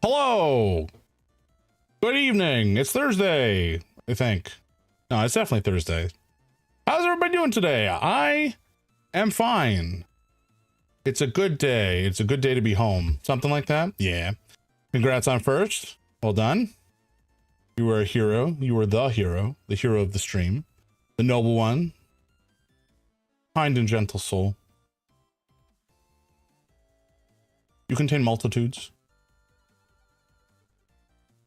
Hello. Good evening. It's Thursday, I think. No, it's definitely Thursday. How's everybody doing today? I am fine. It's a good day. It's a good day to be home. Something like that? Yeah. Congrats on first. Well done. You were a hero. You were the hero of the stream. The noble one. Kind and gentle soul. You contain multitudes.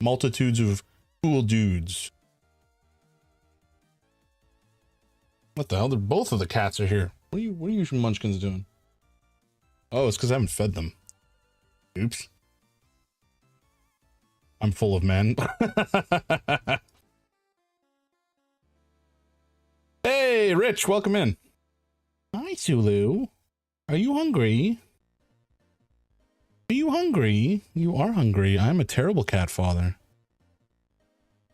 Multitudes of cool dudes. What the hell? Both of the cats are here. What are you munchkins doing? Oh, it's because I haven't fed them. Oops. I'm full of men. Hey, Rich, welcome in. Hi, Sulu. Are you hungry? Are you hungry? You are hungry. I'm a terrible cat father.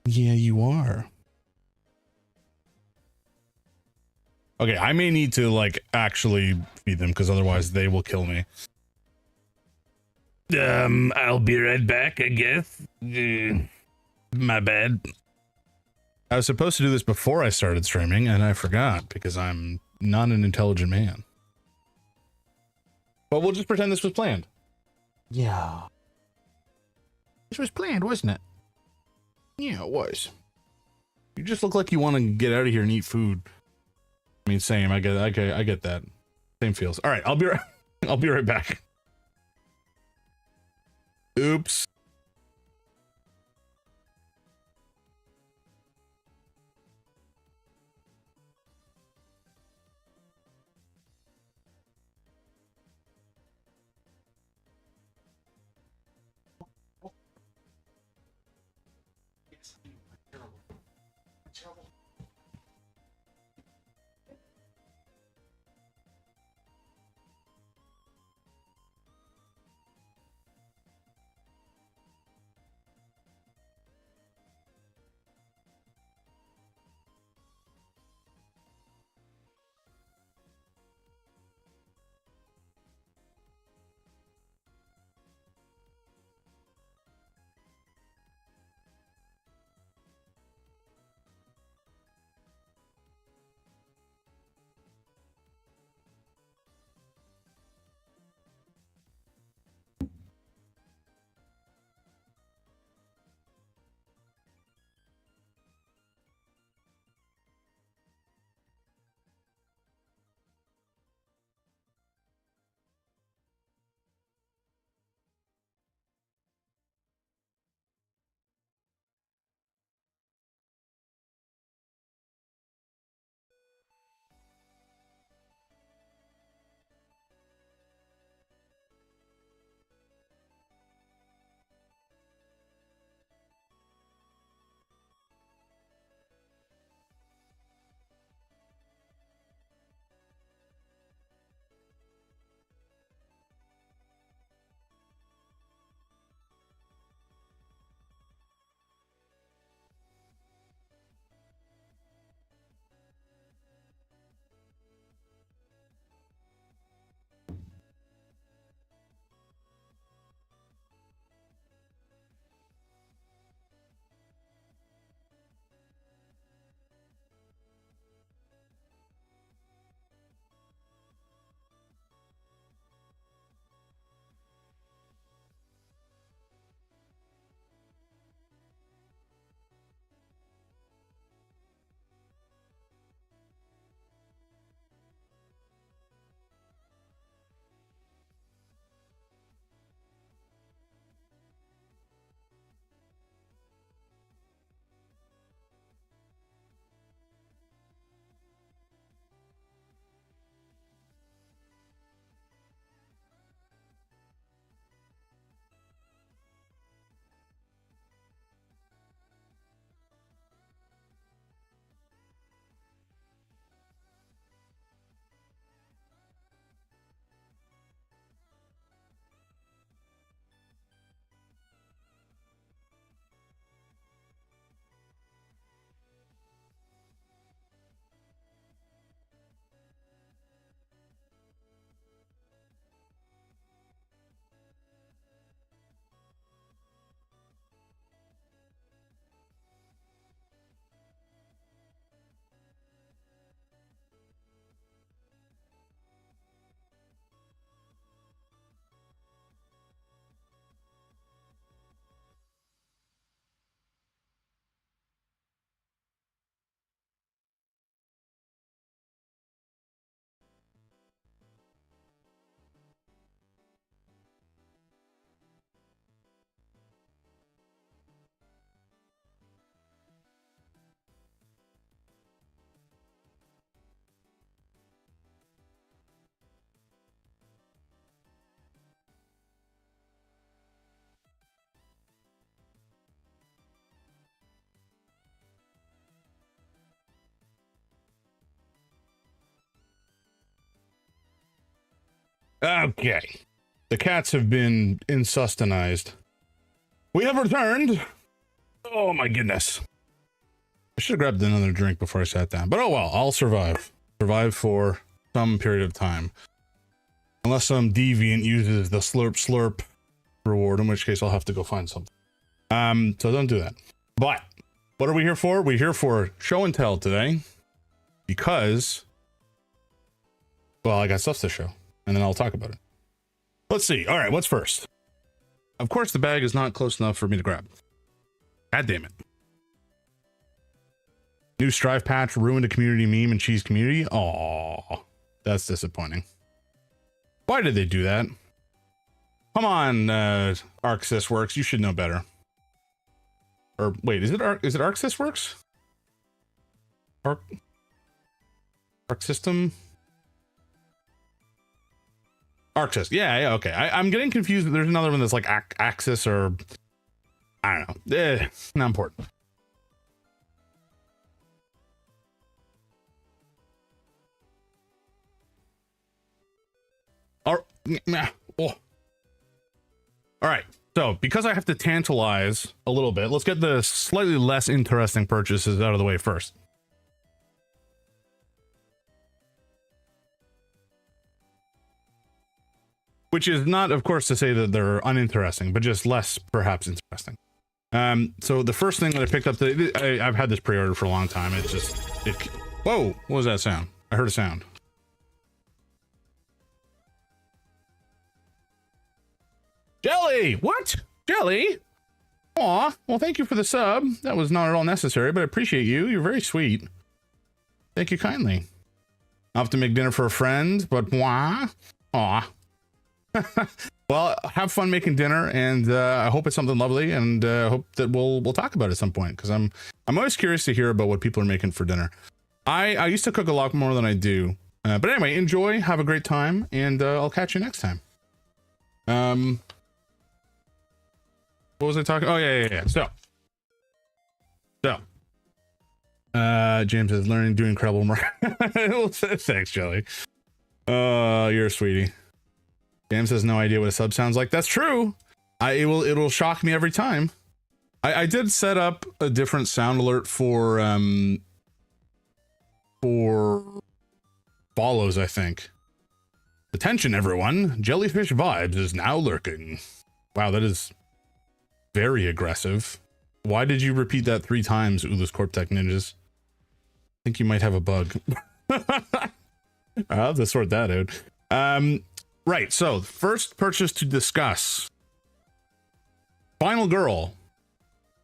Yeah, you are. Okay, I may need to, like, actually feed them, because otherwise they will kill me. I'll be right back, I guess. My bad. I was supposed to do this before I started streaming, and I forgot, because I'm not an intelligent man. But we'll just pretend this was planned. Yeah. This was planned, wasn't it? Yeah, it was. You just look like you want to get out of here and eat food. I mean, same. I get that. Same feels. All right, I'll be right back. Oops. Okay. The cats have been insustenized. We have returned. Oh my goodness. I should have grabbed another drink before I sat down. But oh well, I'll survive. Survive for some period of time. Unless some deviant uses the slurp slurp reward, in which case I'll have to go find something. So don't do that. But what are we here for? We're here for show and tell today. Because, well, I got stuff to show. And then I'll talk about it. Let's see. All right, what's first? Of course, the bag is not close enough for me to grab. God damn it. New Strive patch ruined a community meme and cheese community. Aww, that's disappointing. Why did they do that? Come on, ArcSys Works, you should know better. Or wait, is it ArcSys Works? Arc System? ArcSys, yeah, okay. I'm getting confused. There's another one that's like Axis or I don't know. Not important. Oh. All right, so because I have to tantalize a little bit, let's get the slightly less interesting purchases out of the way first. Which is not, of course, to say that they're uninteresting, but just less, perhaps, interesting. So the first thing that I picked up, I've had this pre-ordered for a long time. It's just, whoa, what was that sound? I heard a sound. Jelly! What? Jelly? Aw, well, thank you for the sub. That was not at all necessary, but I appreciate you. You're very sweet. Thank you kindly. I'll have to make dinner for a friend, but moi. Aw. Well, have fun making dinner, and I hope it's something lovely, and hope that we'll talk about it at some point, because I'm always curious to hear about what people are making for dinner. I used to cook a lot more than I do, but anyway, enjoy, have a great time, and I'll catch you next time. What was I talking? Oh yeah. So James is learning, doing incredible more. Thanks, Jelly. You're a sweetie. James has no idea what a sub sounds like. That's true. It'll shock me every time. I did set up a different sound alert for follows, I think. Attention everyone, Jellyfish Vibes is now lurking. Wow, that is very aggressive. Why did you repeat that 3 times, Ulus Corp Tech Ninjas? I think you might have a bug. I'll have to sort that out. Right, so first purchase to discuss. Final Girl.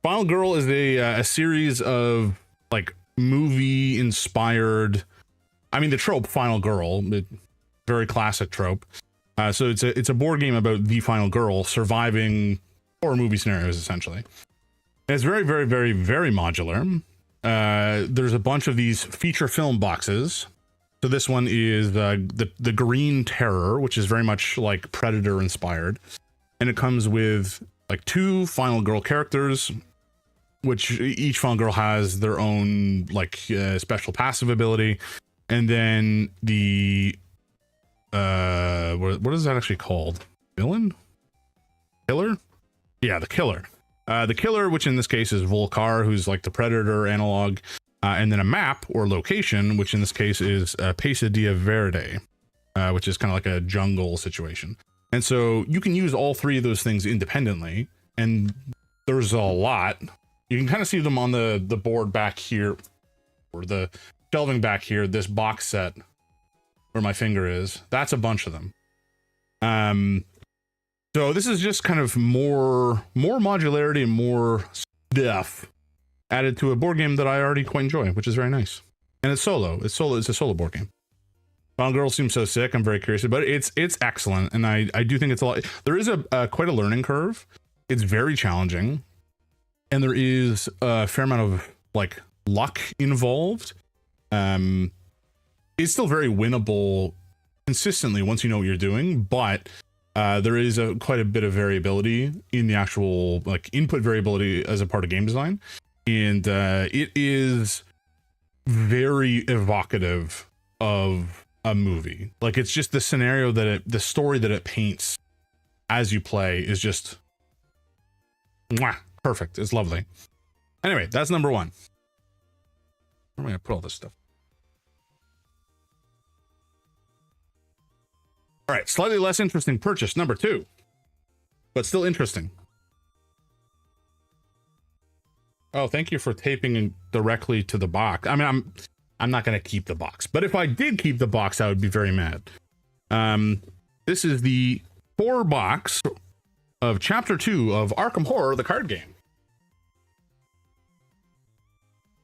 Final Girl is a series of like movie inspired, I mean the trope Final Girl, very classic trope. So it's a board game about the final girl surviving horror movie scenarios, essentially. And it's very, very, very, very modular. There's a bunch of these feature film boxes. So this one is the Green Terror, which is very much like Predator inspired. And it comes with like 2 final girl characters, which each final girl has their own like special passive ability. And then the what is that actually called? Villain? Killer? Yeah, the killer. The killer, which in this case is Volcar, who's like the Predator analog, and then a map or location, which in this case is Pesadilla Verde, which is kind of like a jungle situation. And so you can use all 3 of those things independently, and there's a lot. You can kind of see them on the board back here, or the shelving back here, this box set where my finger is. That's a bunch of them. So this is just kind of more modularity and more stuff added to a board game that I already quite enjoy, which is very nice. And it's solo. It's a solo board game. Final Girl seems so sick. I'm very curious about it. It's excellent, and I do think it's a lot. There is a quite a learning curve. It's very challenging, and there is a fair amount of like luck involved. It's still very winnable consistently once you know what you're doing, but there is quite a bit of variability in the actual like input variability as a part of game design, and it is very evocative of a movie. Like, it's just the scenario that the story that it paints as you play is just mwah, perfect. It's lovely. Anyway, that's number one. Where am I gonna put all this stuff? All right, slightly less interesting purchase, number two, but still interesting. Oh, thank you for taping directly to the box. I mean, I'm not going to keep the box, but if I did keep the box, I would be very mad. This is the horror box of Chapter 2 of Arkham Horror, the card game.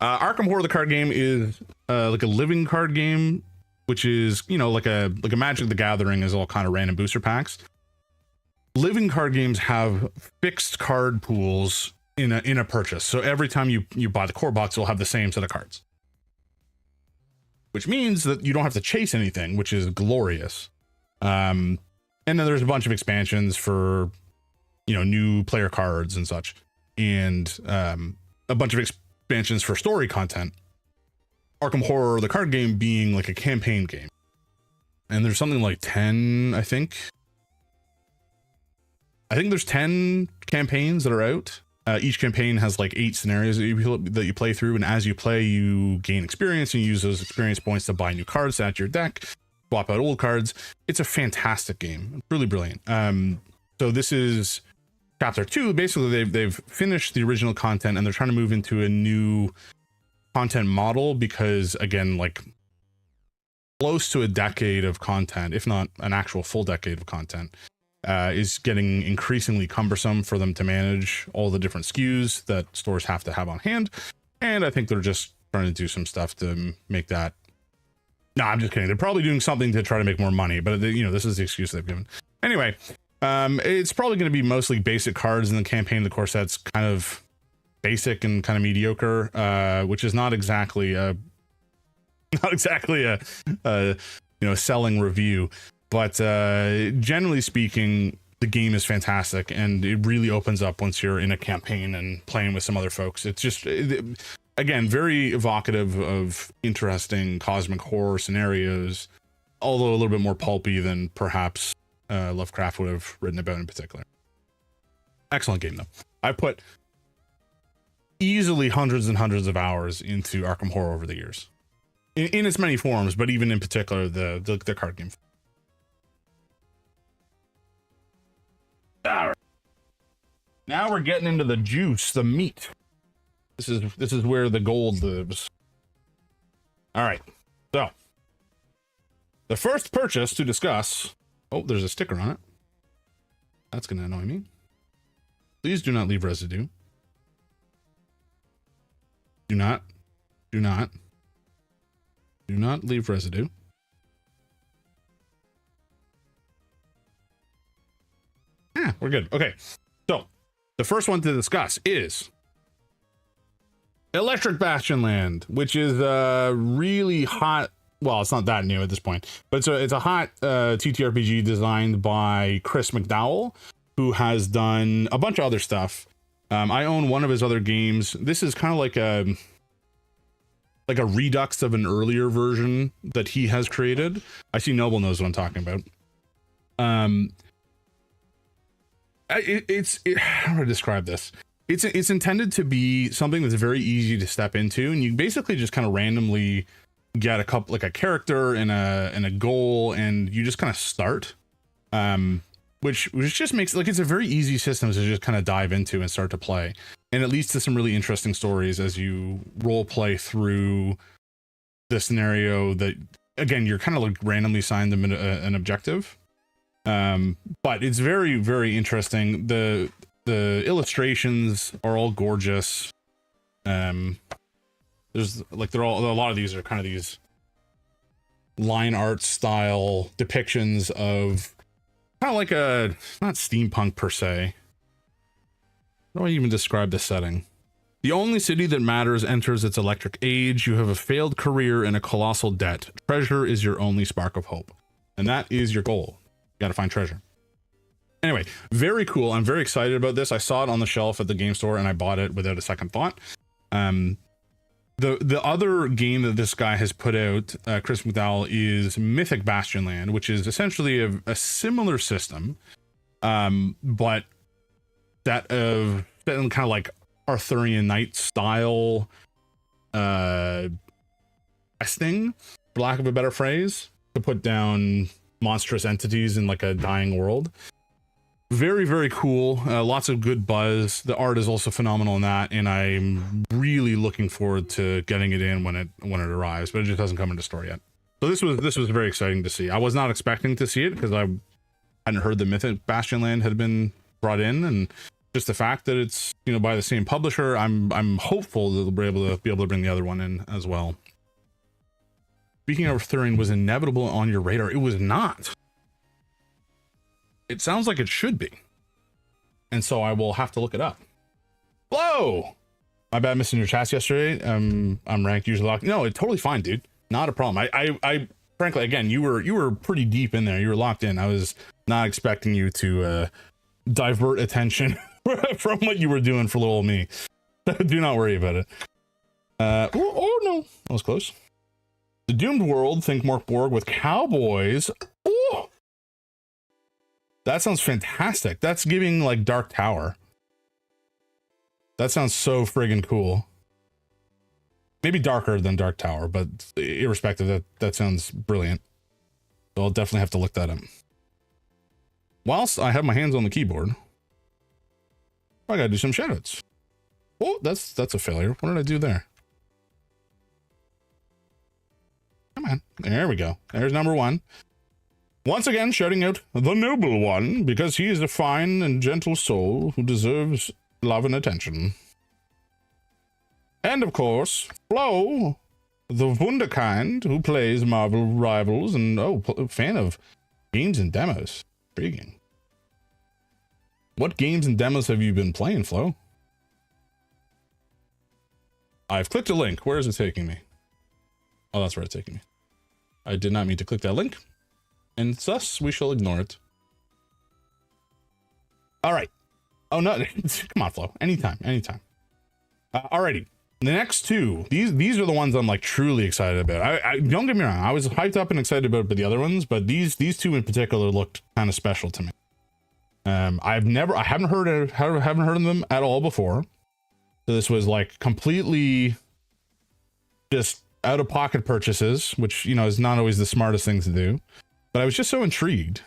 Arkham Horror, the card game, is like a living card game, which is, you know, like a Magic the Gathering is all kind of random booster packs. Living card games have fixed card pools in a purchase. So every time you buy the core box, it'll have the same set of cards, which means that you don't have to chase anything, which is glorious. And then there's a bunch of expansions for, you know, new player cards and such, and a bunch of expansions for story content. Arkham Horror, the card game, being like a campaign game. And there's something like 10, I think there's 10 campaigns that are out. Each campaign has like 8 scenarios that you play through, and as you play, you gain experience, and you use those experience points to buy new cards to add to your deck, swap out old cards. It's a fantastic game, really brilliant. So this is Chapter 2. Basically, they've finished the original content, and they're trying to move into a new content model because, again, like close to a decade of content, if not an actual full decade of content, is getting increasingly cumbersome for them to manage all the different SKUs that stores have to have on hand. And I think they're just trying to do some stuff to make that. No, I'm just kidding. They're probably doing something to try to make more money, but you know, this is the excuse they've given. Anyway, it's probably going to be mostly basic cards in the campaign. The core set's kind of basic and kind of mediocre, which is not exactly a you know, selling review. But generally speaking, the game is fantastic, and it really opens up once you're in a campaign and playing with some other folks. It's just, again, very evocative of interesting cosmic horror scenarios, although a little bit more pulpy than perhaps Lovecraft would have written about in particular. Excellent game, though. I put easily hundreds and hundreds of hours into Arkham Horror over the years, in its many forms, but even in particular the card game. All right. Now we're getting into the juice, the meat. This is where the gold lives. All right. So the first purchase to discuss. Oh, there's a sticker on it. That's going to annoy me. Please do not leave residue. Do not leave residue. Yeah, we're good. Okay, so the first one to discuss is Electric Bastion Land, which is really hot. Well, it's not that new at this point, but it's a hot TTRPG designed by Chris McDowell, who has done a bunch of other stuff. I own one of his other games. This is kind of like a redux of an earlier version that he has created. I see Noble knows what I'm talking about. How do I describe this? It's intended to be something that's very easy to step into, and you basically just kind of randomly get a character and a goal, and you just kind of start, which just makes, like, it's a very easy system to just kind of dive into and start to play, and it leads to some really interesting stories as you role play through the scenario that, again, you're kind of like randomly assigned them an objective. But it's very, very interesting. The illustrations are all gorgeous. There's like, a lot of these are kind of these line art style depictions of kind of like not steampunk per se. How do I even describe this setting? The only city that matters enters its electric age. You have a failed career and a colossal debt. Treasure is your only spark of hope. And that is your goal. You gotta find treasure. Anyway, very cool. I'm very excited about this. I saw it on the shelf at the game store and I bought it without a second thought. The other game that this guy has put out, Chris McDowell, is Mythic Bastionland, which is essentially a similar system, but that of kind of like Arthurian Knight style questing, for lack of a better phrase, to put down monstrous entities in like a dying world. Very, very cool. Lots of good buzz. The art is also phenomenal in that, and I'm really looking forward to getting it in when it arrives, but it just hasn't come into store yet. So this was very exciting to see. I was not expecting to see it because I hadn't heard that Mythic Bastionland had been brought in, and just the fact that it's, you know, by the same publisher, I'm hopeful that they'll be able to bring the other one in as well. Speaking of Arthurian, was inevitable on your radar? It was not. It sounds like it should be, and so I will have to look it up. Hello, my bad, missing your chats yesterday. I'm ranked usually locked. No, it's totally fine, dude. Not a problem. I frankly, again, you were pretty deep in there. You were locked in. I was not expecting you to divert attention from what you were doing for little old me. Do not worry about it. Oh no, that was close. The Doomed World, think Mork Borg with cowboys. Oh, that sounds fantastic. That's giving like Dark Tower. That sounds so friggin' cool. Maybe darker than Dark Tower, but irrespective, that sounds brilliant. So I'll definitely have to look that up. Whilst I have my hands on the keyboard, I gotta do some shoutouts. Oh, that's a failure. What did I do there? Come on. There we go. There's number one. Once again, shouting out the noble one, because he is a fine and gentle soul who deserves love and attention. And of course, Flo, the wunderkind, who plays Marvel Rivals and, fan of games and demos. Intriguing. What games and demos have you been playing, Flo? I've clicked a link. Where is it taking me? Oh, that's where it's taking me. I did not mean to click that link, and thus we shall ignore it. All right. Oh no, come on, Flo. Anytime. Alrighty. The next two, these are the ones I'm like truly excited about. I don't get me wrong, I was hyped up and excited about the other ones, but these two in particular looked kind of special to me. I haven't heard of them at all before. So this was like completely just out of pocket purchases, which, you know, is not always the smartest thing to do, but I was just so intrigued.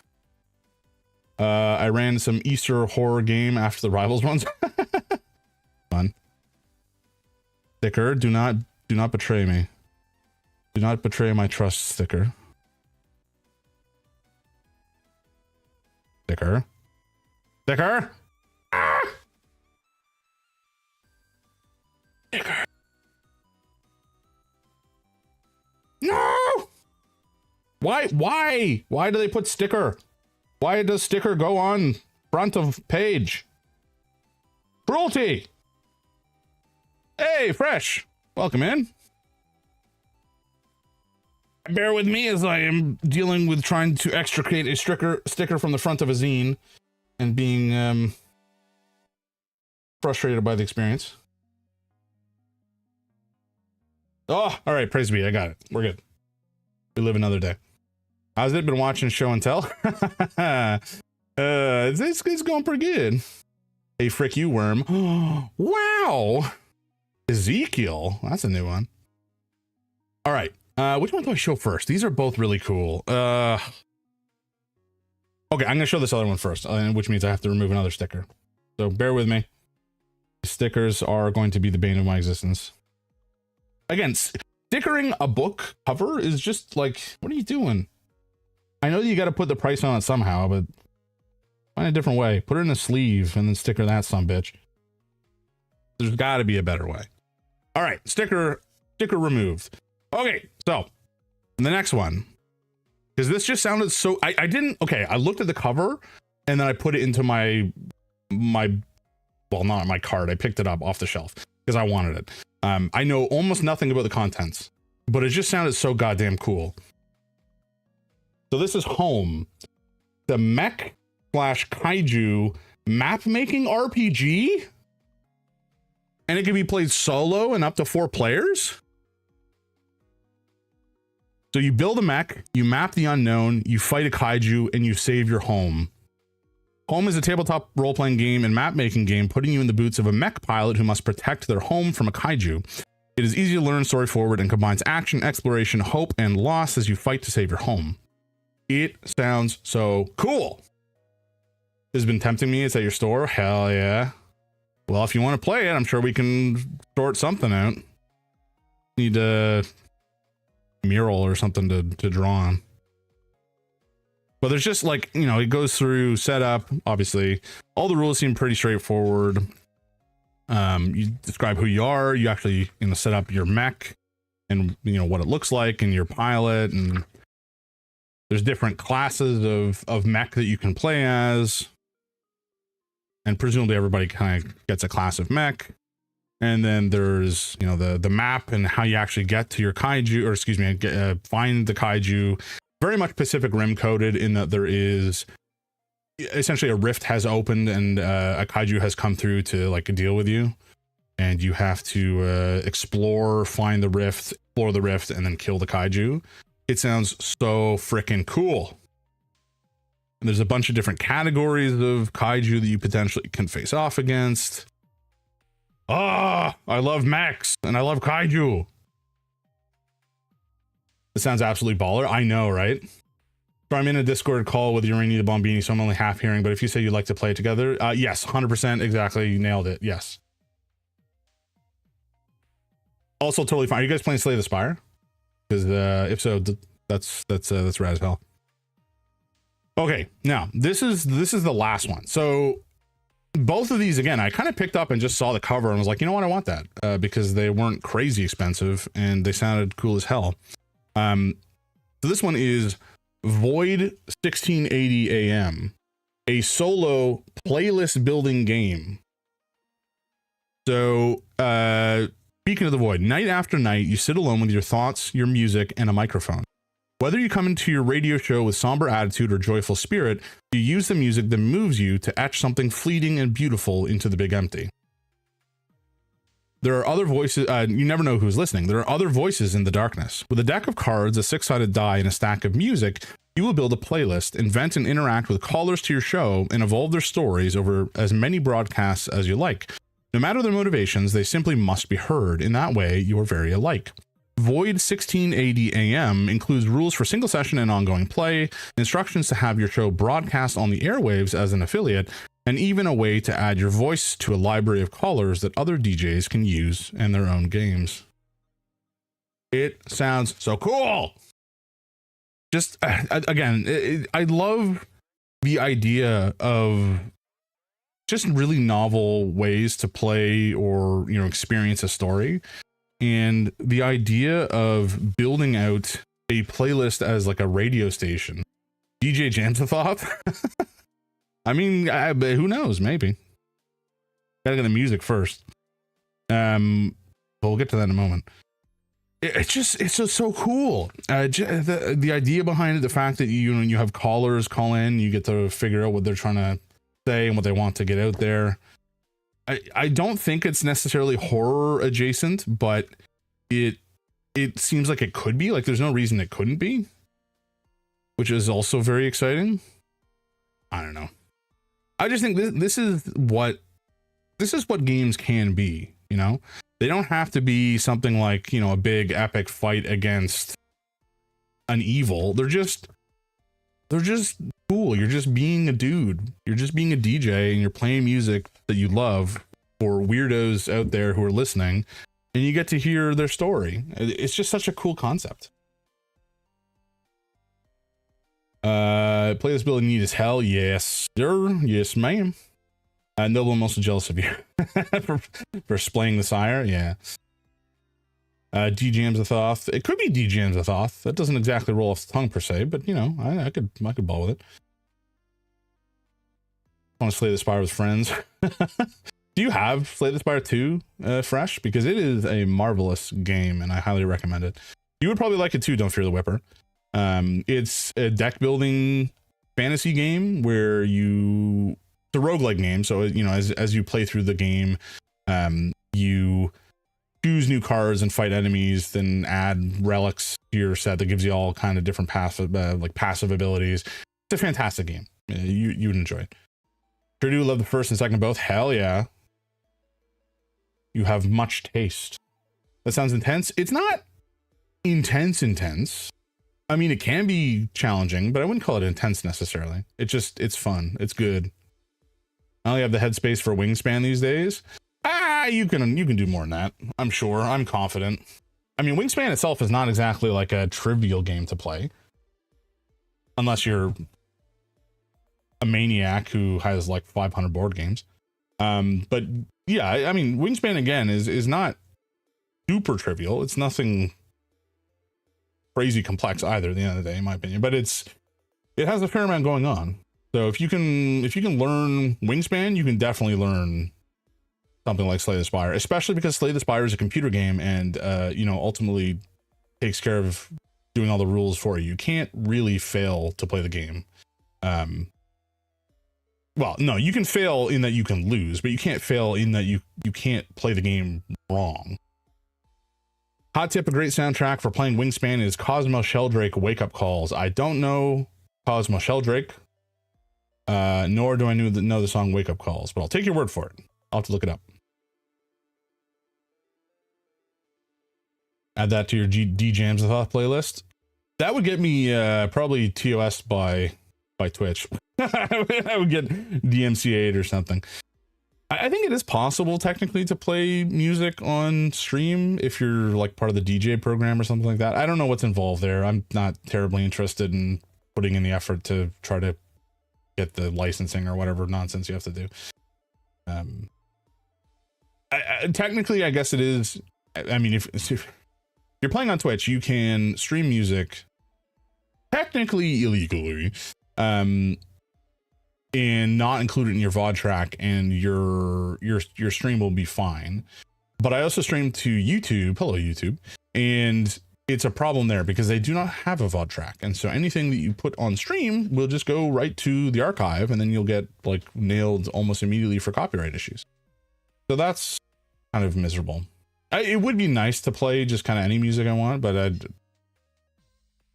I ran some Easter horror game after the Rivals ones. Fun. Sticker, do not betray me. Do not betray my trust, sticker. Sticker. Sticker. Ah! Sticker. No! Why do they put sticker? Why does sticker go on front of page? Cruelty! Hey, Fresh! Welcome in. Bear with me as I am dealing with trying to extricate a sticker from the front of a zine and being frustrated by the experience. Oh, all right, praise be, I got it. We're good. We live another day. How's it been watching show and tell? It's going pretty good. Hey, frick you, worm. Wow! Ezekiel, that's a new one. All right, which one do I show first? These are both really cool. Okay, I'm gonna show this other one first, which means I have to remove another sticker. So bear with me. Stickers are going to be the bane of my existence. Again, stickering a book cover is just like, what are you doing? I know you got to put the price on it somehow, but find a different way. Put it in a sleeve and then sticker that sumbitch. There's got to be a better way. All right, sticker removed. Okay, so the next one, because this just sounded so. I didn't. Okay, I looked at the cover and then I put it into my well, not my cart. I picked it up off the shelf because I wanted it. I know almost nothing about the contents, but it just sounded so goddamn cool. So this is Home, the mech / kaiju map making RPG, and it can be played solo and up to 4 players. So you build a mech, you map the unknown, you fight a kaiju, and you save your home. Home is a tabletop role-playing game and map-making game, putting you in the boots of a mech pilot who must protect their home from a kaiju. It is easy to learn, story forward, and combines action, exploration, hope, and loss as you fight to save your home. It sounds so cool. This has been tempting me. It's at your store. Hell yeah. Well, if you want to play it, I'm sure we can sort something out. Need a mural or something to draw on. But there's just like, you know, it goes through setup. Obviously, all the rules seem pretty straightforward. You describe who you are. You actually, you know, set up your mech and, you know, what it looks like and your pilot. And there's different classes of mech that you can play as. And presumably everybody kind of gets a class of mech. And then there's, you know, the map and how you actually get to your kaiju, or excuse me, find the kaiju. Very much Pacific Rim coded in that there is essentially a rift has opened and a kaiju has come through to like deal with you. And you have to explore, find the rift, explore the rift, and then kill the kaiju. It sounds so freaking cool. And there's a bunch of different categories of kaiju that you potentially can face off against. Ah, I love mechs and I love kaiju. It sounds absolutely baller. I know, right? So I'm in a Discord call with Urania the Bombini, so I'm only half hearing, but if you say you'd like to play it together, yes, 100%, exactly, you nailed it, yes. Also totally fine. Are you guys playing Slay the Spire? Because if so, that's rad as hell. Okay, now this is the last one. So both of these, again, I kind of picked up and just saw the cover and was like, you know what, I want that because they weren't crazy expensive and they sounded cool as hell. So this one is Void 1680 AM, a solo playlist building game. So speaking of the Void, night after night, you sit alone with your thoughts, your music, and a microphone. Whether you come into your radio show with somber attitude or joyful spirit, you use the music that moves you to etch something fleeting and beautiful into the big empty. There are other voices, you never know who's listening. There are other voices in the darkness. With a deck of cards, a six-sided die, and a stack of music, you will build a playlist, invent and interact with callers to your show, and evolve their stories over as many broadcasts as you like. No matter their motivations, they simply must be heard. In that way, you are very alike. Void 1680 AM includes rules for single session and ongoing play, instructions to have your show broadcast on the airwaves as an affiliate, and even a way to add your voice to a library of callers that other DJs can use in their own games. It sounds so cool. Just again, I love the idea of just really novel ways to play or, you know, experience a story. And the idea of building out a playlist as like a radio station. DJ Jamsathoth? I mean, who knows? Maybe. Gotta get the music first. But we'll get to that in a moment. It's just so cool. The idea behind it, the fact that you have callers call in, you get to figure out what they're trying to say and what they want to get out there. I don't think it's necessarily horror adjacent, but it seems like it could be. Like there's no reason it couldn't be, which is also very exciting. I don't know. I just think this is what games can be, you know? They don't have to be something like, you know, a big epic fight against an evil. They're just cool. You're just being a dude. You're just being a DJ and you're playing music that you love for weirdos out there who are listening, and you get to hear their story. It's just such a cool concept. Playlist building neat as hell. Yes, sir. Yes, ma'am. Noble, I'm also jealous of you for splaying the sire. Yeah. DJ Amzathoth. It could be DJ Amzathoth. That doesn't exactly roll off the tongue per se, but you know, I could ball with it. I want to Slay the Spire with friends. Do you have Slay the Spire 2 fresh? Because it is a marvelous game and I highly recommend it. You would probably like it too, Don't Fear the Whipper. It's a deck building fantasy game where it's a roguelike game. So, you know, as you play through the game, you choose new cards and fight enemies, then add relics your set that gives you all kind of different passive abilities. It's a fantastic game. You would enjoy it. Sure do love the first and second both. Hell yeah. You have much taste. That sounds intense. It's not intense. I mean, it can be challenging, but I wouldn't call it intense necessarily. It's fun. It's good. I only have the headspace for Wingspan these days. You can do more than that. I'm sure. I'm confident. I mean, Wingspan itself is not exactly like a trivial game to play. Unless you're a maniac who has like 500 board games. But yeah, I mean, Wingspan again is not super trivial. It's nothing crazy complex either at the end of the day, in my opinion, but it has a fair amount going on. So if you can learn Wingspan, you can definitely learn something like Slay the Spire, especially because Slay the Spire is a computer game and ultimately takes care of doing all the rules for you. You can't really fail to play the game. Well, no, you can fail in that you can lose, but you can't fail in that you can't play the game wrong. Hot tip, a great soundtrack for playing Wingspan is Cosmo Sheldrake Wake Up Calls. I don't know Cosmo Sheldrake, nor do I know the song Wake Up Calls, but I'll take your word for it. I'll have to look it up. Add that to your D-Jams the Thoth playlist. That would get me probably TOS by Twitch. I would get DMCA'd or something. I think it is possible technically to play music on stream if you're like part of the DJ program or something like that. I don't know what's involved there. I'm not terribly interested in putting in the effort to try to get the licensing or whatever nonsense you have to do. Technically, I guess it is. I mean, if you're playing on Twitch, you can stream music technically illegally, and not include it in your VOD track, and your stream will be fine. But I also stream to YouTube. Hello, YouTube. And it's a problem there because they do not have a VOD track. And so anything that you put on stream will just go right to the archive, and then you'll get like nailed almost immediately for copyright issues. So that's kind of miserable. It would be nice to play just kind of any music I want, but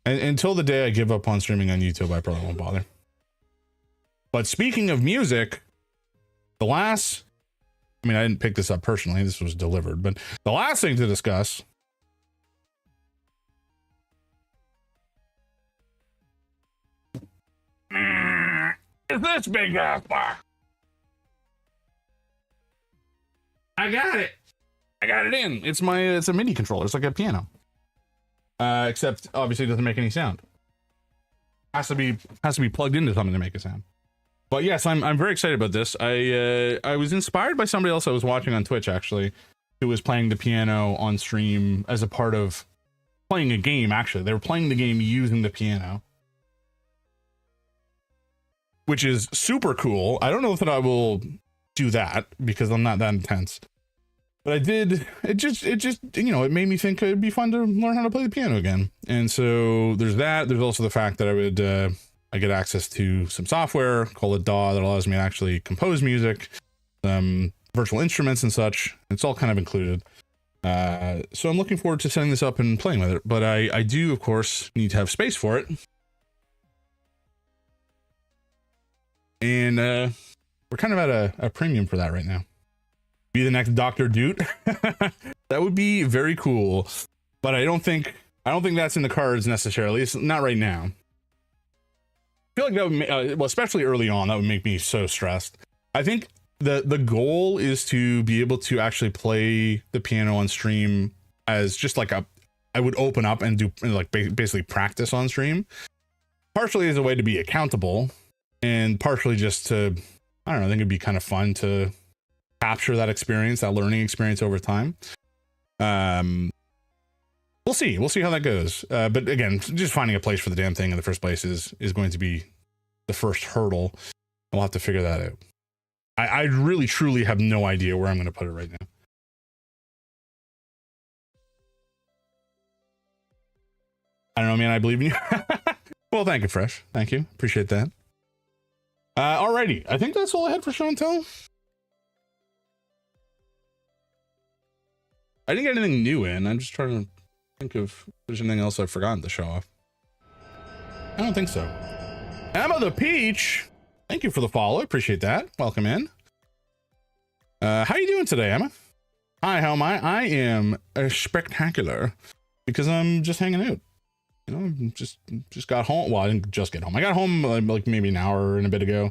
until the day I give up on streaming on YouTube, I probably won't bother. But speaking of music, I didn't pick this up personally, this was delivered, but the last thing to discuss is this big ass box. I got it in. It's a MIDI controller. It's like a piano. Except obviously it doesn't make any sound. Has to be plugged into something to make a sound. But yes, I'm very excited about this. I was inspired by somebody else I was watching on Twitch actually, who was playing the piano on stream as a part of playing a game. Actually, they were playing the game using the piano, which is super cool. I don't know if I will do that because I'm not that intense. But I did, it just, it made me think it'd be fun to learn how to play the piano again. And so there's that. There's also the fact that I get access to some software called a DAW that allows me to actually compose music, virtual instruments and such. It's all kind of included. So I'm looking forward to setting this up and playing with it. But I do, of course, need to have space for it. And we're kind of at a premium for that right now. Be the next Dr. Doot. That would be very cool, but I don't think that's in the cards necessarily. It's not right now. I feel like that would especially early on, that would make me so stressed. I think the goal is to be able to actually play the piano on stream as just like I would open up and do like basically practice on stream, partially as a way to be accountable, and partially just to, I don't know, I think it'd be kind of fun to capture that experience, that learning experience over time. We'll see how that goes. But again, just finding a place for the damn thing in the first place is going to be the first hurdle. We'll have to figure that out. I really truly have no idea where I'm going to put it right now. I don't know, man. I believe in you. Well, thank you, Fresh. Thank you. Appreciate that. Alrighty. I think that's all I had for show and tell. I didn't get anything new in. I'm just trying to think if there's anything else I've forgotten to show off. I don't think so. Emma the Peach, thank you for the follow. Appreciate that. Welcome in. How you doing today, Emma? Hi, how am I? I am spectacular because I'm just hanging out. You know, just got home. Well, I didn't just get home. I got home like maybe an hour and a bit ago.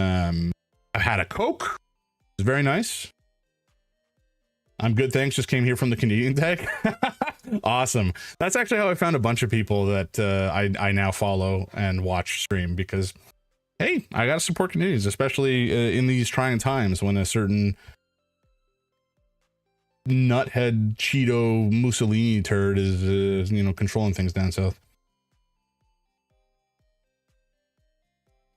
I had a Coke. It's very nice. I'm good, thanks. Just came here from the Canadian Tech. Awesome. That's actually how I found a bunch of people that I now follow and watch stream because, hey, I gotta support Canadians, especially in these trying times when a certain nuthead Cheeto Mussolini turd is you know, controlling things down south.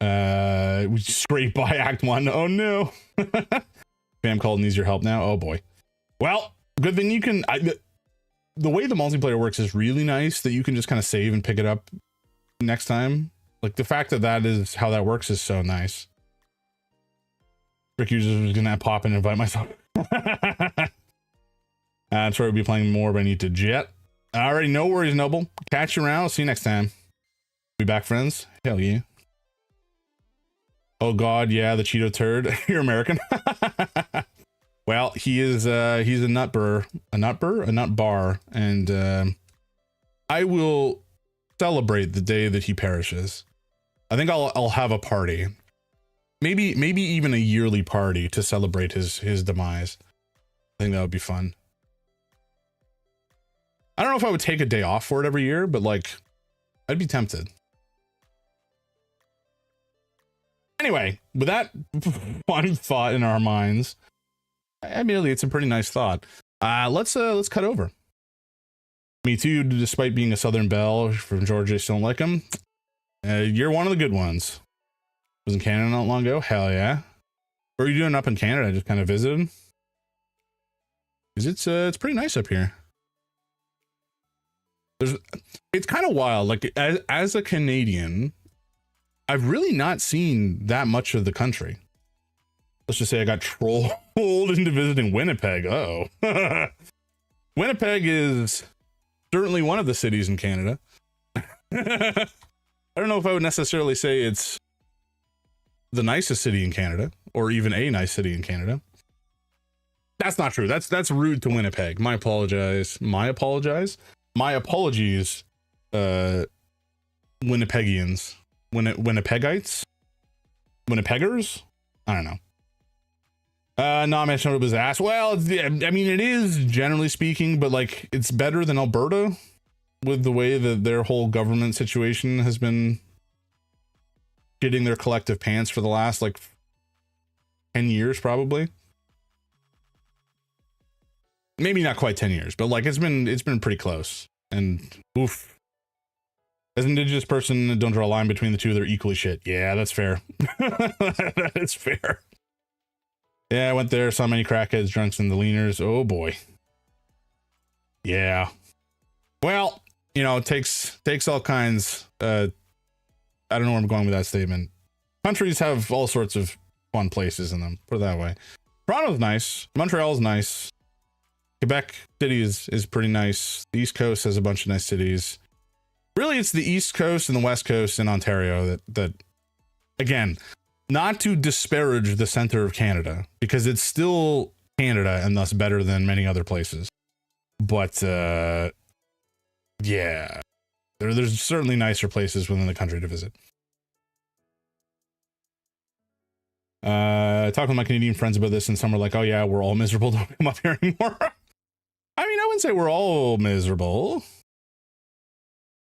We scraped by Act 1. Oh no. Spam called needs your help now. Oh boy. Well, good thing you can the way the multiplayer works is really nice that you can just kind of save and pick it up next time. Like the fact that that is how that works is so nice. Rick users was gonna pop in and invite myself. I'm sorry, we'll be playing more, but I need to jet. Alrighty, no worries, Noble. Catch you around. I'll see you next time. Be back, friends. Hell yeah. Oh god, yeah, the Cheeto turd. You're American. Well, he's a nut bar, and I will celebrate the day that he perishes. I think I'll have a party, maybe even a yearly party to celebrate his demise. I think that would be fun. I don't know if I would take a day off for it every year, but like, I'd be tempted. Anyway, with that fun thought in our minds, admittedly, it's a pretty nice thought. Let's cut over. Me too, despite being a Southern Belle from Georgia, I still don't like him. You're one of the good ones. Was in Canada not long ago. Hell yeah. What are you doing up in Canada? Just kind of visiting? Because it's pretty nice up here. It's kind of wild. Like as a Canadian, I've really not seen that much of the country. Let's just say I got trolled into visiting Winnipeg. Oh, Winnipeg is certainly one of the cities in Canada. I don't know if I would necessarily say it's the nicest city in Canada or even a nice city in Canada. That's not true. That's rude to Winnipeg. My apologies. Winnipegians, Winnipegites, Winnipeggers. I don't know. No, I mentioned it was ass. Well, I mean, it is generally speaking, but like it's better than Alberta with the way that their whole government situation has been getting their collective pants for the last like 10 years, probably. Maybe not quite 10 years, but like it's been pretty close. And oof. As an indigenous person, don't draw a line between the two. They're equally shit. Yeah, that's fair. That is fair. Yeah, I went there, saw many crackheads, drunks, and the leaners. Oh boy. Yeah. Well, you know, it takes all kinds. I don't know where I'm going with that statement. Countries have all sorts of fun places in them. Put it that way. Toronto's nice. Montreal's nice. Quebec City is pretty nice. The East Coast has a bunch of nice cities. Really, it's the East Coast and the West Coast in Ontario that again, not to disparage the center of Canada, because it's still Canada and thus better than many other places. But yeah, there's certainly nicer places within the country to visit. Talking with my Canadian friends about this, and some are like, oh yeah, we're all miserable, don't come up here anymore. I mean, I wouldn't say we're all miserable.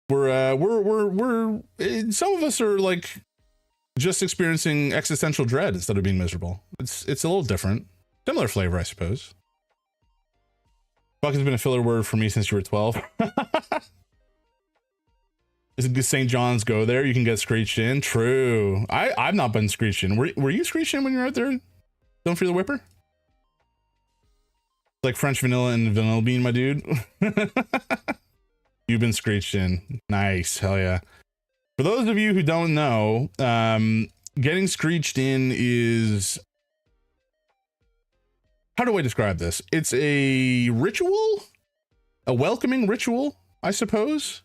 We're some of us are like just experiencing existential dread instead of being miserable. It's a little different. Similar flavor, I suppose. Fuck has been a filler word for me since you were 12. Is it St. John's go there? You can get screeched in. True. I've not been screeched in. Were you screeched in when you were out there? Don't feel the whipper? Like French vanilla and vanilla bean, my dude. You've been screeched in. Nice. Hell yeah. For those of you who don't know, getting screeched in is, how do I describe this? It's a ritual a welcoming ritual, I suppose,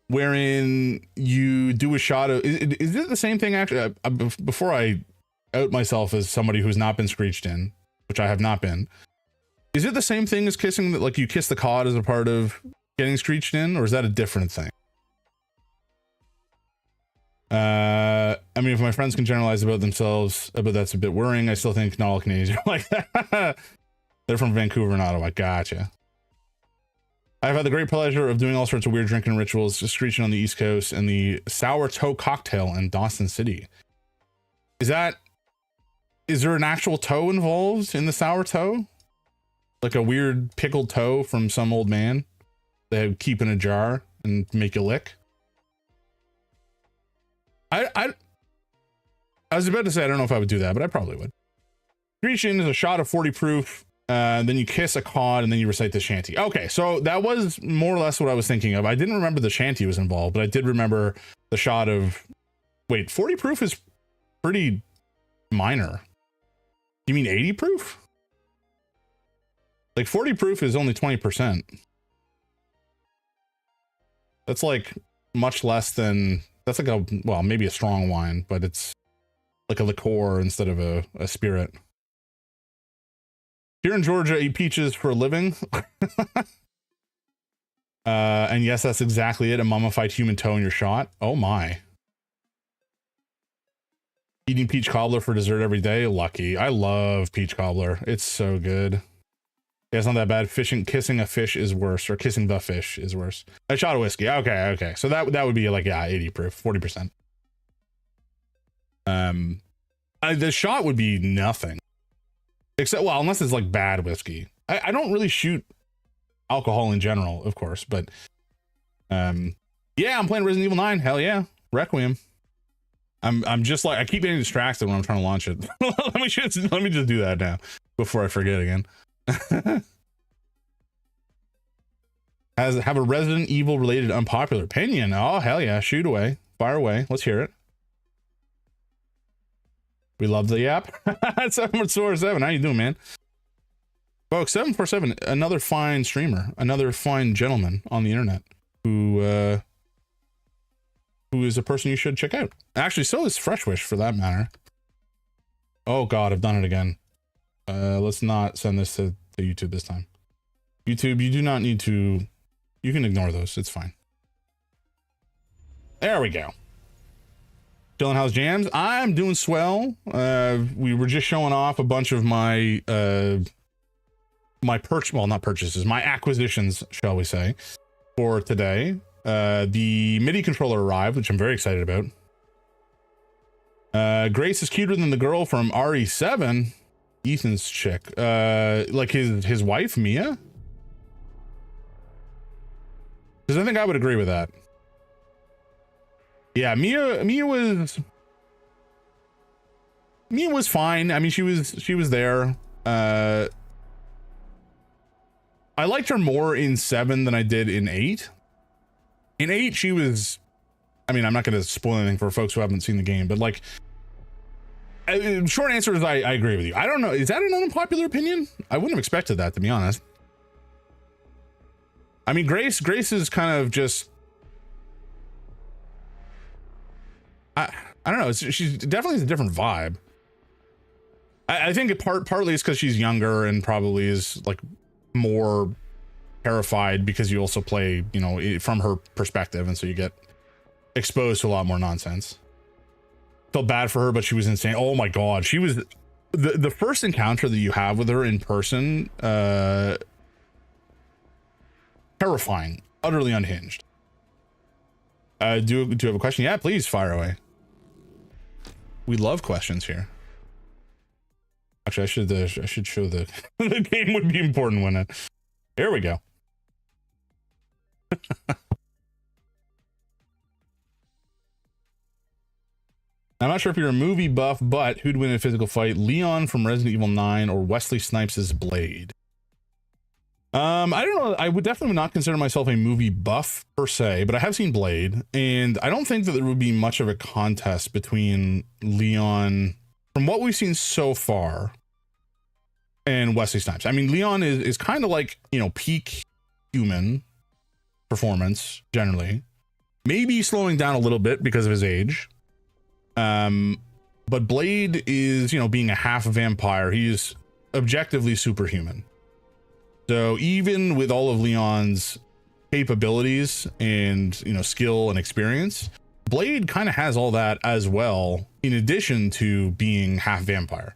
wherein you do a shot of, is it the same thing actually? Before I out myself as somebody who's not been screeched in, which I have not been, is it the same thing as kissing, that like you kiss the cod as a part of getting screeched in, or is that a different thing? I mean, if my friends can generalize about themselves, but that's a bit worrying. I still think not all Canadians are like that. They're from Vancouver and Ottawa. Gotcha. I've had the great pleasure of doing all sorts of weird drinking rituals, just screeching on the East Coast and the Sour Toe Cocktail in Dawson City. Is there an actual toe involved in the sour toe? Like a weird pickled toe from some old man they would keep in a jar and make you lick? I was about to say I don't know if I would do that, but I probably would. Screeching is a shot of 40 proof. Then you kiss a cod and then you recite the shanty. Okay, so that was more or less what I was thinking of. I didn't remember the shanty was involved, but I did remember the shot of, wait, 40 proof is pretty minor. You mean 80 proof? Like 40 proof is only 20%. That's like much less than, that's like a, well, maybe a strong wine, but it's like a liqueur instead of a spirit. Here in Georgia, eat peaches for a living. And yes, that's exactly it. A mummified human toe in your shot. Oh my. Eating peach cobbler for dessert every day. Lucky. I love peach cobbler. It's so good. Yeah, it's not that bad. Kissing a fish is worse, or kissing the fish is worse. A shot of whiskey. Okay. So that would be like, yeah, 80 proof, 40%. The shot would be nothing. Except, well, unless it's like bad whiskey. I don't really shoot alcohol in general, of course, but yeah, I'm playing Resident Evil 9. Hell yeah. Requiem. I'm just like, I keep getting distracted when I'm trying to launch it. let me just do that now before I forget again. Have a Resident Evil related unpopular opinion. Oh, hell yeah. Shoot away. Fire away. Let's hear it. We love the app. 747. How you doing, man? Folks, 747, another fine streamer, another fine gentleman on the internet who is a person you should check out. Actually, so is Freshwish for that matter. Oh God, I've done it again. Let's not send this to YouTube this time. YouTube, you do not need to, you can ignore those. It's fine. There we go. Dylan, how's jams? I'm doing swell. We were just showing off a bunch of my my acquisitions, shall we say, for today. The MIDI controller arrived, which I'm very excited about. Grace is cuter than the girl from RE7, Ethan's chick. Like his wife, Mia? Because I think I would agree with that. Yeah, Mia was fine. I mean, she was there. I liked her more in 7 than I did in 8. In 8, she was, I mean, I'm not going to spoil anything for folks who haven't seen the game, but like, short answer is I agree with you. I don't know. Is that an unpopular opinion? I wouldn't have expected that, to be honest. I mean, Grace is kind of just, I don't know. She's definitely has a different vibe. I think partly it's because she's younger and probably is like more terrified because you also play, you know, from her perspective, and so you get exposed to a lot more nonsense. Felt bad for her, but she was insane. Oh my God, she was the first encounter that you have with her in person. Terrifying, utterly unhinged. Do you have a question? Yeah, please fire away. We love questions here. Actually, I should show the the game would be important when it. Here we go. I'm not sure if you're a movie buff, but who'd win in a physical fight? Leon from Resident Evil 9 or Wesley Snipes' Blade? I don't know. I would definitely not consider myself a movie buff per se, but I have seen Blade, and I don't think that there would be much of a contest between Leon, from what we've seen so far, and Wesley Snipes. I mean, Leon is kind of like, you know, peak human performance generally. Maybe slowing down a little bit because of his age. But Blade is, you know, being a half vampire, he's objectively superhuman. So even with all of Leon's capabilities and, you know, skill and experience, Blade kind of has all that as well, in addition to being half vampire.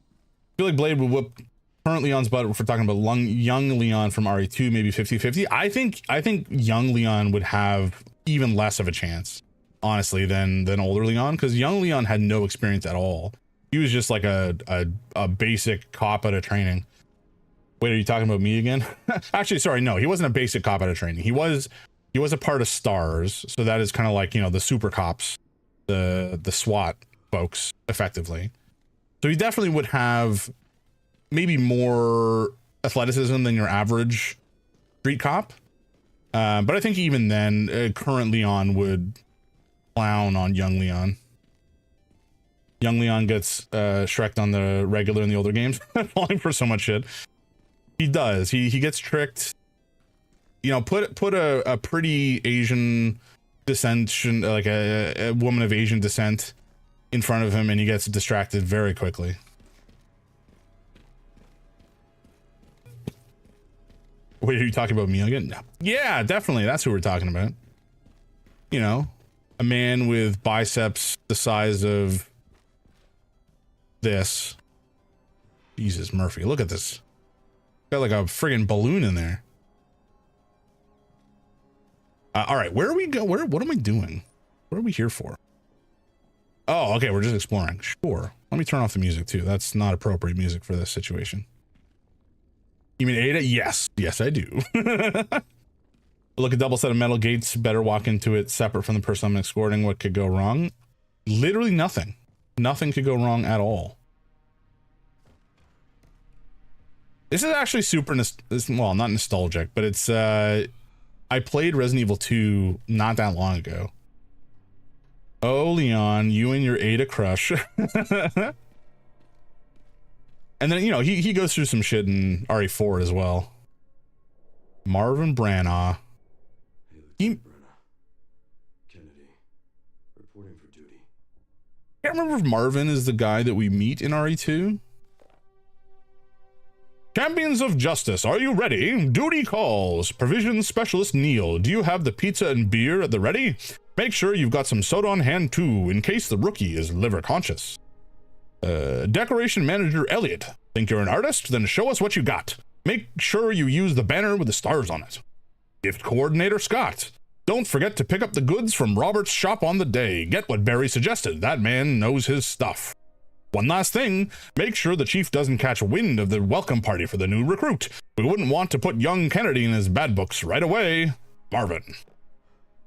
I feel like Blade would whoop current Leon's butt if we're talking about young Leon from RE2, maybe 50-50. I think young Leon would have even less of a chance, honestly, than older Leon, because young Leon had no experience at all. He was just like a basic cop out of training. Wait, are you talking about me again? Actually, sorry, no, he wasn't a basic cop out of training. He was a part of STARS, so that is kind of like, you know, the super cops, the SWAT folks, effectively. So he definitely would have maybe more athleticism than your average street cop. But I think even then, current Leon would clown on young Leon. Young Leon gets Shrek'd on the regular in the older games, falling for so much shit. He does. He gets tricked. You know, put a pretty Asian descent, like a woman of Asian descent, in front of him, and he gets distracted very quickly. Wait, are you talking about me again? No. Yeah, definitely. That's who we're talking about. You know, a man with biceps the size of this. Jesus, Murphy, look at this. Got like a friggin' balloon in there. All right, where are we go? What am I doing? What are we here for? Oh, okay, we're just exploring. Sure. Let me turn off the music too. That's not appropriate music for this situation. You mean Ada? Yes. Yes, I do. Look, a double set of metal gates. Better walk into it separate from the person I'm escorting. What could go wrong? Literally nothing. Nothing could go wrong at all. This is actually super, well, not nostalgic, but it's, I played Resident Evil 2 not that long ago. Oh, Leon, you and your Ada crush. And then, you know, he goes through some shit in RE4 as well. Marvin Branagh. Kennedy, reporting for duty. I can't remember if Marvin is the guy that we meet in RE2. Champions of Justice, are you ready? Duty calls. Provision Specialist Neil, do you have the pizza and beer at the ready? Make sure you've got some soda on hand too, in case the rookie is liver conscious. Decoration Manager Elliot, think you're an artist? Then show us what you got. Make sure you use the banner with the stars on it. Gift Coordinator Scott, don't forget to pick up the goods from Robert's shop on the day. Get what Barry suggested, that man knows his stuff. One last thing, make sure the chief doesn't catch wind of the welcome party for the new recruit. We wouldn't want to put young Kennedy in his bad books right away. Marvin.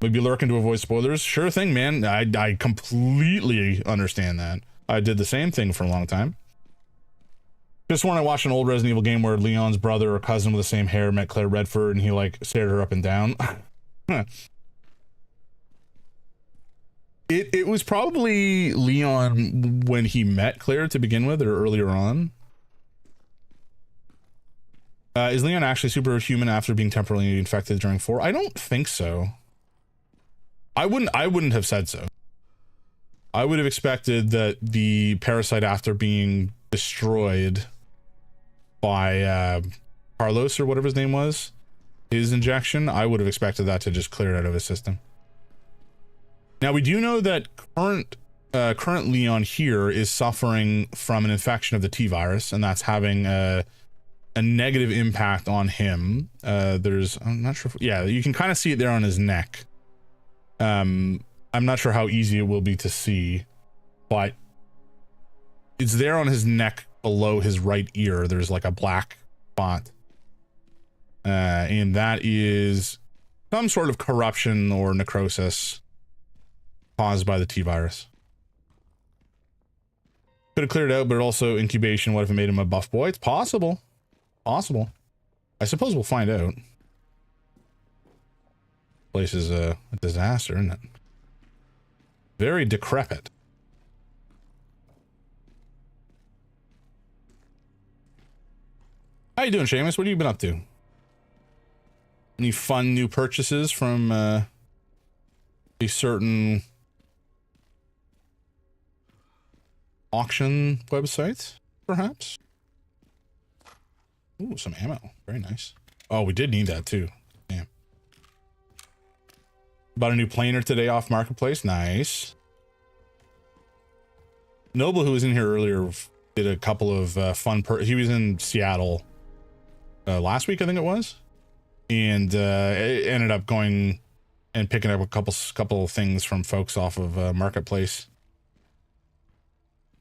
We'd be lurking to avoid spoilers. Sure thing, man. I completely understand that. I did the same thing for a long time. Just when I watched an old Resident Evil game where Leon's brother or cousin with the same hair met Claire Redford and he like stared her up and down. It was probably Leon when he met Claire to begin with, or earlier on. Is Leon actually superhuman after being temporarily infected during 4? I don't think so. I wouldn't have said so. I would have expected that the parasite, after being destroyed by Carlos or whatever his name was, his injection, I would have expected that to just clear it out of his system. Now we do know that current Leon here is suffering from an infection of the T-virus, and that's having a negative impact on him. I'm not sure if, yeah, you can kind of see it there on his neck. I'm not sure how easy it will be to see, but it's there on his neck below his right ear. There's like a black spot. And that is some sort of corruption or necrosis caused by the T-virus. Could have cleared it out, but also incubation. What if it made him a buff boy? It's possible. Possible. I suppose we'll find out. Place is a disaster, isn't it? Very decrepit. How you doing, Seamus? What have you been up to? Any fun new purchases from a certain auction website, perhaps? Ooh, some ammo. Very nice. Oh, we did need that too. Damn. Bought a new planer today off Marketplace. Nice. Noble, who was in here earlier, did a couple of he was in Seattle last week, I think it was, and it ended up going and picking up a couple of things from folks off of Marketplace,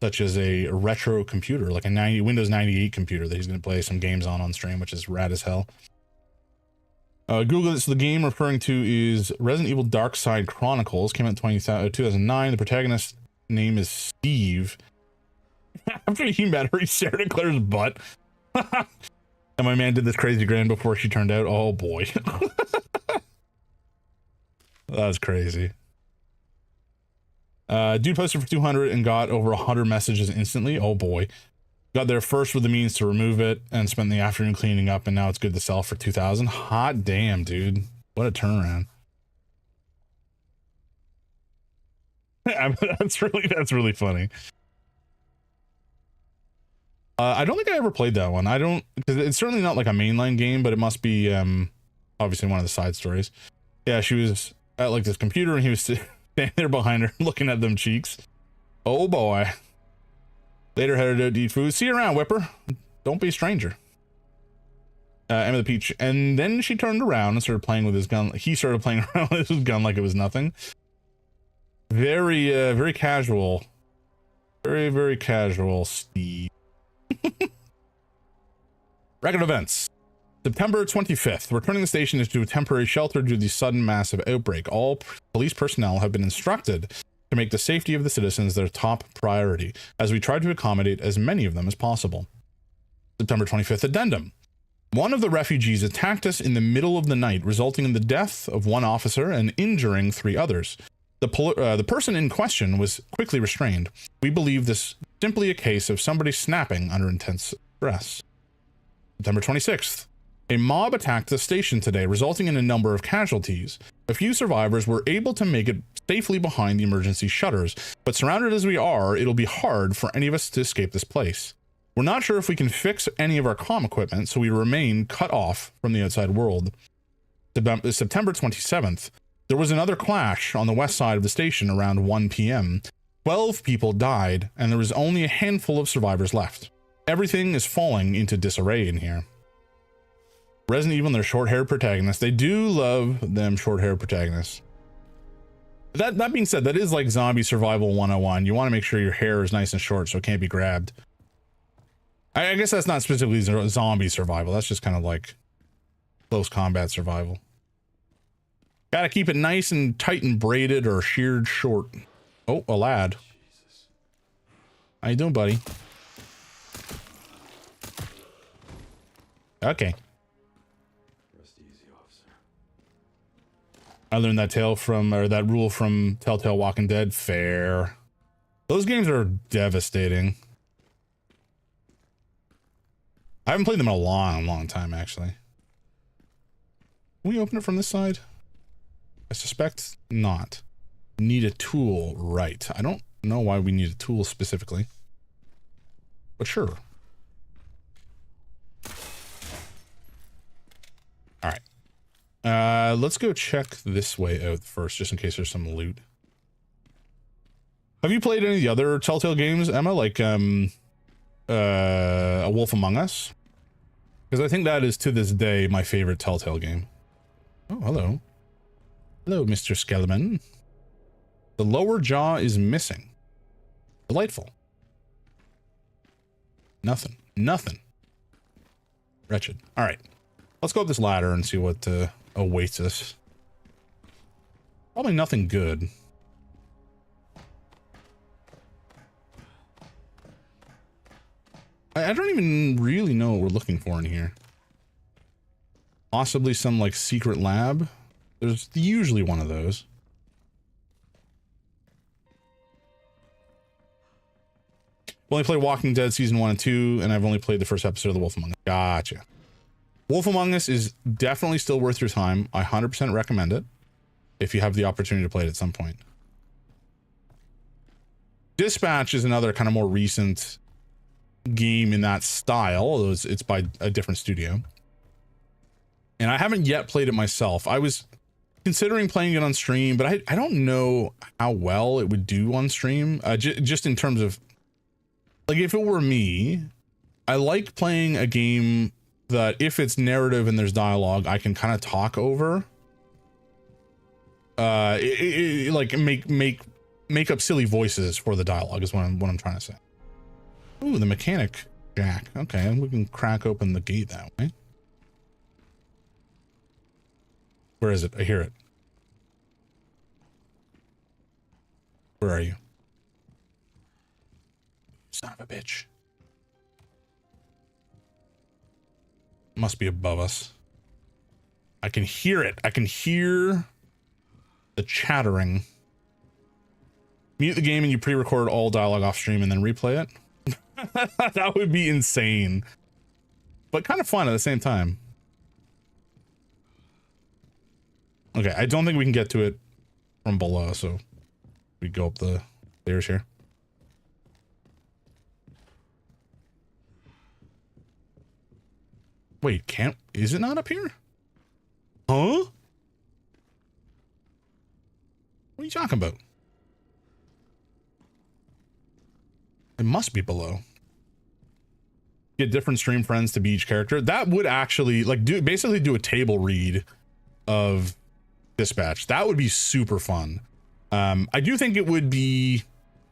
such as a retro computer, like a Windows 98 computer that he's going to play some games on stream, which is rad as hell. Google it. So the game referring to is Resident Evil Dark Side Chronicles. Came out in 2009. The protagonist name is Steve. After he met her, he stared at Claire's butt. And my man did this crazy grin before she turned out. Oh boy. That was crazy. Dude posted for 200 and got over 100 messages instantly. Oh boy. Got there first with the means to remove it and spent the afternoon cleaning up, and now it's good to sell for 2,000. Hot damn, dude. What a turnaround. That's really funny. I don't think I ever played that one. Because it's certainly not like a mainline game, but it must be obviously one of the side stories. Yeah, she was at like this computer and he was standing there behind her looking at them cheeks. Oh boy. Later headed out to eat food. See you around, Whipper. Don't be a stranger. Emma the Peach. And then she turned around and started playing with his gun. He started playing around with his gun like it was nothing. Very, very casual. Very, very casual, Steve. Record events. September 25th. Returning the station into a temporary shelter due to the sudden massive outbreak. All police personnel have been instructed to make the safety of the citizens their top priority, as we try to accommodate as many of them as possible. September 25th addendum. One of the refugees attacked us in the middle of the night, resulting in the death of one officer and injuring 3 others. The person in question was quickly restrained. We believe this simply a case of somebody snapping under intense stress. September 26th. A mob attacked the station today, resulting in a number of casualties. A few survivors were able to make it safely behind the emergency shutters, but surrounded as we are, it'll be hard for any of us to escape this place. We're not sure if we can fix any of our comm equipment, so we remain cut off from the outside world. September 27th. There was another clash on the west side of the station around 1 p.m. 12 people died, and there was only a handful of survivors left. Everything is falling into disarray in here. Resident Evil and their short-haired protagonists. They do love them short-haired protagonists. That being said, that is like zombie survival 101. You want to make sure your hair is nice and short so it can't be grabbed. I guess that's not specifically zombie survival. That's just kind of like close combat survival. Gotta keep it nice and tight and braided or sheared short. Oh, a lad. How you doing, buddy? Okay. I learned that that rule from Telltale Walking Dead. Fair. Those games are devastating. I haven't played them in a long time, actually. Can we open it from this side? I suspect not. Need a tool, right. I don't know why we need a tool specifically, but sure. All right. Let's go check this way out first, just in case there's some loot. Have you played any of the other Telltale games, Emma? Like, A Wolf Among Us? Because I think that is, to this day, my favorite Telltale game. Oh, hello. Hello, Mr. Skeleton. The lower jaw is missing. Delightful. Nothing. Nothing. Wretched. All right. Let's go up this ladder and see what awaits us. Probably nothing good. I don't even really know what we're looking for in here. Possibly some like secret lab. There's usually one of those. only played Walking Dead season 1 and 2, and I've only played the first episode of The Wolf Among Us. Gotcha. Wolf Among Us is definitely still worth your time. I 100% recommend it if you have the opportunity to play it at some point. Dispatch is another kind of more recent game in that style, although it's by a different studio. And I haven't yet played it myself. I was considering playing it on stream, but I don't know how well it would do on stream. Just in terms of, like, if it were me, I like playing a game that if it's narrative and there's dialogue, I can kind of talk over. Like make up silly voices for the dialogue is what I'm trying to say. Ooh, the mechanic jack. Okay, we can crack open the gate that way. Where is it? I hear it. Where are you? Son of a bitch. Must be above us. I can hear it. I can hear the chattering. Mute the game and you pre-record all dialogue off stream and then replay it. That would be insane, but kind of fun at the same time. Okay, I don't think we can get to it from below, so we go up the stairs here. Wait, is it not up here? Huh? What are you talking about? It must be below. Get different stream friends to be each character. That would actually, like, basically do a table read of Dispatch. That would be super fun. I do think it would be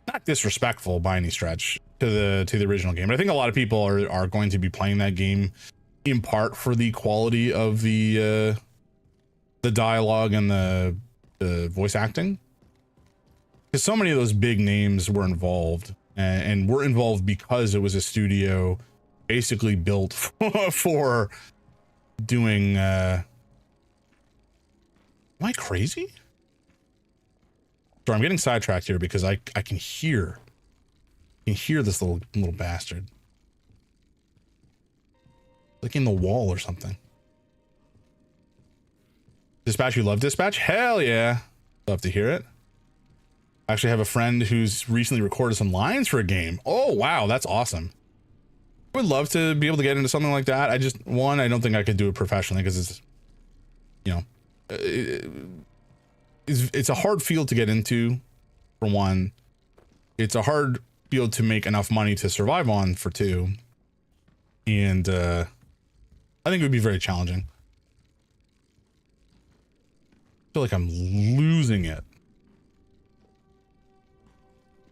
not disrespectful by any stretch to the original game. But I think a lot of people are going to be playing that game in part for the quality of the dialogue and the voice acting, because so many of those big names were involved, and were involved because it was a studio basically built for doing am I crazy? Sorry, I'm getting sidetracked here because I can hear this little bastard licking the wall or something. Dispatch, you love Dispatch? Hell yeah. Love to hear it. I actually have a friend who's recently recorded some lines for a game. Oh, wow. That's awesome. I would love to be able to get into something like that. I don't think I could do it professionally because it's, you know, it's a hard field to get into, for one. It's a hard field to make enough money to survive on, for two. And I think it would be very challenging. I feel like I'm losing it.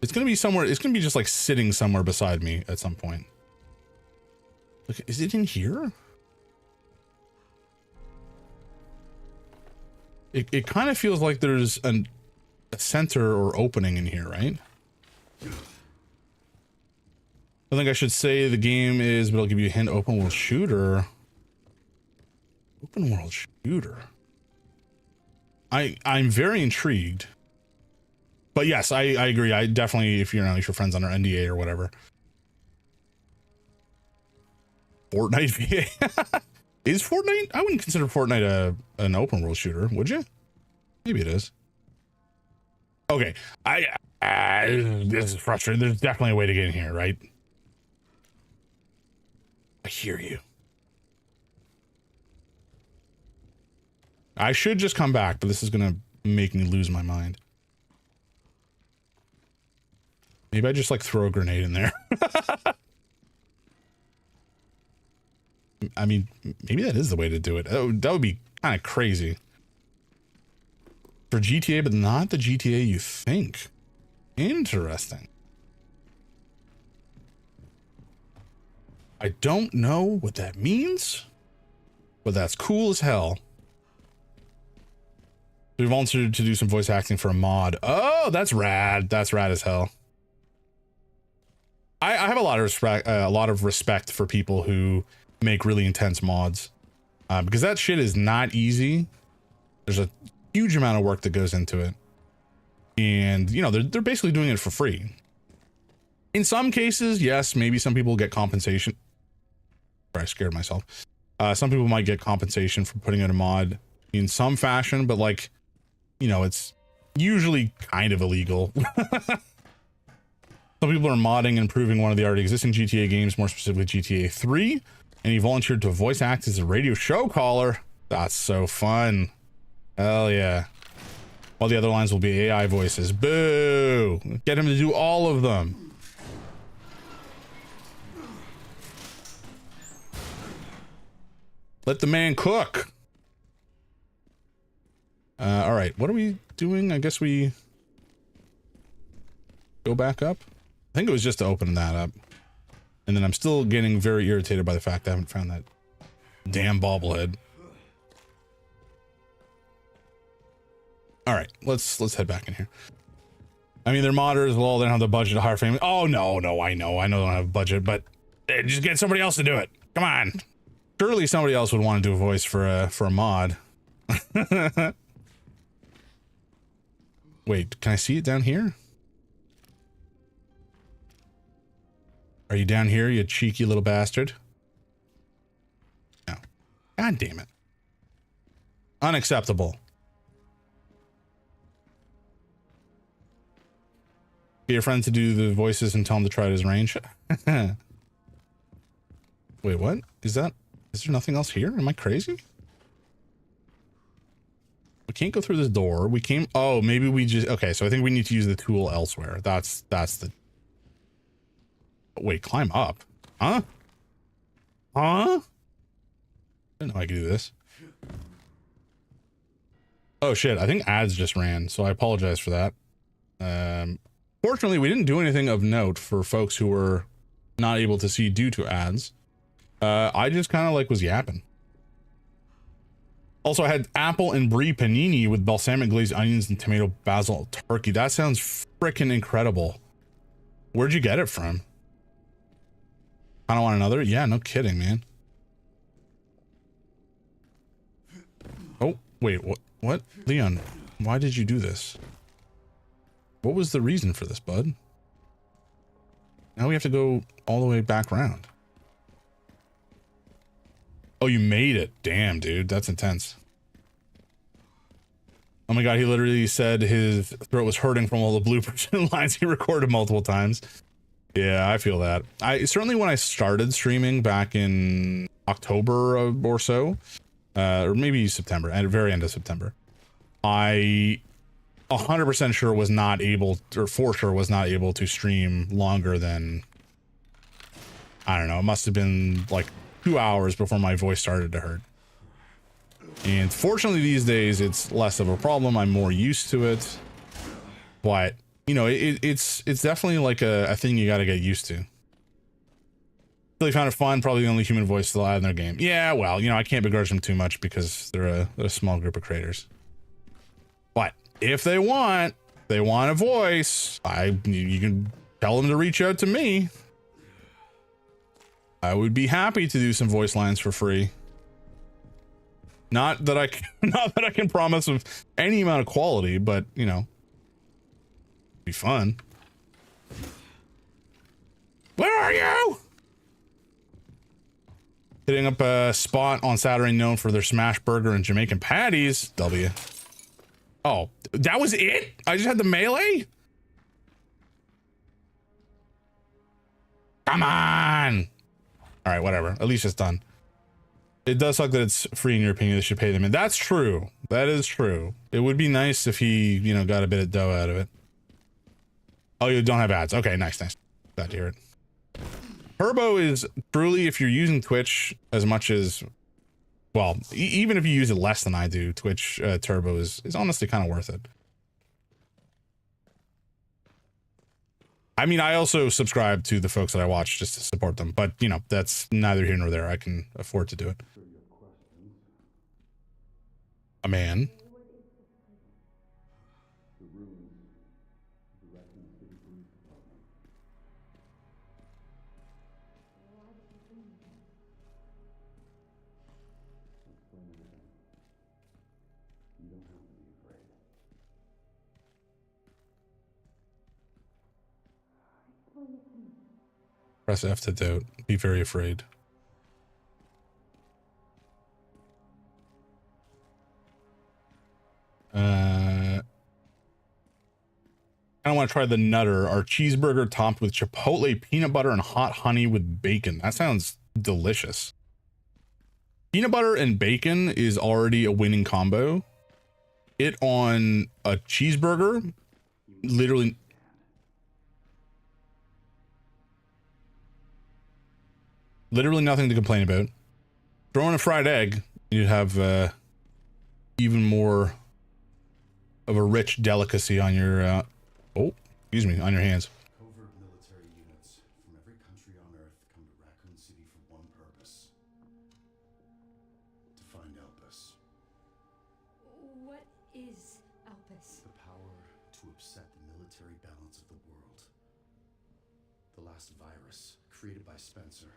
It's gonna be somewhere. It's gonna be just like sitting somewhere beside me at some point. Look, is it in here? It kind of feels like there's a center or opening in here, right? I think I should say the game is, but I'll give you a hint. Open world shooter. Open world shooter. I'm very intrigued. But yes, I agree. I definitely, if you're not, if your friend's under NDA or whatever. Fortnite VA. Is Fortnite? I wouldn't consider Fortnite an open world shooter, would you? Maybe it is. Okay. This is frustrating. There's definitely a way to get in here, right? I hear you. I should just come back, but this is gonna make me lose my mind. Maybe I just like throw a grenade in there. I mean, maybe that is the way to do it. That would be kind of crazy. For GTA, but not the GTA you think. Interesting. I don't know what that means, but that's cool as hell. We volunteered to do some voice acting for a mod. Oh, that's rad. That's rad as hell. I have a lot of respect for people who make really intense mods, because that shit is not easy. There's a huge amount of work that goes into it, and you know they're basically doing it for free. In some cases, yes, maybe some people get compensation. I scared myself. Some people might get compensation for putting in a mod in some fashion, but like, you know, it's usually kind of illegal. Some people are modding and improving one of the already existing GTA games, more specifically GTA 3, and he volunteered to voice act as a radio show caller. That's so fun. Hell yeah. All the other lines will be AI voices. Boo! Get him to do all of them. Let the man cook. All right, what are we doing? I guess we go back up. I think it was just to open that up. And then I'm still getting very irritated by the fact I haven't found that damn bobblehead. All right, let's head back in here. I mean, they're modders. Well, they don't have the budget to hire family. Oh no, I know they don't have a budget, but just get somebody else to do it. Come on. Surely somebody else would want to do a voice for a mod. Wait, can I see it down here? Are you down here, you cheeky little bastard? No. God damn it. Unacceptable. Get your friend to do the voices and tell him to try his range. Wait, what? Is there nothing else here? Am I crazy? We can't go through this door. We came, oh, maybe we just, okay, so I think we need to use the tool elsewhere. That's the, wait, climb up. Huh? Huh? I didn't know I could do this. Oh shit, I think ads just ran, so I apologize for that. Fortunately, we didn't do anything of note for folks who were not able to see due to ads. I just kind of like was yapping. Also, I had apple and brie panini with balsamic glazed onions and tomato basil turkey. That sounds freaking incredible. Where'd you get it from? I don't want another? Yeah, no kidding, man. Oh, wait, what? Leon, why did you do this? What was the reason for this, bud? Now we have to go all the way back around. Oh, you made it. Damn, dude. That's intense. Oh my god, he literally said his throat was hurting from all the bloopers and lines he recorded multiple times. Yeah, I feel that. Certainly when I started streaming back in October or so, or maybe September, at the very end of September, I 100% sure was not able, or for sure was not able to stream longer than, I don't know, it must have been like 2 hours before my voice started to hurt. And fortunately these days it's less of a problem. I'm more used to it, but you know, it's definitely like a thing you got to get used to. Really found it fun. Probably the only human voice they'll add in their game. Yeah, well, you know, I can't begrudge them too much because they're a small group of creators. But if they want a voice, you can tell them to reach out to me. I would be happy to do some voice lines for free. Not that I can promise of any amount of quality, but you know, be fun. Where are you? Hitting up a spot on Saturday known for their smash burger and Jamaican patties. W. Oh, that was it? I just had the melee? Come on. All right, whatever. At least it's done. It does suck that it's free in your opinion. They should pay them. And that's true. That is true. It would be nice if he, you know, got a bit of dough out of it. Oh, you don't have ads. Okay, nice. Glad to hear it. Turbo is truly, if you're using Twitch as much as, well, even if you use it less than I do, Twitch Turbo is honestly kind of worth it. I mean, I also subscribe to the folks that I watch just to support them, but you know, that's neither here nor there. I can afford to do it. A man. Press F to doubt. Be very afraid. I want to try the Nutter, our cheeseburger topped with chipotle, peanut butter, and hot honey with bacon. That sounds delicious. Peanut butter and bacon is already a winning combo. It on a cheeseburger, literally nothing to complain about. Throw in a fried egg, you'd have even more of a rich delicacy on your oh, excuse me, on your hands. Covert military units from every country on Earth come to Raccoon City for one purpose. To find Elpis. What is Elpis? The power to upset the military balance of the world. The last virus, created by Spencer.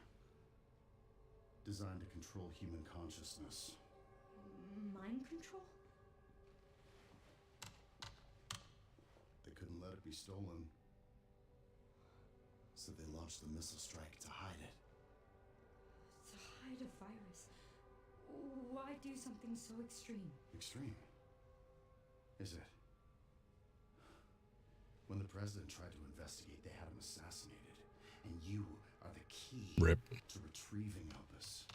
Designed to control human consciousness. Mind control? They couldn't let it be stolen. So they launched the missile strike to hide it. To hide a virus? Why do something so extreme? Extreme? Is it? When the president tried to investigate, they had him assassinated. And you are the key Rip. to retrieving Elpis.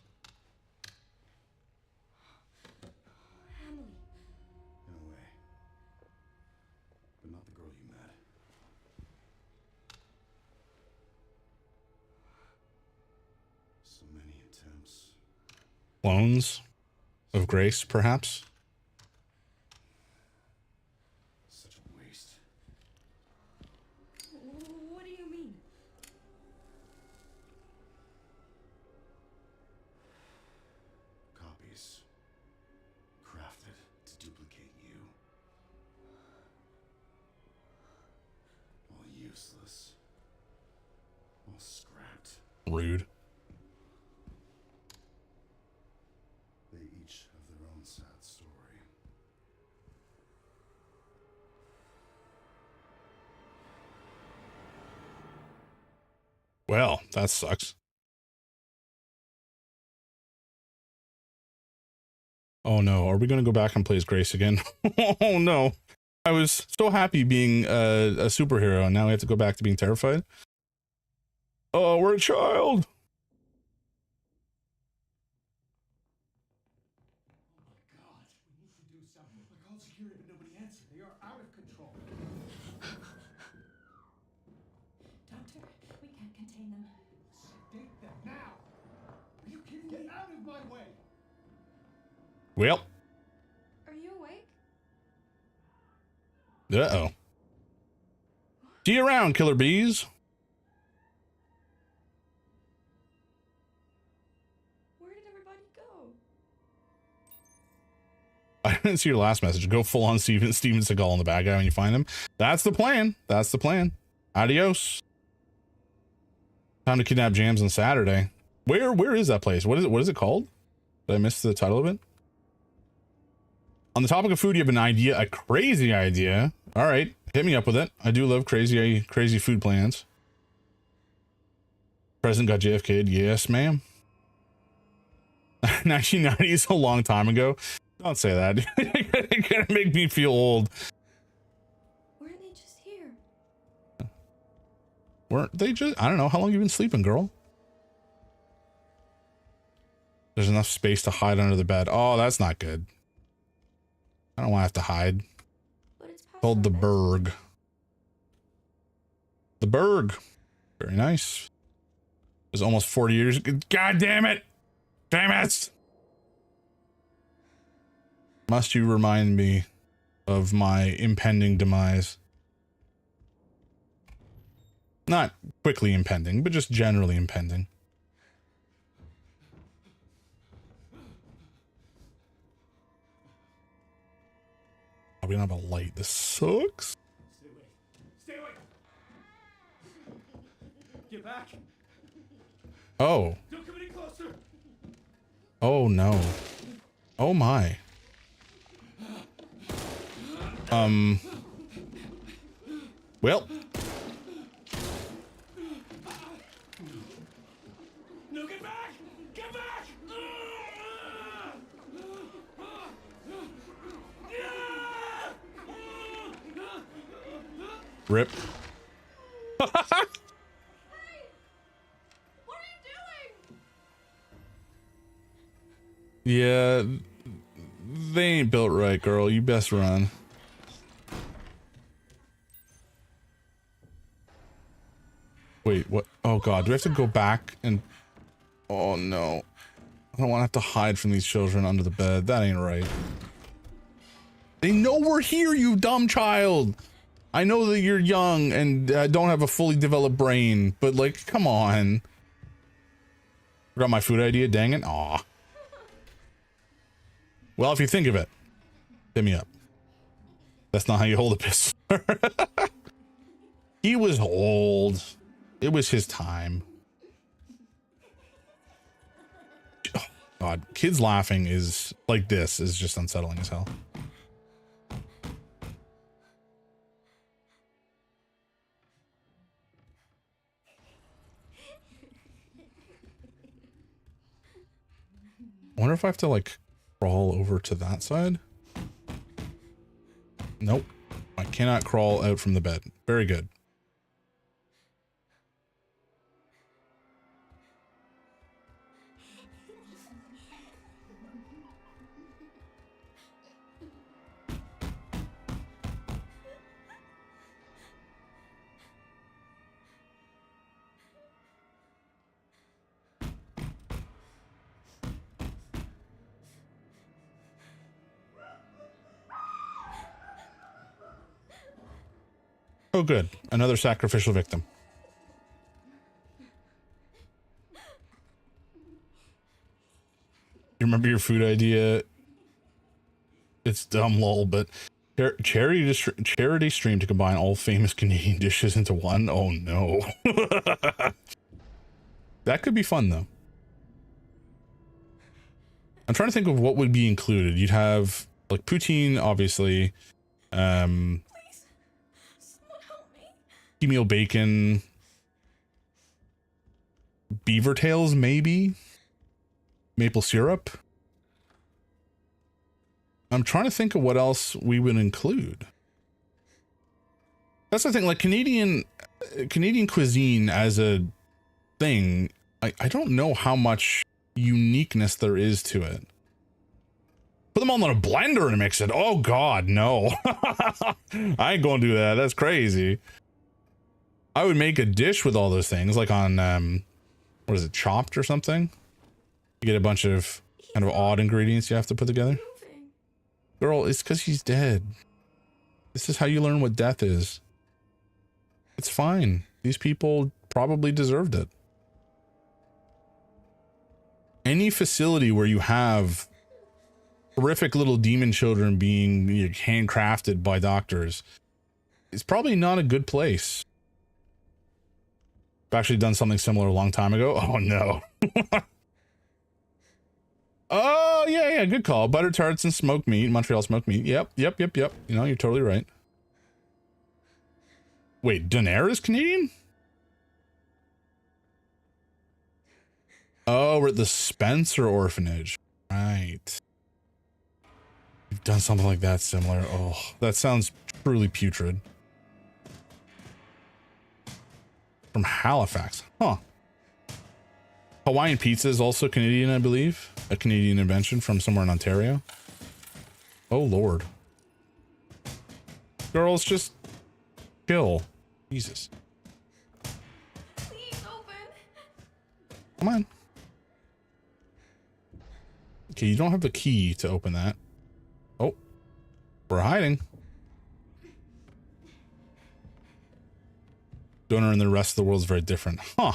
Emily. In a way. But not the girl you met. So many attempts. Clones of Grace, perhaps? Such a waste. What do you mean? Copies. Crafted to duplicate you. All useless. All scrapped. Rude. They each have their own sad story. Well, that sucks. Oh no, are we gonna go back and play as Grace again? Oh no. I was so happy being a superhero, and now we have to go back to being terrified. Oh, we're a child. Oh my god, we need to do something. I called security, but nobody answered. They are out of control. Doctor, we can't contain them. Sedate them now! Are you kidding? Get out of my way! Well. Are you awake? Uh-oh. See you around, killer bees. Where did everybody go? I didn't see your last message. Go full on Steven Seagal on the bad guy when you find him. That's the plan. That's the plan. Adios. Time to kidnap Jams on Saturday. Where is that place? What is it called? Did I miss the title of it? On the topic of food, you have an idea, a crazy idea. All right, hit me up with it. I do love crazy food plans. President got JFK'd. Yes, ma'am. 1990 is a long time ago. Don't say that. You're gonna make me feel old. Weren't they just here? Weren't they just? I don't know. How long you been sleeping, girl? There's enough space to hide under the bed. Oh, that's not good. I don't want to have to hide. But it's past Called the our bedtime. Berg. The Berg. Very nice. It was almost 40 years. God damn it. Damn it. Must you remind me of my impending demise? Not quickly impending, but just generally impending. Oh, we don't have a light. This sucks. Stay away. Stay away! Get back! Oh. Don't come any closer! Oh no. Oh my. Well. Rip. What are you doing? Yeah, they ain't built right, girl. You best run. Wait, what? Oh god, do we have to go back and... Oh no. I don't want to have to hide from these children under the bed. That ain't right. They know we're here, you dumb child! I know that you're young and don't have a fully developed brain, but like, come on. Forgot my food idea, dang it. Aw. Well, if you think of it, hit me up. That's not how you hold a pistol. He was old. It was his time. Oh, God, kids laughing is like this is just unsettling as hell. I wonder if I have to like crawl over to that side. Nope. I cannot crawl out from the bed. Very good. Oh, good. Another sacrificial victim. You remember your food idea? It's dumb, lol, but charity stream to combine all famous Canadian dishes into one? Oh, no. That could be fun, though. I'm trying to think of what would be included. You'd have, like, poutine, obviously. Meal bacon, beaver tails, maybe maple syrup. I'm trying to think of what else we would include. That's the thing, like Canadian cuisine as a thing, I don't know how much uniqueness there is to it. Put them all in a blender and mix it. Oh God, no. I ain't gonna do that. That's crazy. I would make a dish with all those things, like on, what is it, Chopped or something? You get a bunch of kind of odd ingredients you have to put together. Girl, it's because he's dead. This is how you learn what death is. It's fine. These people probably deserved it. Any facility where you have horrific little demon children being handcrafted by doctors is probably not a good place. I've actually done something similar a long time ago. Oh no. Oh yeah, good call. Butter tarts and smoked meat, Montreal smoked meat. Yep. You know, you're totally right. Wait, Donair is Canadian? Oh, we're at the Spencer orphanage. Right. You've done something like that similar. Oh, that sounds truly putrid. From Halifax. Huh. Hawaiian pizza is also Canadian, I believe. A Canadian invention from somewhere in Ontario. Oh, Lord. Girls, just chill. Jesus. Please open. Come on. Okay, you don't have the key to open that. Oh, we're hiding. Donor and the rest of the world is very different. Huh.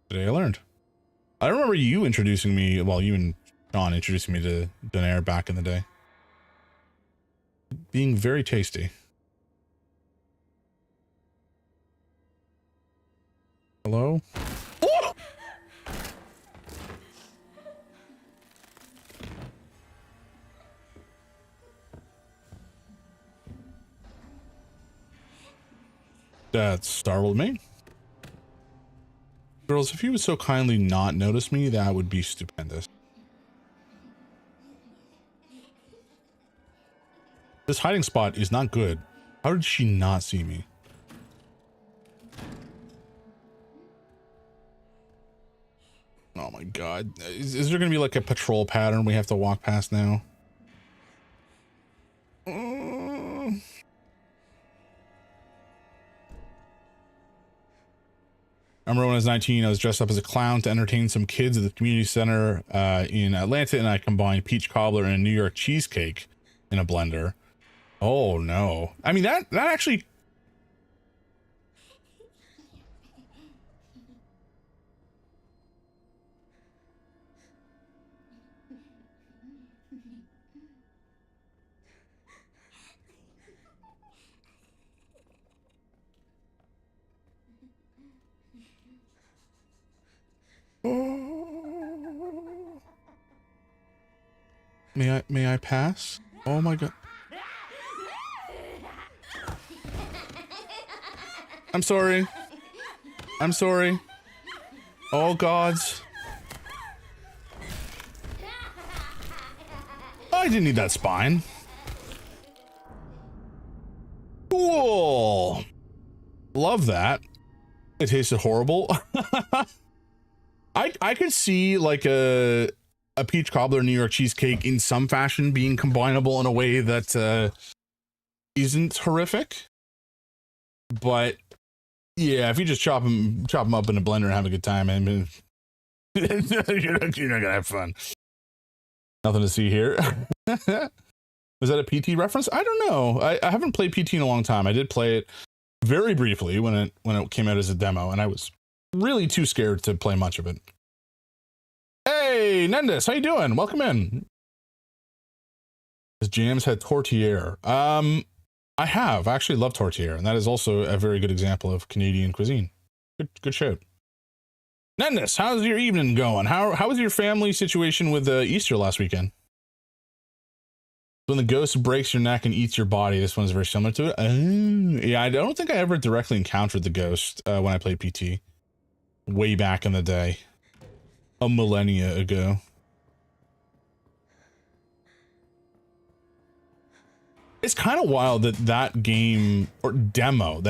Today I learned. I remember you introducing me, well, you and Sean introducing me to Donair back in the day. Being very tasty. Hello? Oh! That startled me. Girls, if you would so kindly not notice me, that would be stupendous. This hiding spot is not good. How did she not see me? Oh my god. Is there gonna be like a patrol pattern we have to walk past now? I remember when I was 19, I was dressed up as a clown to entertain some kids at the community center in Atlanta, and I combined peach cobbler and a New York cheesecake in a blender. Oh no. I mean, that actually... May I pass? Oh my god. I'm sorry. I'm sorry. Oh gods. Oh, I didn't need that spine. Cool. Love that. It tasted horrible. I could see like a peach cobbler New York cheesecake in some fashion being combinable in a way that isn't horrific. But yeah, if you just chop them up in a blender and have a good time, I mean, you're not gonna have fun. Nothing to see here. Was that a PT reference? I don't know. I haven't played PT in a long time. I did play it very briefly when it came out as a demo, and I was really too scared to play much of it. Hey, Nendis, how you doing? Welcome in. Has Jams had tourtière? I have. I actually love tourtière, and that is also a very good example of Canadian cuisine. Good show. Nendis, how's your evening going? How was your family situation with Easter last weekend? When the ghost breaks your neck and eats your body, this one's very similar to it. Yeah, I don't think I ever directly encountered the ghost when I played PT. Way back in the day. A millennia ago. It's kind of wild that game, or demo,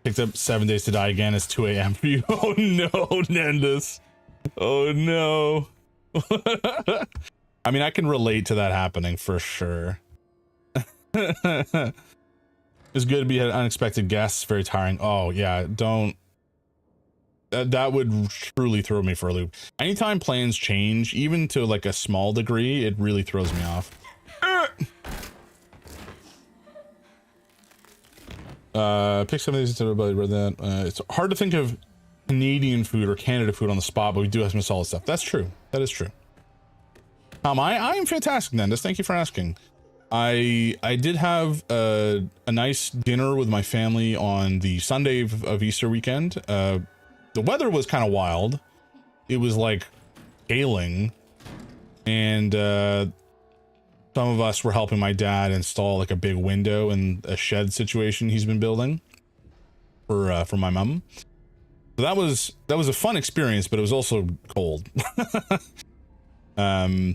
picked up 7 Days to Die Again. It's 2 a.m. for you. Oh no, Nendis. Oh no. I mean, I can relate to that happening for sure. It's good to be an unexpected guest. Very tiring. Oh yeah, don't. That would truly throw me for a loop. Anytime plans change, even to like a small degree, it really throws me off. Pick some of these. Everybody read that. It's hard to think of Canadian food or Canada food on the spot, but we do have some solid stuff. That's true. That is true. I am fantastic, Nendis. Thank you for asking. I did have a nice dinner with my family on the Sunday of Easter weekend. The weather was kind of wild. It was like hailing, and some of us were helping my dad install like a big window in a shed situation he's been building for my mom. So that was a fun experience, but it was also cold. I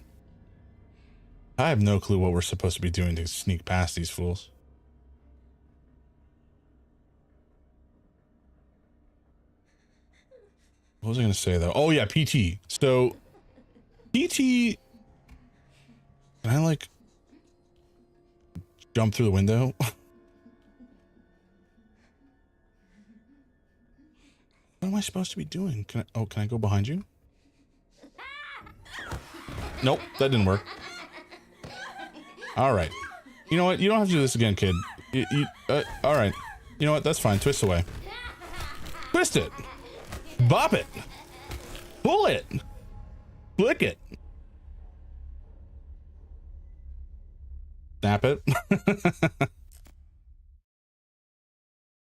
have no clue what we're supposed to be doing to sneak past these fools. What was I going to say though? Oh yeah, PT. So PT, can I like jump through the window? What am I supposed to be doing? Can I go behind you? Nope, that didn't work. All right. You know what? You don't have to do this again, kid. All right. You know what? That's fine. Twist away. Twist it. Bop it. Pull it. Flick it. Snap it.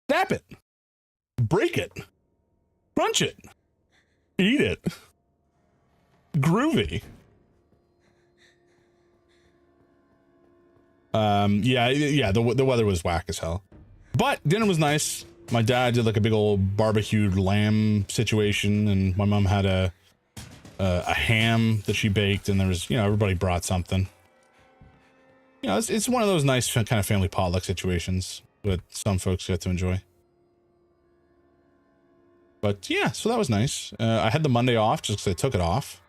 Snap it. Break it. Crunch it. Eat it. Groovy. Yeah, the weather was whack as hell, but dinner was nice. My dad did like a big old barbecued lamb situation, and my mom had a ham that she baked, and there was, everybody brought something. You know, it's one of those nice kind of family potluck situations that some folks get to enjoy. But yeah, so that was nice. I had the Monday off just because I took it off.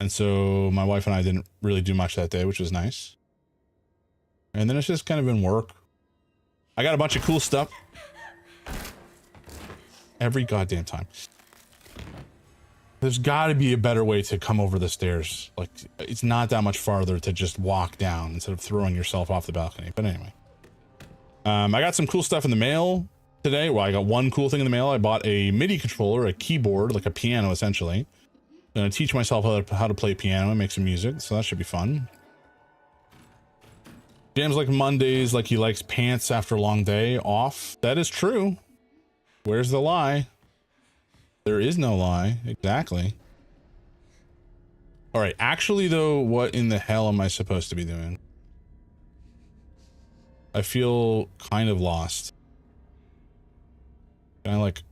And so my wife and I didn't really do much that day, which was nice. And then it's just kind of been work. I got a bunch of cool stuff. Every goddamn time. There's got to be a better way to come over the stairs. Like, it's not that much farther to just walk down instead of throwing yourself off the balcony. But anyway. I got some cool stuff in the mail today. Well, I got one cool thing in the mail. I bought a MIDI controller, a keyboard, like a piano essentially. I'm going to teach myself how to play piano and make some music. So that should be fun. James like Mondays, like he likes pants after a long day off. That is true. Where's the lie? There is no lie. Exactly. All right. Actually, though, what in the hell am I supposed to be doing? I feel kind of lost. Can I, like,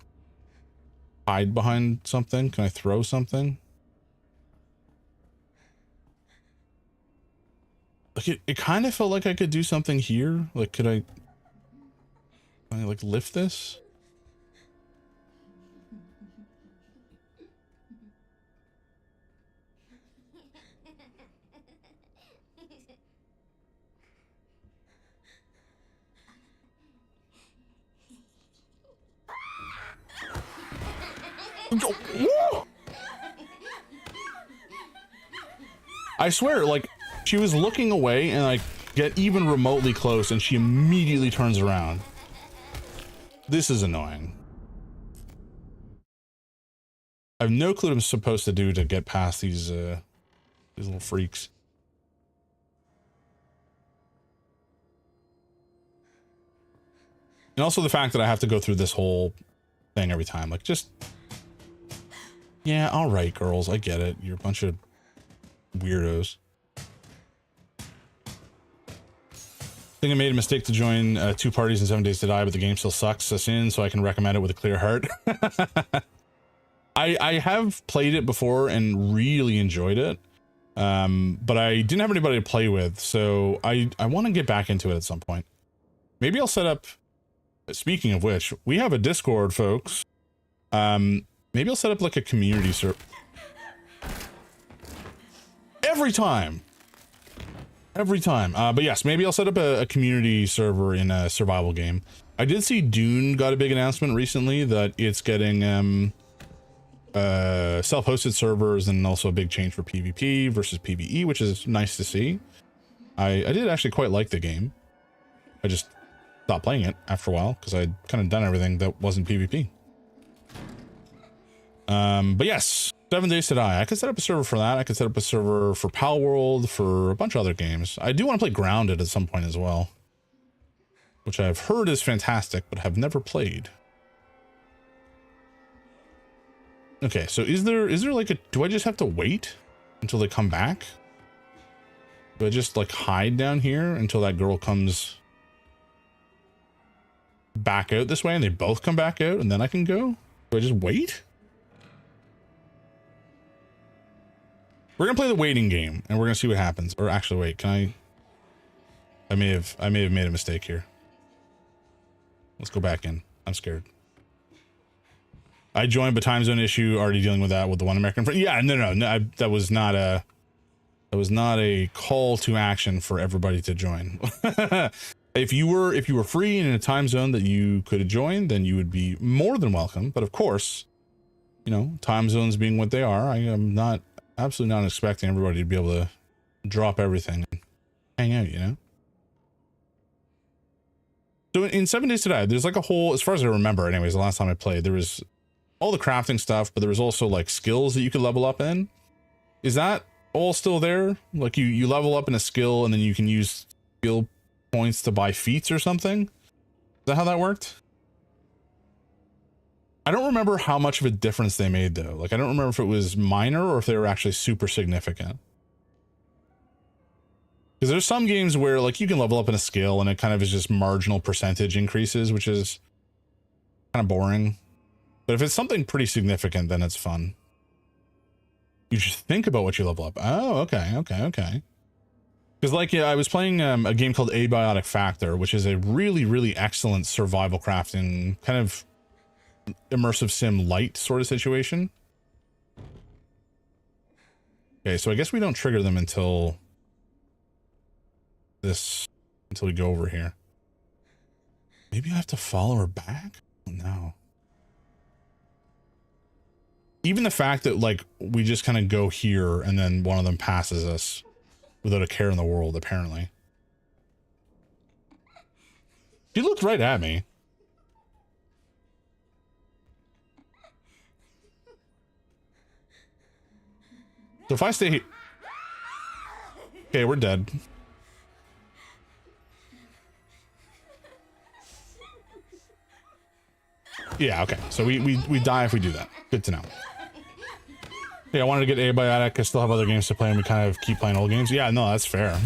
hide behind something? Can I throw something? Like, it kind of felt like I could do something here. Like, can I, like, lift this? I swear, like, she was looking away and I get even remotely close and she immediately turns around. This is annoying. I have no clue what I'm supposed to do to get past these little freaks. And also the fact that I have to go through this whole thing every time. Like, just... Yeah, all right, girls. I get it. You're a bunch of weirdos. I think I made a mistake to join 2 parties in 7 Days to Die, but the game still sucks us in, so I can recommend it with a clear heart. I have played it before and really enjoyed it, but I didn't have anybody to play with, so I want to get back into it at some point. Maybe I'll set up... Speaking of which, we have a Discord, folks. Maybe I'll set up like a community server. Every time. But yes, maybe I'll set up a community server in a survival game. I did see Dune got a big announcement recently that it's getting self-hosted servers and also a big change for PvP versus PvE, which is nice to see. I did actually quite like the game. I just stopped playing it after a while because I'd kind of done everything that wasn't PvP. But yes, 7 Days to Die. I could set up a server for that. I could set up a server for Pal World, for a bunch of other games. I do want to play Grounded at some point as well, which I've heard is fantastic, but have never played. Okay, so is there like a... Do I just have to wait until they come back? Do I just like hide down here until that girl comes back out this way and they both come back out and then I can go? Do I just wait? We're gonna play the waiting game and we're gonna see what happens. Or actually, wait, can I may have made a mistake here. Let's go back in. I'm scared. I joined, but time zone issue. Already dealing with that with the one American friend. Yeah, no. That was not a call to action for everybody to join. If you were free and in a time zone that you could join, then you would be more than welcome. But of course, you know, time zones being what they are, I am absolutely not expecting everybody to be able to drop everything and hang out, you know? So in 7 Days to Die, there's like a whole, as far as I remember anyways, the last time I played, there was all the crafting stuff, but there was also like skills that you could level up in. Is that all still there? Like you level up in a skill and then you can use skill points to buy feats or something? Is that how that worked? I don't remember how much of a difference they made though. Like I don't remember if it was minor or if they were actually super significant. Because there's some games where like you can level up in a skill and it kind of is just marginal percentage increases, which is kind of boring. But if it's something pretty significant, then it's fun. You should think about what you level up. Oh, okay. Because like, yeah, I was playing a game called Abiotic Factor, which is a really, really excellent survival crafting kind of immersive sim light sort of situation. Okay, so I guess we don't trigger them until we go over here. Maybe I have to follow her back? No. Even the fact that like we just kind of go here and then one of them passes us without a care in the world, apparently. She looked right at me. So if I stay here... Okay, we're dead. Yeah, okay. So we die if we do that. Good to know. Yeah, I wanted to get Abiotic. I still have other games to play and we kind of keep playing old games. Yeah, no, that's fair.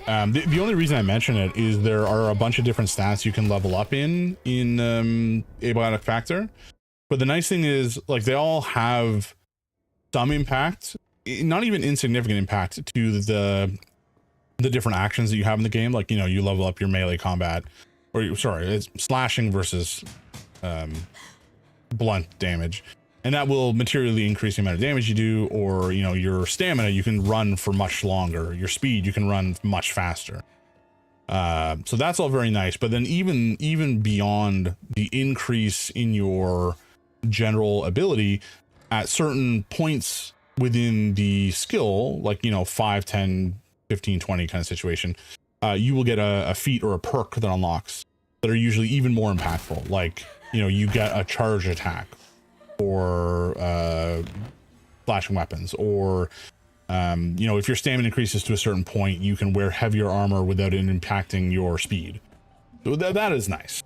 The only reason I mention it is there are a bunch of different stats you can level up in Abiotic Factor. But the nice thing is, like, they all have some impact, not even insignificant impact, to the different actions that you have in the game. Like, you know, you level up your melee combat, or sorry, it's slashing versus blunt damage, and that will materially increase the amount of damage you do. Or, you know, your stamina, you can run for much longer. Your speed, you can run much faster. So that's all very nice. But then even beyond the increase in your general ability at certain points within the skill, like, you know, 5, 10, 15, 20 kind of situation, you will get a feat or a perk that unlocks that are usually even more impactful. Like, you know, you get a charge attack or flashing weapons, or you know, if your stamina increases to a certain point, you can wear heavier armor without it impacting your speed. So that is nice.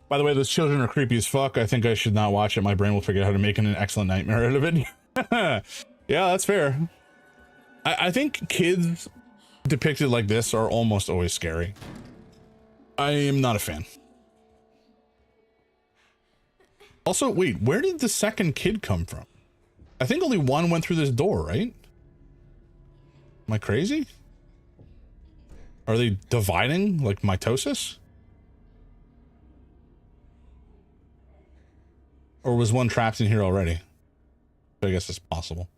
By the way, those children are creepy as fuck. I think I should not watch it. My brain will figure out how to make an excellent nightmare out of it. Yeah, that's fair. I think kids depicted like this are almost always scary. I am not a fan. Also, wait, where did the second kid come from? I think only one went through this door, right? Am I crazy? Are they dividing like mitosis? Or was one trapped in here already? I guess it's possible.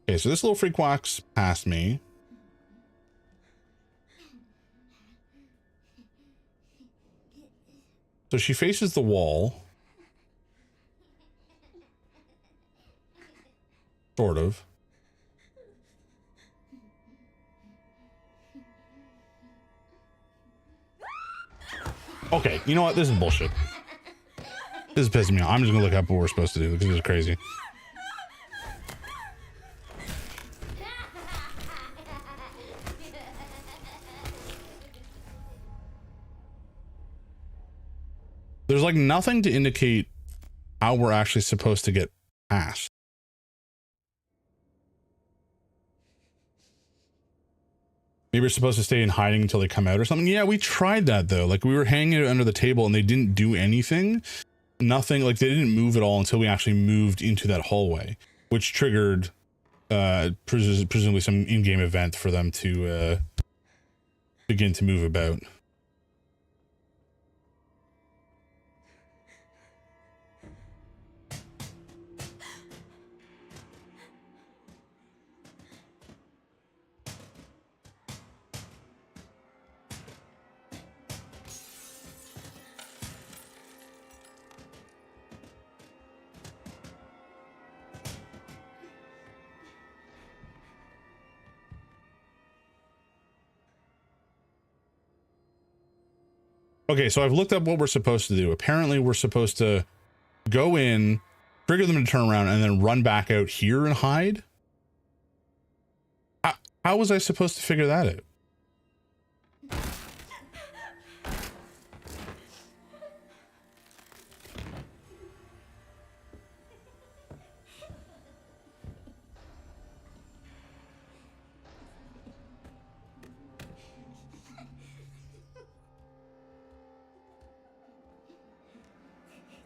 Okay, so this little freak walks past me. So she faces the wall. Sort of. Okay, you know what? This is bullshit. This is pissing me off. I'm just gonna look up what we're supposed to do because this is crazy. There's like nothing to indicate how we're actually supposed to get past. Maybe we're supposed to stay in hiding until they come out or something. Yeah, we tried that though. Like, we were hanging out under the table and they didn't do anything. Nothing, like they didn't move at all until we actually moved into that hallway, which triggered presumably some in-game event for them to begin to move about. Okay, so I've looked up what we're supposed to do. Apparently we're supposed to go in, trigger them to turn around, and then run back out here and hide. How was I supposed to figure that out?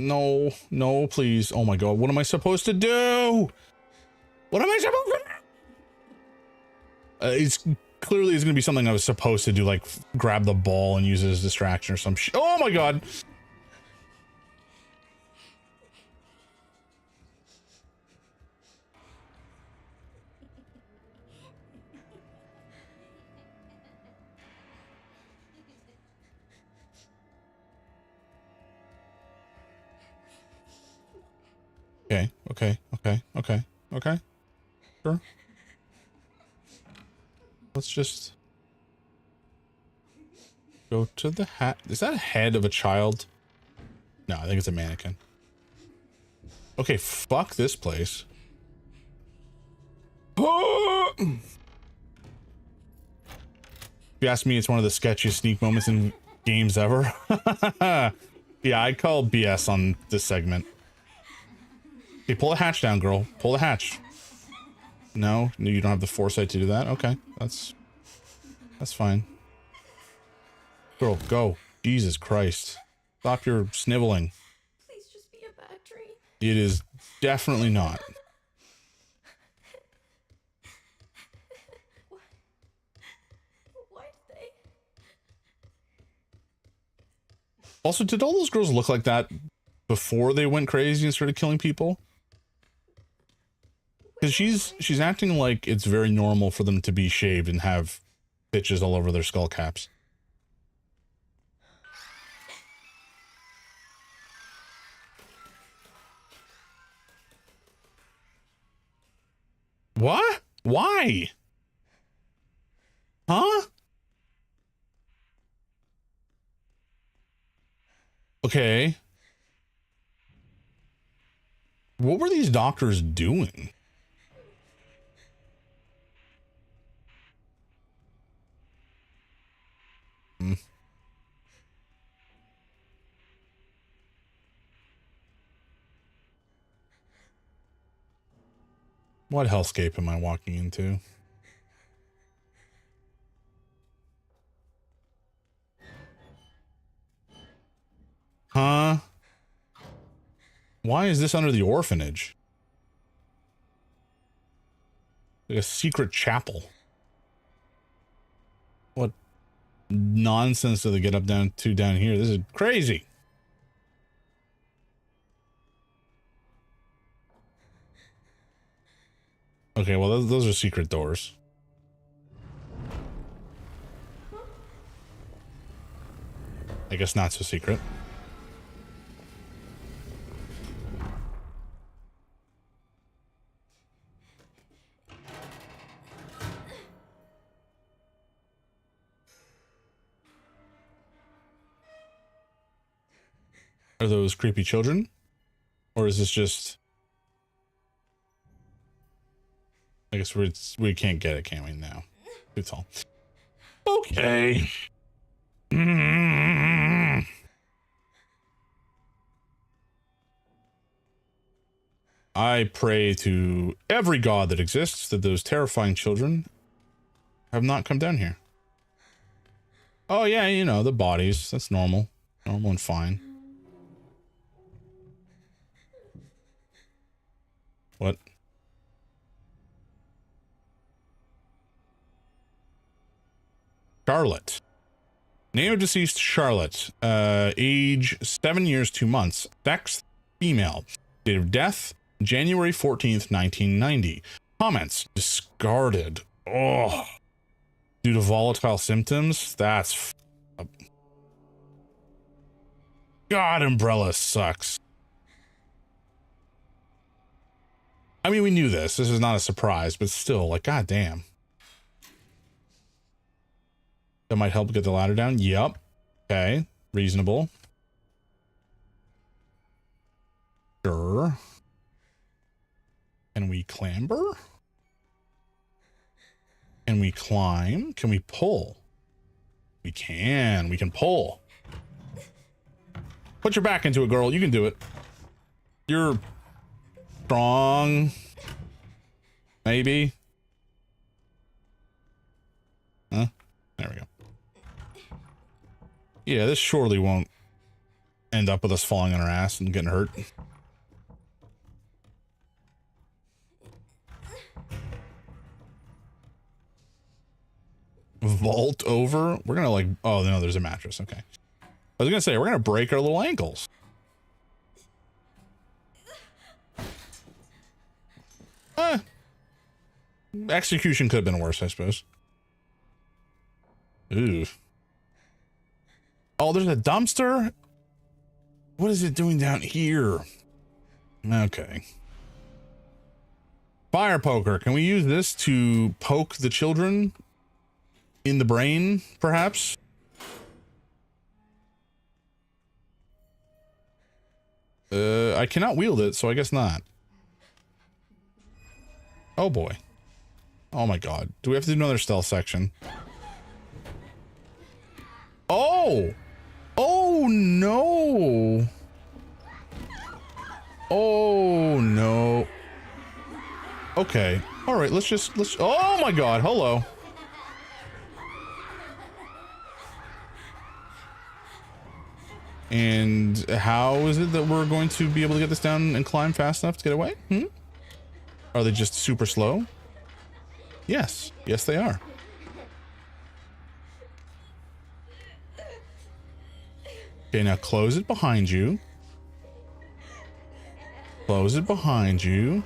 No, no, please. Oh my god, what am I supposed to do? What am I supposed to do? It's clearly it's gonna be something I was supposed to do, like grab the ball and use it as distraction or some shit. Oh my god. Okay, okay, okay, okay, okay. Sure. Let's just go to the hat. Is that a head of a child? No, I think it's a mannequin. Okay, fuck this place. If you ask me, it's one of the sketchiest sneak moments in games ever. Yeah, I call BS on this segment. Okay, pull the hatch down, girl. Pull the hatch. No, you don't have the foresight to do that. Okay, that's fine. Girl, go. Jesus Christ. Stop your sniveling. Please just be a bad dream. It is definitely not. Why did they? Also, did all those girls look like that before they went crazy and started killing people? Because she's acting like it's very normal for them to be shaved and have bitches all over their skull caps. What? Why? Huh? Okay. What were these doctors doing? Hmm. What hellscape am I walking into? Huh? Why is this under the orphanage? Like a secret chapel. What nonsense do they get up down here? This is crazy. Okay, well, those are secret doors. I guess not so secret. Are those creepy children? Or is this just... I guess we can't get it, can we? No. Too tall. Okay. I pray to every god that exists that those terrifying children have not come down here. Oh yeah, you know, the bodies. That's normal. Normal and fine. What? Charlotte. Name of deceased Charlotte. Age 7 years 2 months. Sex female. Date of death January 14th, 1990. Comments discarded. Oh. Due to volatile symptoms. That's God, Umbrella sucks. I mean, we knew this. This is not a surprise, but still, like, goddamn. That might help get the ladder down. Yep. Okay. Reasonable. Sure. Can we clamber? Can we climb? Can we pull? We can. We can pull. Put your back into it, girl. You can do it. You're strong. Maybe. Huh? There we go. Yeah, this surely won't end up with us falling on our ass and getting hurt. Vault over? We're gonna like, oh no, there's a mattress. Okay. I was gonna say, we're gonna break our little ankles. Execution could have been worse, I suppose. Ooh. Oh, there's a dumpster? What is it doing down here? Okay. Fire poker. Can we use this to poke the children in the brain, perhaps? I cannot wield it, so I guess not. Oh boy. Oh my god. Do we have to do another stealth section? Oh! Oh no! Oh no. Okay. Alright, let's oh my god, hello. And how is it that we're going to be able to get this down and climb fast enough to get away? Are they just super slow? Yes. Yes, they are. Okay, now close it behind you. Close it behind you.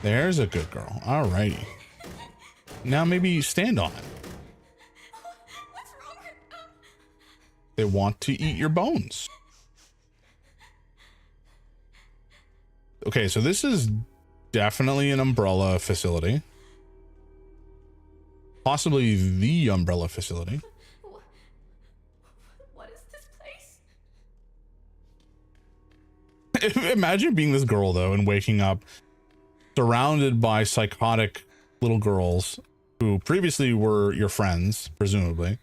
There's a good girl. Alrighty. Now maybe stand on it. What's wrong with them? They want to eat your bones. Okay, so this is definitely an umbrella facility. Possibly the umbrella facility. What is this place? Imagine being this girl, though, and waking up surrounded by psychotic little girls who previously were your friends, presumably.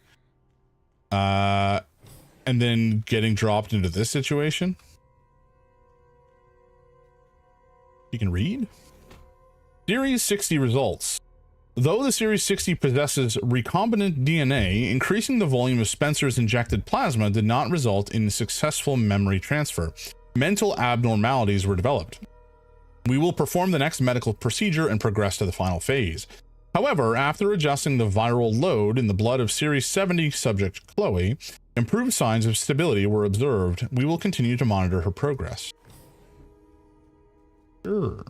And then getting dropped into this situation. You can read? Series 60 results. Though the Series 60 possesses recombinant DNA, increasing the volume of Spencer's injected plasma did not result in successful memory transfer. Mental abnormalities were developed. We will perform the next medical procedure and progress to the final phase. However, after adjusting the viral load in the blood of Series 70 subject Chloe, improved signs of stability were observed. We will continue to monitor her progress. Sure.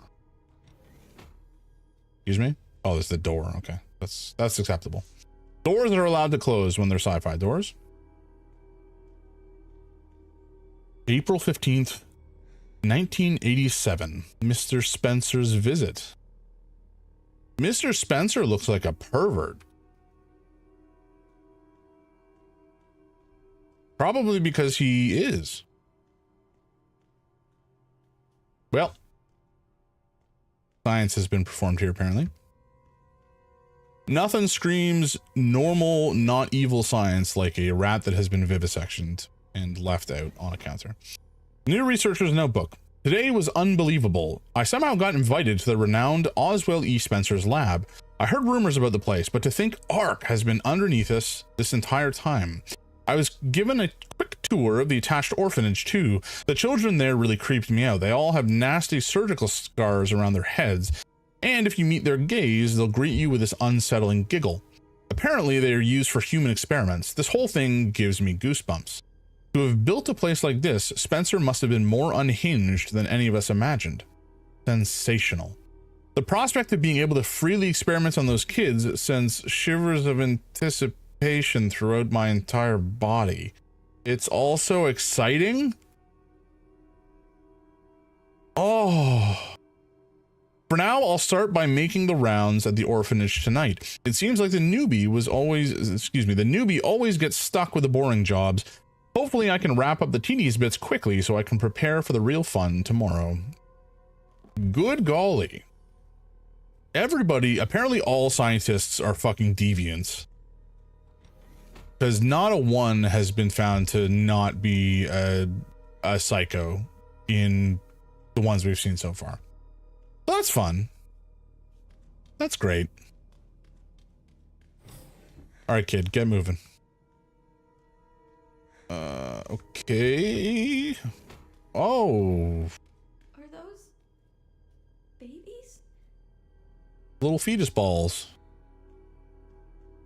Excuse me? Oh, there's the door. Okay. That's acceptable. Doors are allowed to close when they're sci-fi doors. April 15th, 1987. Mr. Spencer's visit. Mr. Spencer looks like a pervert. Probably because he is. Well, science has been performed here, apparently. Nothing screams normal, not evil science like a rat that has been vivisectioned and left out on a counter. New researcher's notebook. Today was unbelievable. I somehow got invited to the renowned Oswell E. Spencer's lab. I heard rumors about the place, but to think ARC has been underneath us this entire time. I was given a quick tour of the attached orphanage too. The children there really creeped me out. They all have nasty surgical scars around their heads. And if you meet their gaze, they'll greet you with this unsettling giggle. Apparently, they are used for human experiments. This whole thing gives me goosebumps. To have built a place like this, Spencer must have been more unhinged than any of us imagined. Sensational. The prospect of being able to freely experiment on those kids sends shivers of anticipation throughout my entire body. It's also exciting. Oh. For now, I'll start by making the rounds at the orphanage tonight. It seems like the newbie always gets stuck with the boring jobs. Hopefully I can wrap up the tedious bits quickly so I can prepare for the real fun tomorrow. Good golly. Everybody, apparently all scientists are fucking deviants. Because not a one has been found to not be a psycho in the ones we've seen so far. So that's fun. That's great. All right, kid, get moving. Okay. Oh, Are those babies? little fetus balls.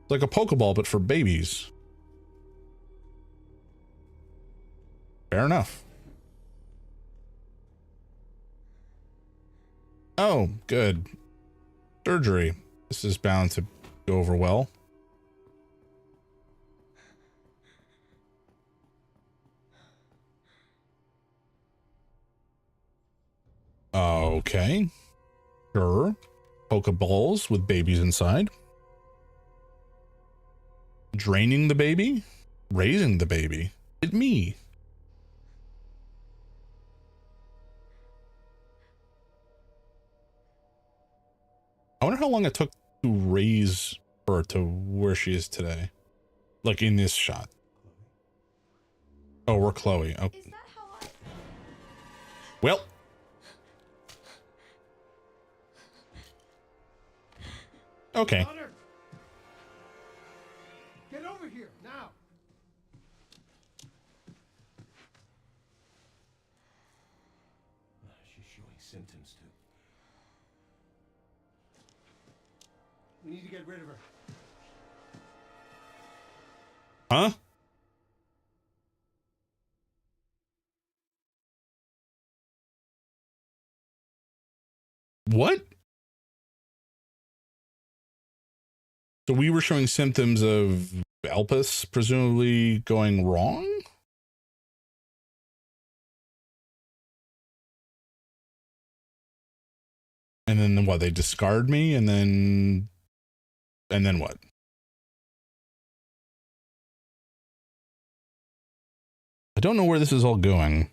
Like a Pokeball, but for babies. Fair enough. Oh, good. Surgery. This is bound to go over well. Okay. Sure. Pokeballs with babies inside. Draining the baby? Raising the baby? It me. I wonder how long it took to raise her to where she is today. Like in this shot. Oh, we're Chloe. Oh. Is that how I... Well. Okay. Connor! Get over here, now! She's showing symptoms too. We need to get rid of her. Huh? What? So we were showing symptoms of Elpis presumably going wrong? And then what? They discard me and then what? I don't know where this is all going,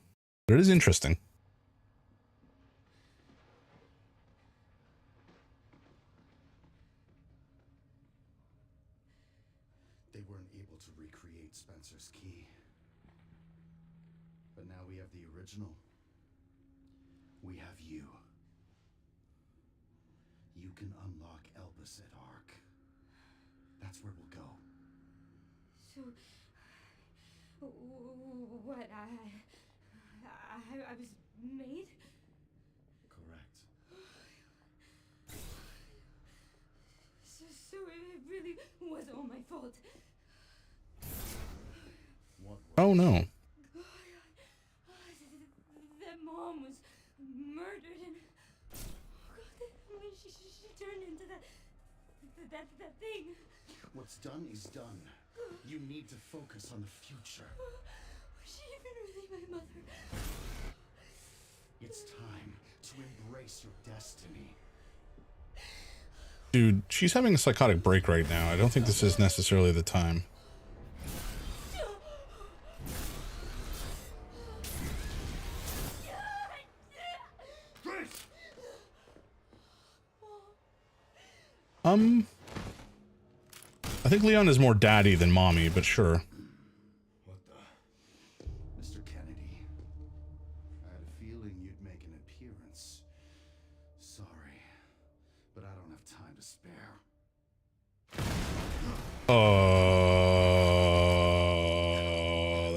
but it is interesting. They weren't able to recreate Spencer's key. But now we have the original. We have you. You can unlock Elvis at Ark. That's where we'll go. So... What, I was made? Correct. So it really was all my fault. What Oh no. That mom was murdered and... when she turned into that thing. What's done is done. You need to focus on the future. Was she even really my mother? It's time to embrace your destiny. Dude, she's having a psychotic break right now. I don't think this is necessarily the time. I think Leon is more daddy than mommy, but sure. What the? Mr. Kennedy, I had a feeling you'd make an appearance. Sorry, but I don't have time to spare.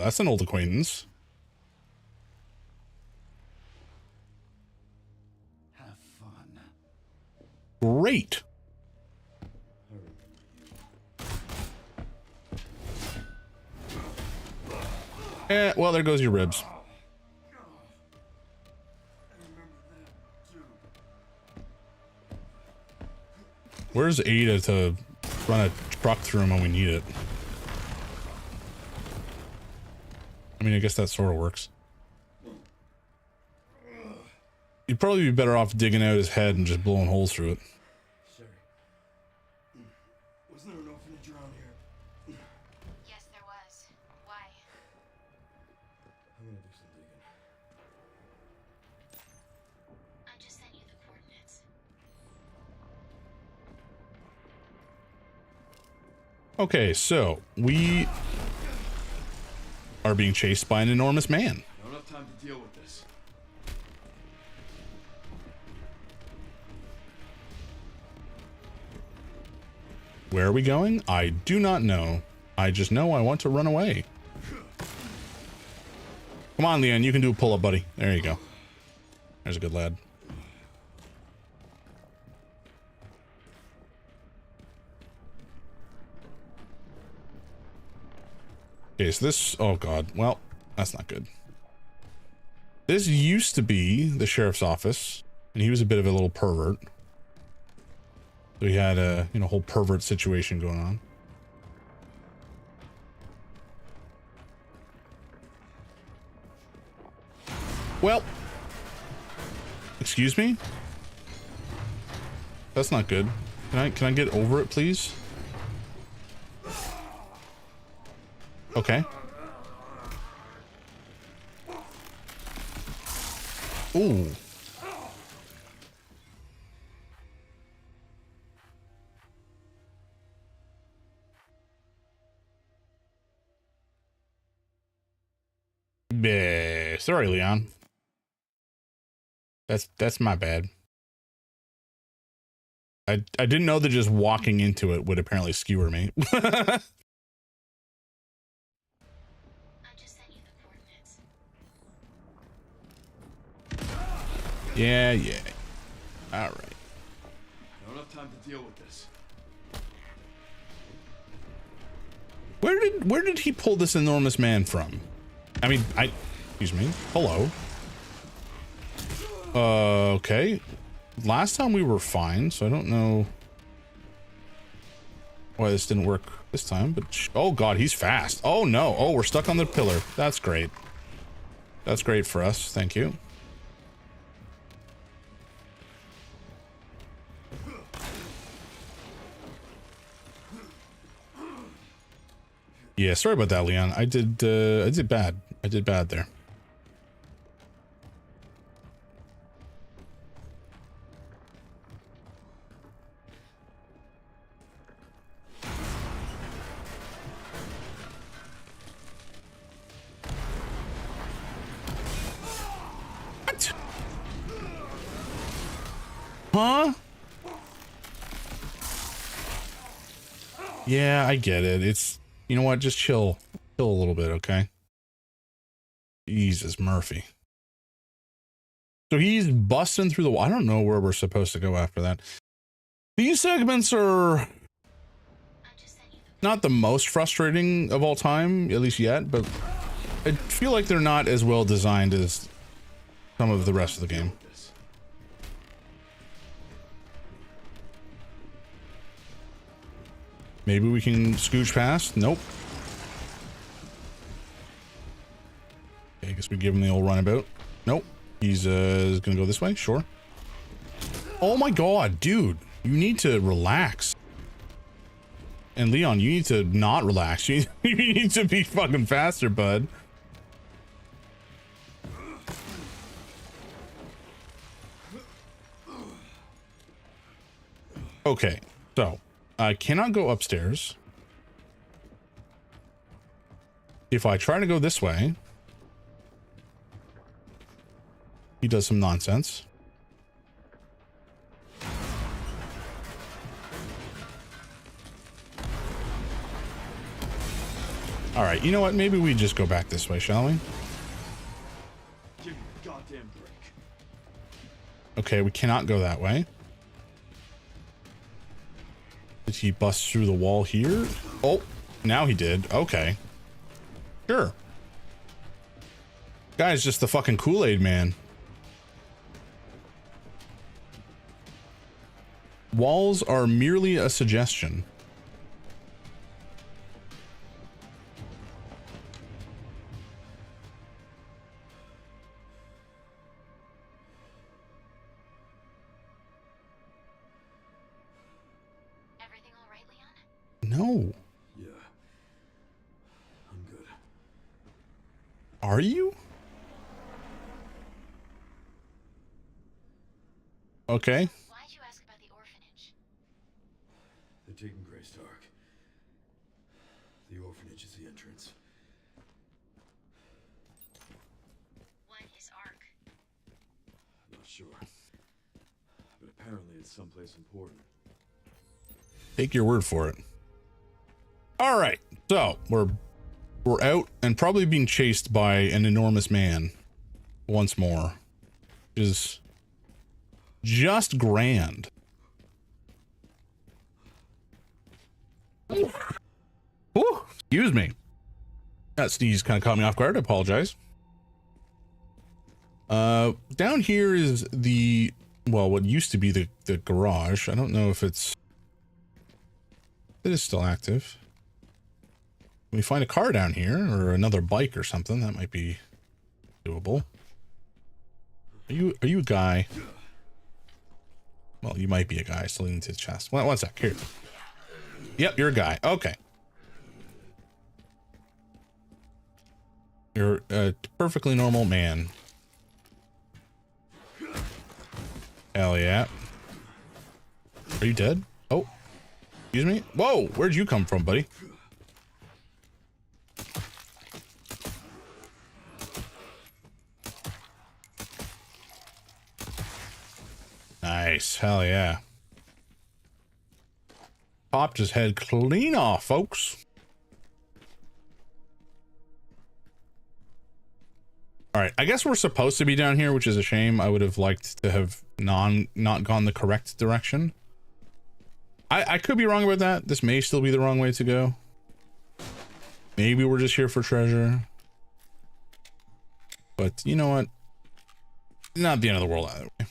That's an old acquaintance. Have fun. Great. Well, there goes your ribs. Where's Ada to run a truck through him when we need it? I mean, I guess that sort of works. You'd probably be better off digging out his head and just blowing holes through it. Sherry. Wasn't there an orphanage around here? Yes, there was. Why? I'm gonna do some digging. I just sent you the coordinates. Okay, so we are being chased by an enormous man. I don't have time to deal with this. Where are we going? I do not know. I just know I want to run away. Come on, Leon, you can do a pull-up, buddy. There you go. There's a good lad. Okay, so this... Oh, God. Well, that's not good. This used to be the sheriff's office, and he was a bit of a little pervert. So he had a, you know, whole pervert situation going on. Well... Excuse me? That's not good. Can I get over it, please? Okay. Ooh. Bleh. Sorry, Leon. That's my bad. I didn't know that just walking into it would apparently skewer me. I just sent you the coordinates. Yeah. All right. I don't have time to deal with this. Where did he pull this enormous man from? I mean, excuse me. Hello. Okay. Last time we were fine, so I don't know why this didn't work this time, but oh God, he's fast. Oh no. Oh, we're stuck on the pillar. That's great. That's great for us. Thank you. Yeah, sorry about that, Leon. I did bad. I did bad there. What? Huh? Yeah, I get it. It's, you know what? Just chill. Chill a little bit, okay? Jesus, Murphy. So he's busting through the wall. I don't know where we're supposed to go after that. These segments are not the most frustrating of all time, at least yet, but I feel like they're not as well designed as some of the rest of the game. Maybe we can scooch past. Nope. Okay, I guess we give him the old runabout. Nope. He's gonna go this way. Sure. Oh my God, dude. You need to relax. And Leon, you need to not relax. You need to be fucking faster, bud. Okay, so I cannot go upstairs. If I try to go this way, he does some nonsense. All right, you know what? Maybe we just go back this way, shall we? Give me a goddamn break. Okay, we cannot go that way. Did he bust through the wall here? Oh, now he did. Okay. Sure. Guy's just the fucking Kool-Aid man. Walls are merely a suggestion. Everything all right, Leon? No. Yeah. I'm good. Are you? Okay. Why'd you ask about the orphanage? They're taking Grace Dark. The orphanage is the entrance. What is Ark? I'm not sure. But apparently it's someplace important. Take your word for it. All right. So we're We're out and probably being chased by an enormous man once more. Is just grand. Ooh, excuse me. That sneeze kind of caught me off guard. I apologize. Down here is the, well, what used to be the garage. I don't know if it is still active. Can we find a car down here or another bike or something? That might be doable. Are you a guy? Well, you might be a guy. Still leaning to the chest. One sec. Here. Yep, you're a guy. Okay. You're a perfectly normal man. Hell yeah. Are you dead? Oh. Excuse me? Whoa! Where'd you come from, buddy? Nice. Hell yeah. Popped his head clean off, folks. Alright, I guess we're supposed to be down here, which is a shame. I would have liked to have not gone the correct direction. I could be wrong about that. This may still be the wrong way to go. Maybe we're just here for treasure. But you know what? Not the end of the world either way.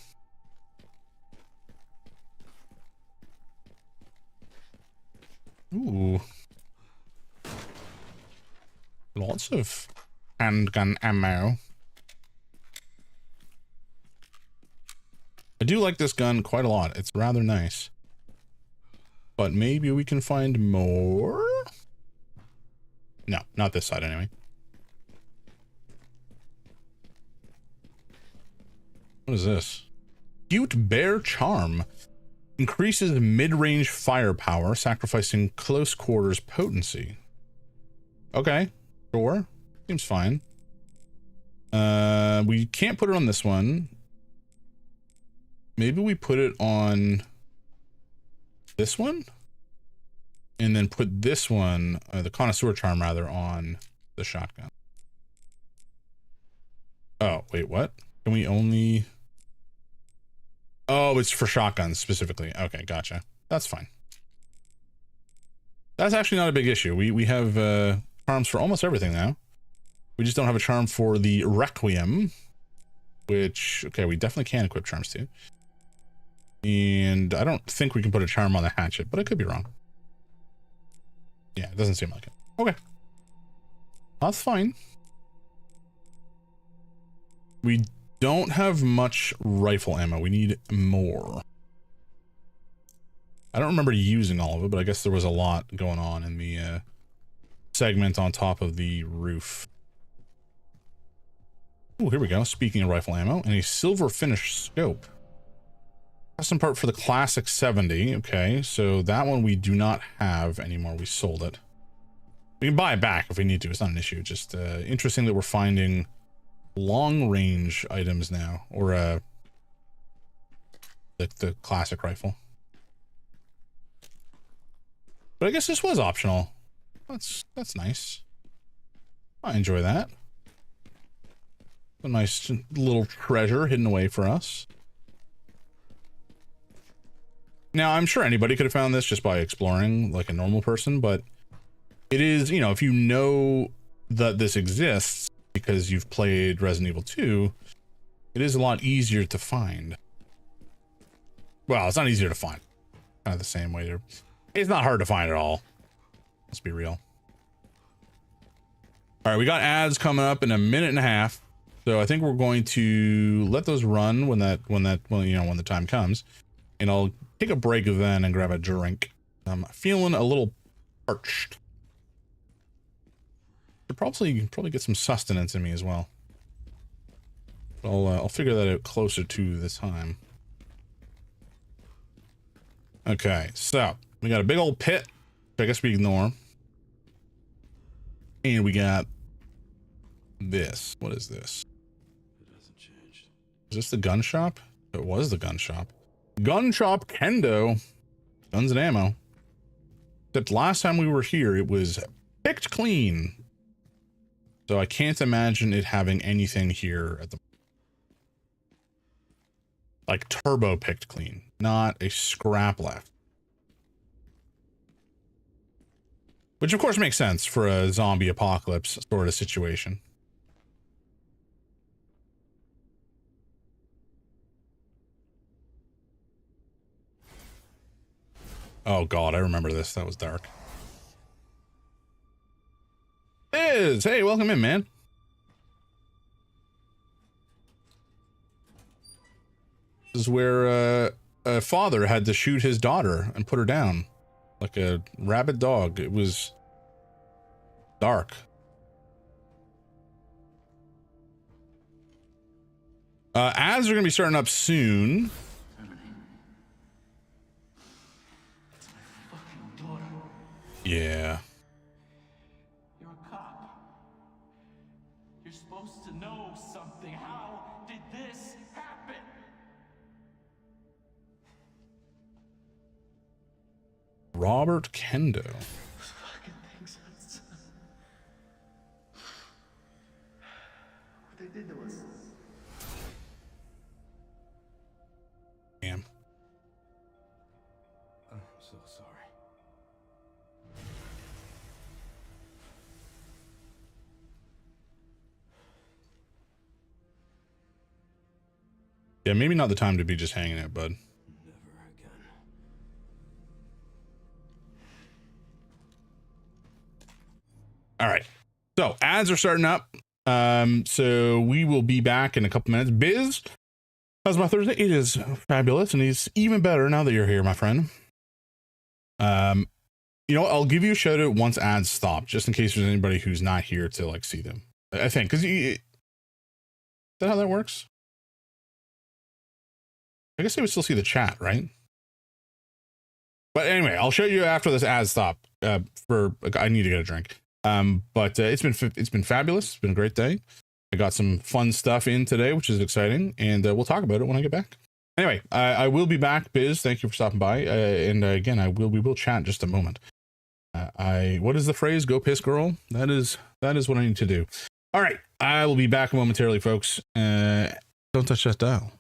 Ooh. Lots of handgun ammo. I do like this gun quite a lot. It's rather nice. But maybe we can find more? No, not this side anyway. What is this? Cute Bear Charm. Increases mid-range firepower, sacrificing close quarters potency. Okay, sure. Seems fine. We can't put it on this one. Maybe we put it on this one? And then put this one, the Connoisseur Charm rather, on the shotgun. Oh, wait, what? Can we only... Oh, it's for shotguns specifically. Okay, gotcha. That's fine. That's actually not a big issue. We have charms for almost everything now. We just don't have a charm for the Requiem, which, okay, we definitely can equip charms to. And I don't think we can put a charm on the hatchet, but I could be wrong. Yeah, it doesn't seem like it. Okay. That's fine. We don't have much rifle ammo. We need more. I don't remember using all of it, but I guess there was a lot going on in the segment on top of the roof. Oh, here we go. Speaking of rifle ammo, and a silver finish scope. Custom part for the classic 70. Okay, so that one we do not have anymore. We sold it. We can buy it back if we need to. It's not an issue. Just interesting that we're finding long range items now, or the classic rifle. But I guess this was optional. That's nice. I enjoy that. A nice little treasure hidden away for us. Now, I'm sure anybody could have found this just by exploring like a normal person, but it is, you know, if you know that this exists because you've played Resident Evil 2, it is a lot easier to find. Well, it's not easier to find. Kind of the same way. It's not hard to find at all. Let's be real. All right, we got ads coming up in a minute and a half. So I think we're going to let those run when the time comes. And I'll take a break then and grab a drink. I'm feeling a little parched. Should probably get some sustenance in me as well. I'll figure that out closer to the time. Okay, so we got a big old pit, which I guess we ignore. And we got this. What is this? It hasn't changed. Is this the gun shop? It was the gun shop. Gun shop Kendo. Guns and ammo. Except last time we were here, it was picked clean. So I can't imagine it having anything here at the like turbo picked clean, not a scrap left. Which of course makes sense for a zombie apocalypse sort of situation. Oh god, I remember this. That was dark. Liz, hey, welcome in, man. This is where a father had to shoot his daughter and put her down like a rabid dog. It was dark. Ads are going to be starting up soon. Yeah. You're a cop. You're supposed to know something. How did this happen? Robert Kendo. Fucking things. What they did to us. Damn. I'm so sorry. Yeah, maybe not the time to be just hanging out, bud. Never again. All right. So ads are starting up. So we will be back in a couple minutes. Biz, how's my Thursday? It is fabulous, and it's even better now that you're here, my friend. You know, I'll give you a shout out once ads stop, just in case there's anybody who's not here to like see them. I think, because is that how that works? I guess they would still see the chat, right? But anyway, I'll show you after this ad stop. I need to get a drink. But it's been fabulous. It's been a great day. I got some fun stuff in today, which is exciting, and we'll talk about it when I get back. Anyway, I will be back, Biz. Thank you for stopping by. And again, we will chat in just a moment. What is the phrase? Go piss, girl. That is what I need to do. All right, I will be back momentarily, folks. Don't touch that dial.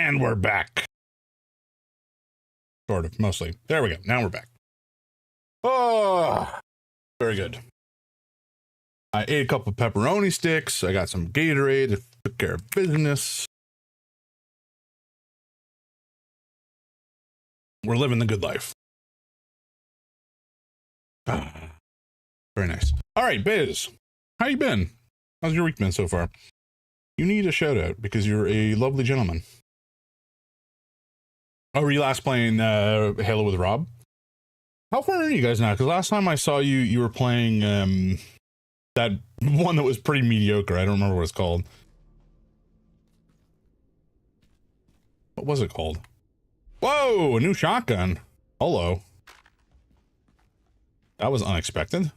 And we're back. Sort of, mostly. There we go. Now we're back. Oh, very good. I ate a couple of pepperoni sticks. I got some Gatorade. Took care of business. We're living the good life. Ah, very nice. All right, Biz. How you been? How's your week been so far? You need a shout out because you're a lovely gentleman. Oh, were you last playing Halo with Rob? How far are you guys now? Because last time I saw you, you were playing that one that was pretty mediocre. I don't remember what it's called. What was it called? Whoa, a new shotgun. Hello. That was unexpected.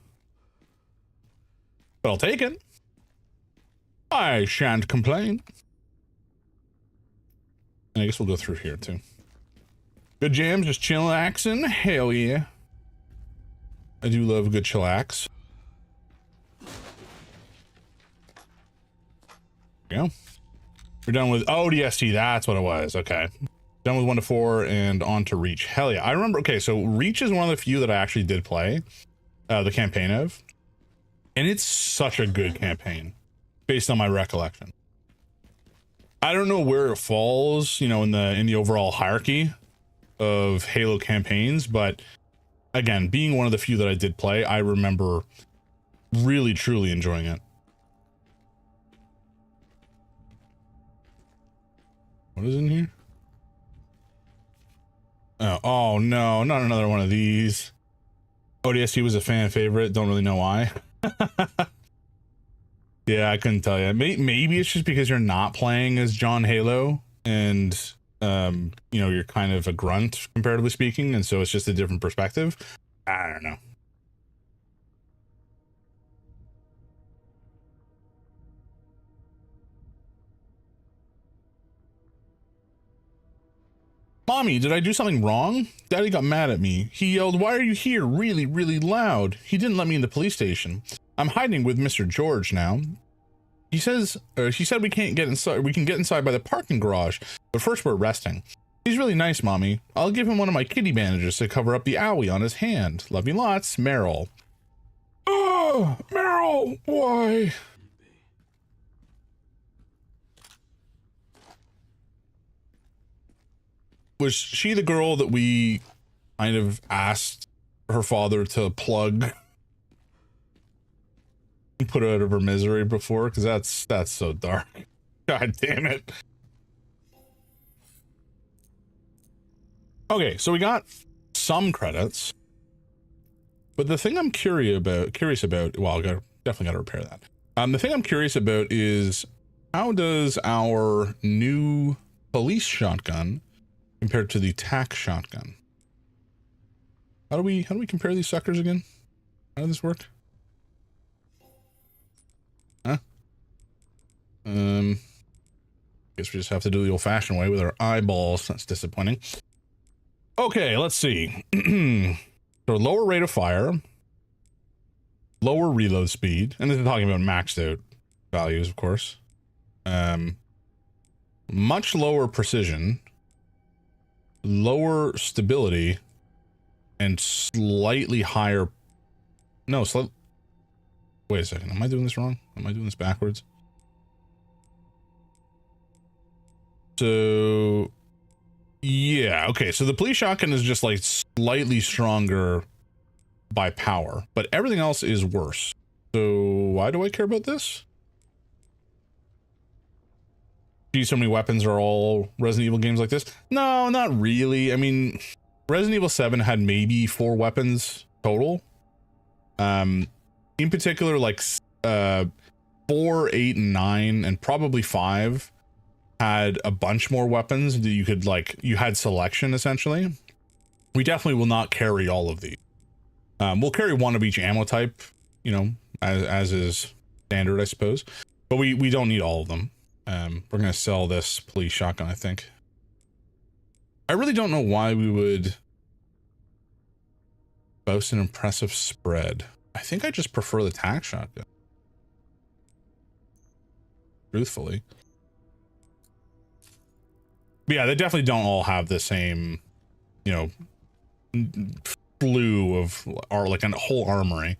But I'll take it. I shan't complain. And I guess we'll go through here too. Good jams, just chillaxing. Hell yeah. I do love a good chillax. There we go. We're done with ODST, that's what it was. Okay. Done with 1 to 4 and on to Reach. Hell yeah. I remember, okay, so Reach is one of the few that I actually did play the campaign of. And it's such a good campaign based on my recollection. I don't know where it falls, you know, in the overall hierarchy of Halo campaigns, but again, being one of the few that I did play, I remember really truly enjoying it. What is in here? Oh no, not another one of these. ODST was a fan favorite. Don't really know why. Yeah, I couldn't tell you. Maybe it's just because you're not playing as John Halo and, you know, you're kind of a grunt, comparatively speaking, and so it's just a different perspective. I don't know. Mommy, did I do something wrong? Daddy got mad at me. He yelled, "Why are you here?" really, really loud. He didn't let me in the police station. I'm hiding with Mr. George now. He said we can't get inside. We can get inside by the parking garage, but first we're resting. He's really nice, Mommy. I'll give him one of my kitty bandages to cover up the owie on his hand. Love you lots, Meryl. Oh, Meryl, why? Was she the girl that we kind of asked her father to plug and put her out of her misery before? Because that's so dark. God damn it. Okay, so we got some credits, but the thing I'm curious about, well, definitely got to repair that. The thing I'm curious about is how does our new police shotgun compared to the tac shotgun? How do we compare these suckers again? How does this work? Huh? Guess we just have to do the old-fashioned way with our eyeballs. That's disappointing. Okay, let's see. So lower rate of fire, lower reload speed, and this is talking about maxed out values, of course. Much lower precision, lower stability, and slightly higher. No, wait a second. Am I doing this wrong? Am I doing this backwards? So yeah, okay. So the police shotgun is just like slightly stronger by power, but everything else is worse. So why do I care about this? Gee, so many weapons are all Resident Evil games like this? No, not really. I mean, Resident Evil 7 had maybe 4 weapons total. In particular, like 4, 8, and 9, and probably 5 had a bunch more weapons that you could, like, you had selection essentially. We definitely will not carry all of these. We'll carry one of each ammo type, you know, as is standard, I suppose, but we don't need all of them. We're gonna sell this police shotgun, I think. I really don't know why we would boast an impressive spread. I think I just prefer the tac shotgun, truthfully. But yeah, they definitely don't all have the same, you know, slew of, or like a whole armory.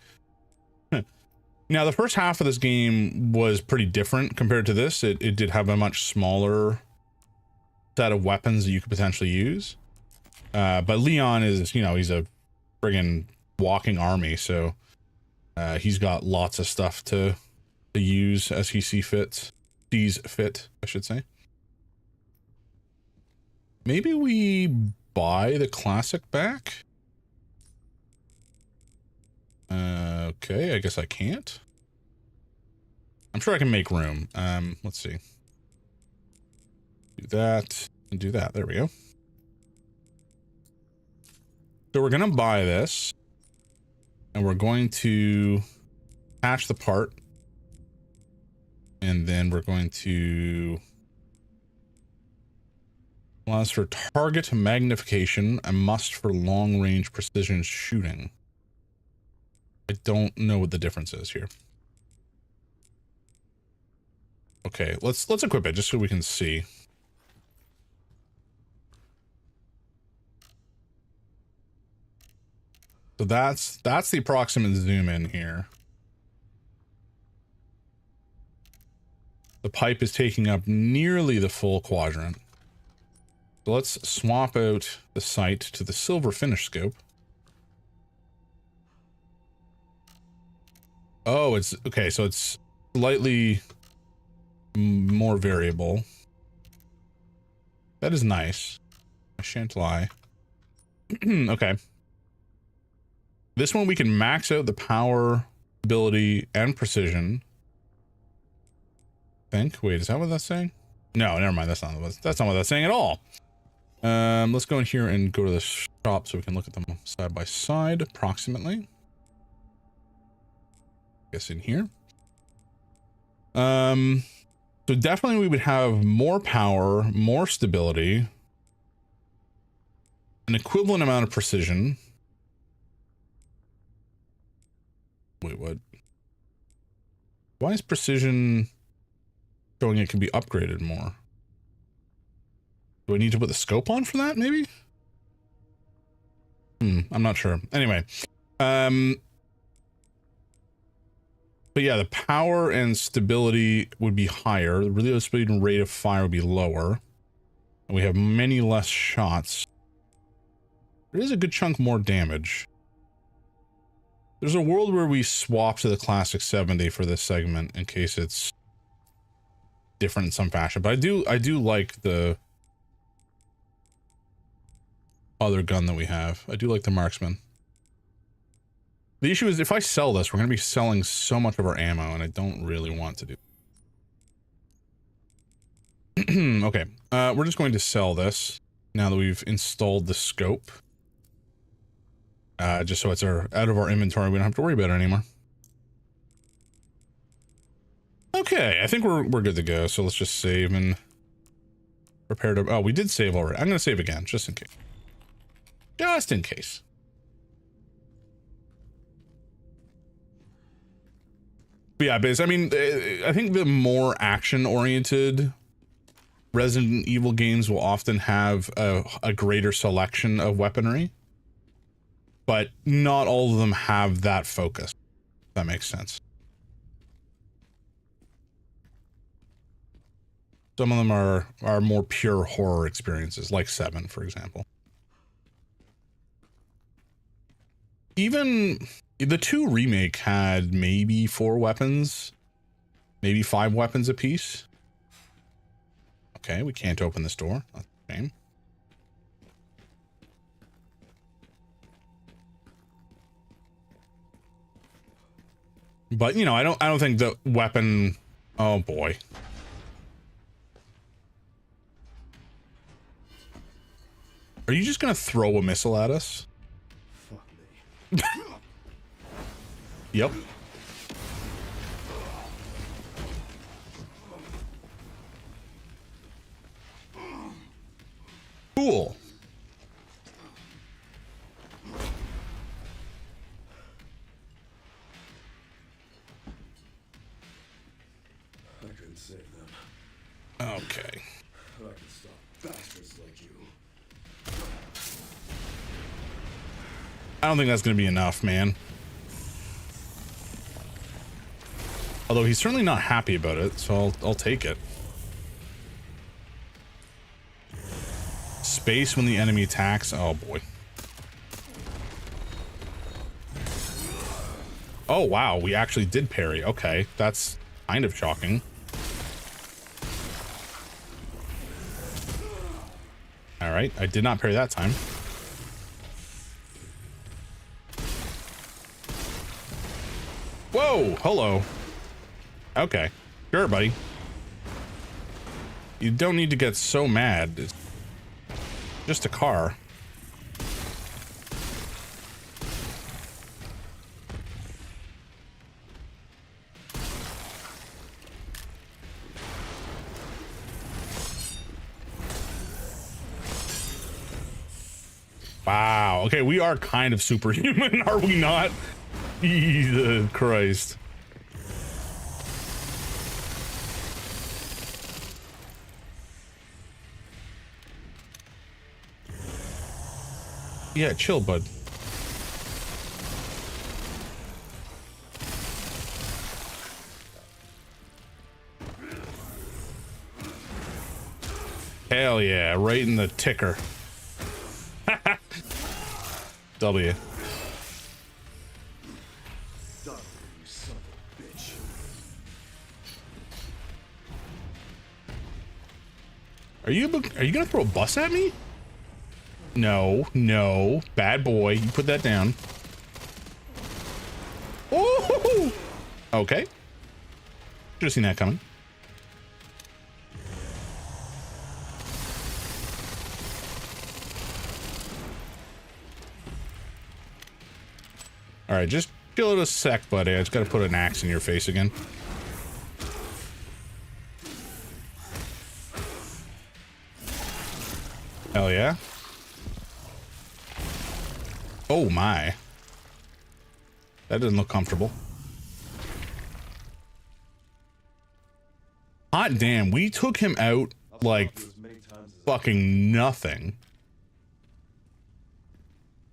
Now, the first half of this game was pretty different compared to this. It did have a much smaller set of weapons that you could potentially use. But Leon is, you know, he's a friggin' walking army, so he's got lots of stuff to use as he sees fit, I should say. Maybe we buy the classic back? Okay, I guess I can't. I'm sure I can make room. Let's see. Do that and do that. There we go. So we're gonna buy this, and we're going to attach the part, and then we're going to allows for target magnification, a must for long range precision shooting. I don't know what the difference is here. Okay, let's equip it just so we can see. So that's the approximate zoom in here. The pipe is taking up nearly the full quadrant. So let's swap out the sight to the silver finish scope. Oh, it's okay, so it's slightly more variable. That is nice. I shan't lie. Okay. This one we can max out the power, ability, and precision. I think. Wait, is that what that's saying? No, never mind. That's not what that's saying at all. Let's go in here and go to the shop so we can look at them side by side, approximately. Guess in here. So definitely we would have more power, more stability, an equivalent amount of precision. Wait, what? Why is precision showing it can be upgraded more? Do I need to put the scope on for that, maybe? I'm not sure. Anyway. But yeah, the power and stability would be higher. The reload speed and rate of fire would be lower. And we have many less shots. There is a good chunk more damage. There's a world where we swap to the classic 70 for this segment in case it's different in some fashion. But I do like the other gun that we have. I do like the marksman. The issue is if I sell this, we're going to be selling so much of our ammo, and I don't really want to do. Okay, we're just going to sell this now that we've installed the scope. Just so it's out of our inventory, we don't have to worry about it anymore. Okay, I think we're good to go, so let's just save and prepare to... Oh, we did save already. I'm going to save again, just in case. Just in case. But yeah, but I mean, I think the more action-oriented Resident Evil games will often have a greater selection of weaponry, but not all of them have that focus. If that makes sense. Some of them are more pure horror experiences, like 7, for example. Even the 2 remake had maybe 4 weapons, maybe 5 weapons apiece. Okay, we can't open this door. That's a shame. But you know, I don't think the weapon. Oh boy. Are you just gonna throw a missile at us? Fuck me. Yep. Cool. I couldn't save them. Okay. But I can stop. Bastards like you. I don't think that's going to be enough, man. Although he's certainly not happy about it, so I'll take it. Space when the enemy attacks. Oh boy. Oh wow, we actually did parry. Okay, that's kind of shocking. All right, I did not parry that time. Whoa, hello. Okay, sure, buddy. You don't need to get so mad. It's just a car. Wow. Okay, we are kind of superhuman, are we not? Jesus Christ. Yeah, chill, bud. Hell yeah, right in the ticker. W. Die, you son of a bitch. Are you gonna throw a bus at me? No, no, bad boy. You put that down. Oh, okay. Should have seen that coming. All right, just chill it a sec, buddy. I just gotta put an axe in your face again. Hell yeah. Oh my. That doesn't look comfortable. Hot damn, we took him out like fucking nothing.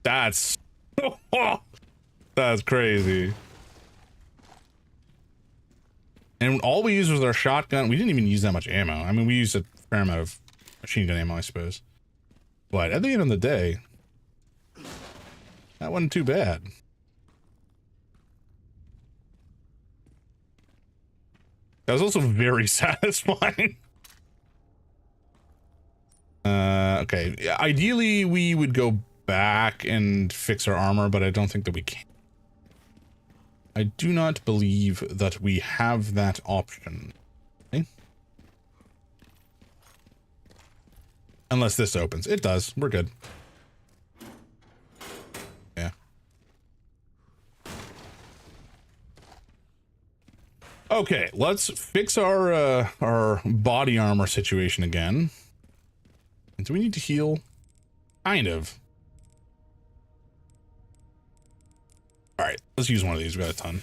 That's that's crazy. And all we used was our shotgun. We didn't even use that much ammo. I mean, we used a fair amount of machine gun ammo, I suppose. But at the end of the day, that wasn't too bad. That was also very satisfying. Okay. Ideally, we would go back and fix our armor, but I don't think that we can. I do not believe that we have that option. Okay. Unless this opens. It does. We're good. Yeah. Okay, let's fix our body armor situation again. And do we need to heal? Kind of. All right, let's use one of these. We got a ton.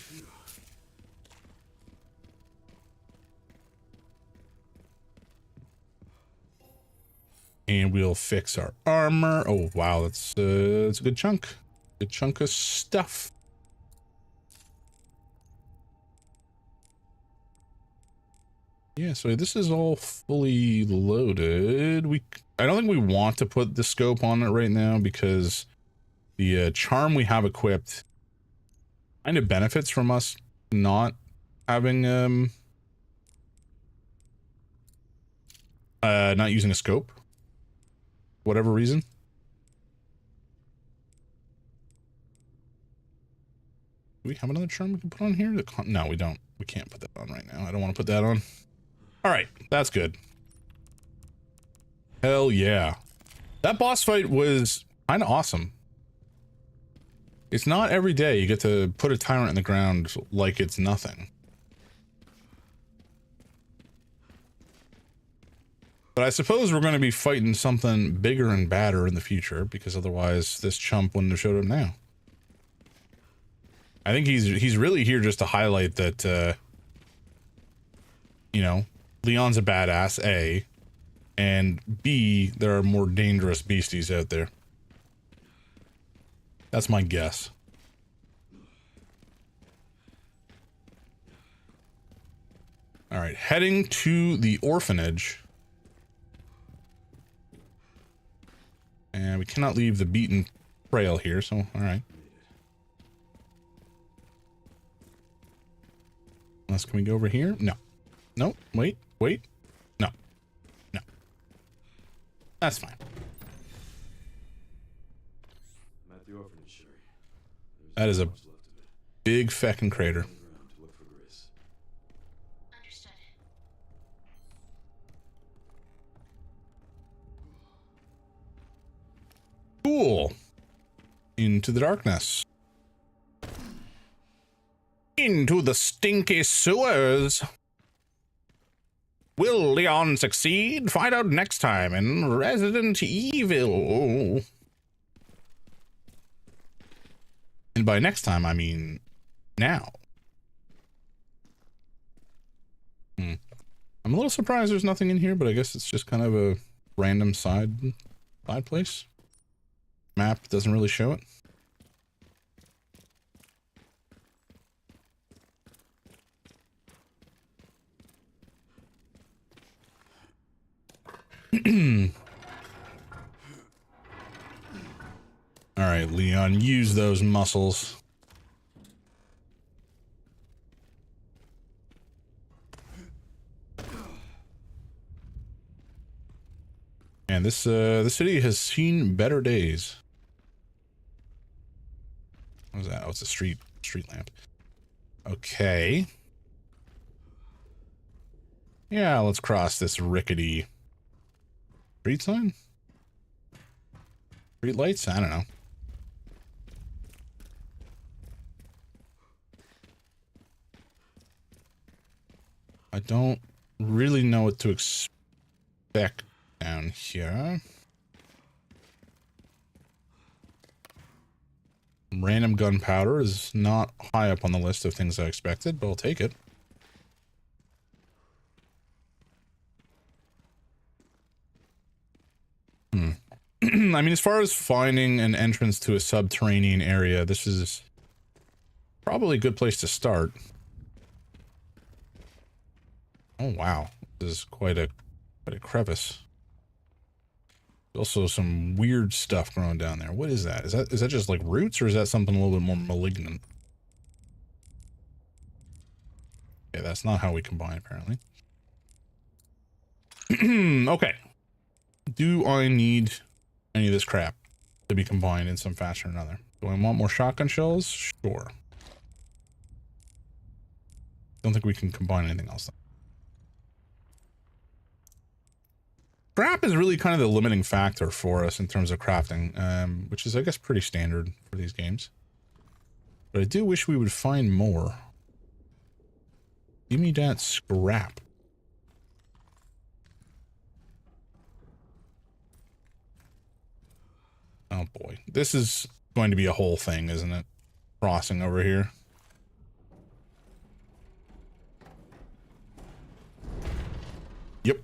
And we'll fix our armor. Oh wow, that's a good chunk. Good chunk of stuff. Yeah, so this is all fully loaded. I don't think we want to put the scope on it right now because the charm we have equipped kind of benefits from us not having not using a scope, whatever reason. Do we have another charm we can put on here? No, we don't. We can't put that on right now. I don't want to put that on. All right, that's good. Hell yeah. That boss fight was kind of awesome. It's not every day you get to put a tyrant in the ground like it's nothing. But I suppose we're going to be fighting something bigger and badder in the future, because otherwise this chump wouldn't have showed up now. I think he's really here just to highlight that, you know, Leon's a badass, A. and B, there are more dangerous beasties out there. That's my guess. All right, heading to the orphanage. And we cannot leave the beaten trail here, so all right. Unless, can we go over here? No. No, wait. No. No. That's fine. I'm at the orphanage, Sherry. That is a There's not much left of it. big feckin' crater. Ground to look for Grace. Understood. Cool. Into the darkness. Into the stinky sewers. Will Leon succeed? Find out next time in Resident Evil. And by next time, I mean now. I'm a little surprised there's nothing in here, but I guess it's just kind of a random side place. Map doesn't really show it. All right, Leon, use those muscles. And this city has seen better days. What was that? Oh, it's a street lamp. Okay. Yeah, let's cross this rickety street sign? Street lights? I don't know. I don't really know what to expect down here. Random gunpowder is not high up on the list of things I expected, but I'll take it. I mean, as far as finding an entrance to a subterranean area, this is probably a good place to start. Oh wow, this is quite a crevice. Also some weird stuff growing down there. What is that? Is that just like roots, or is that something a little bit more malignant? Yeah, that's not how we combine, apparently. Okay. Do I need any of this crap to be combined in some fashion or another? Do I want more shotgun shells? Sure. Don't think we can combine anything else, though. Scrap is really kind of the limiting factor for us in terms of crafting, which is, I guess, pretty standard for these games. But I do wish we would find more. Give me that scrap. Oh boy. This is going to be a whole thing, isn't it? Crossing over here. Yep.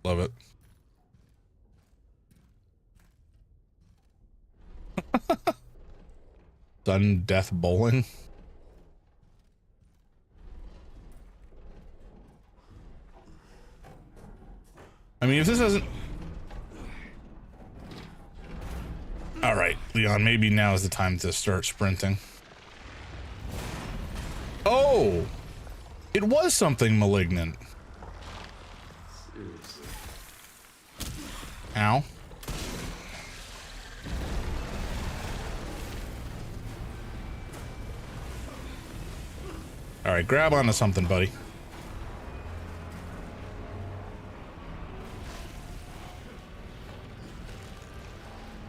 Love it. Sudden death bowling. I mean, if this doesn't... All right, Leon, maybe now is the time to start sprinting. Oh! It was something malignant. Seriously. Ow. All right, grab onto something, buddy.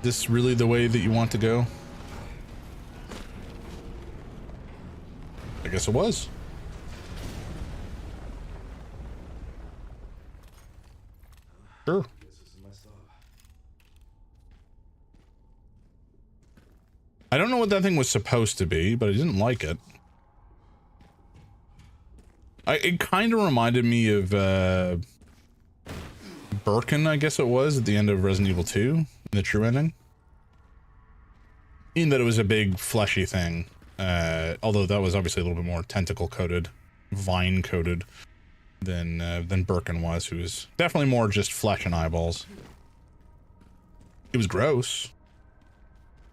This really the way that you want to go? I guess it was. Sure. Guess this is my stop. I don't know what that thing was supposed to be, but I didn't like it. It kind of reminded me of Birkin, I guess it was, at the end of Resident Evil 2, in the true ending. In that it was a big fleshy thing. Although that was obviously a little bit more tentacle coated, vine coated than Birkin was, who was definitely more just flesh and eyeballs. It was gross.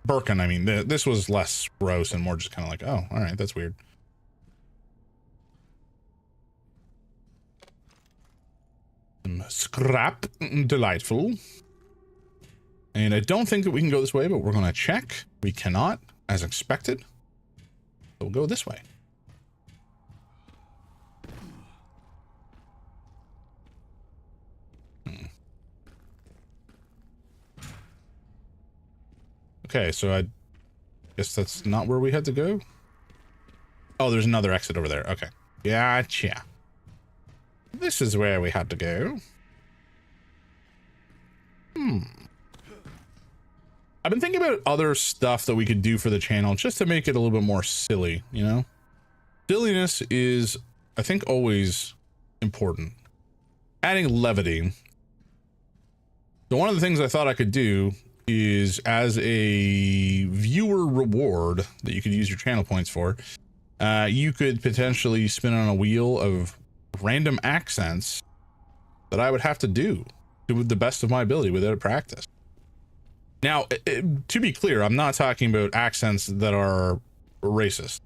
Birkin, I mean, this was less gross and more just kind of like, oh, all right, that's weird. Scrap, delightful. And I don't think that we can go this way, but we're going to check. We cannot, as expected. So we'll go this way. Okay, so I guess that's not where we had to go. Oh, there's another exit over there. Okay. Gotcha. This is where we had to go. I've been thinking about other stuff that we could do for the channel just to make it a little bit more silly, you know? Silliness is, I think, always important. Adding levity. So one of the things I thought I could do is, as a viewer reward that you could use your channel points for, you could potentially spin on a wheel of random accents that I would have to do to the best of my ability without practice. Now, to be clear, I'm not talking about accents that are racist.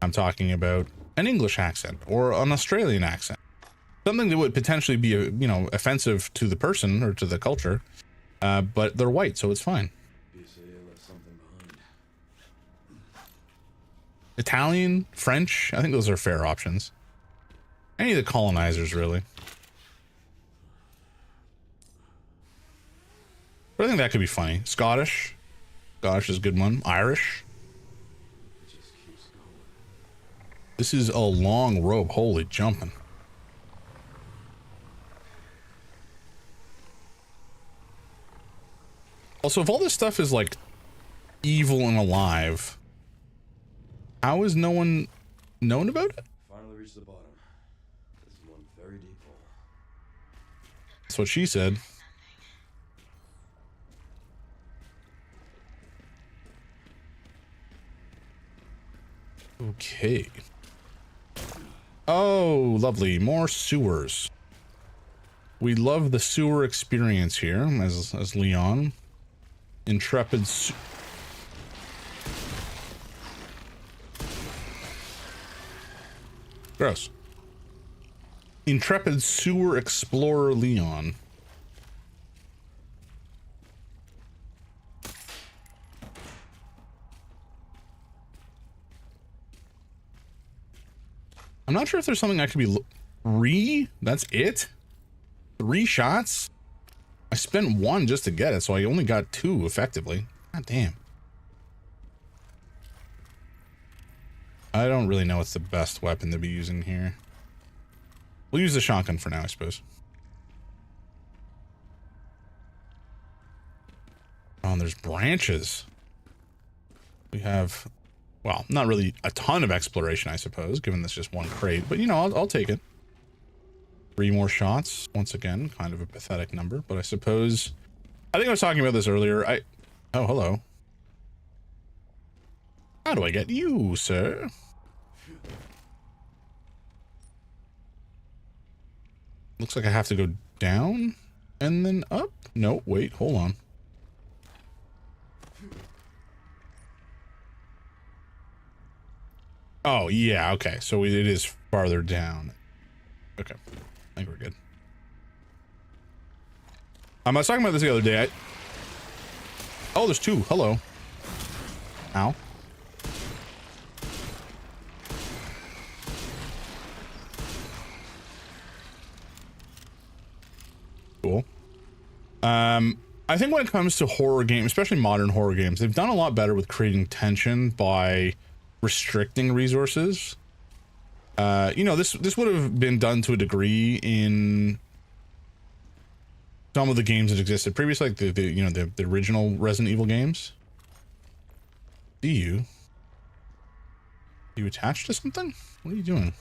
I'm talking about an English accent or an Australian accent. Something that would potentially be, you know, offensive to the person or to the culture, but they're white, so it's fine. Italian, French, I think those are fair options. Any of the colonizers, really. But I think that could be funny. Scottish. Scottish is a good one. Irish. This is a long rope. Holy jumping. Also, if all this stuff is like evil and alive, how is no one known about it? Finally reached the bottom. This is one very deep hole. That's what she said. Okay. Oh, lovely. More sewers. We love the sewer experience here as Leon. Intrepid Gross. Intrepid sewer explorer Leon. I'm not sure if there's something I could be that's it? 3 shots? I spent 1 just to get it, so I only got 2 effectively. God damn. I don't really know what's the best weapon to be using here. We'll use the shotgun for now, I suppose. Oh, and there's branches. We have, well, not really a ton of exploration, I suppose, given this just 1 crate, but you know, I'll take it. 3 more shots. Once again, kind of a pathetic number, but I suppose, I think I was talking about this earlier. Oh, hello. How do I get you, sir? Looks like I have to go down and then up. No, wait, hold on. Oh, yeah, okay. So it is farther down. Okay, I think we're good. I was talking about this the other day. Oh, there's 2. Hello. Ow. Cool. I think when it comes to horror games, especially modern horror games, they've done a lot better with creating tension by restricting resources. You know, this would have been done to a degree in some of the games that existed previously, like the original Resident Evil games. Do you attached to something? What are you doing?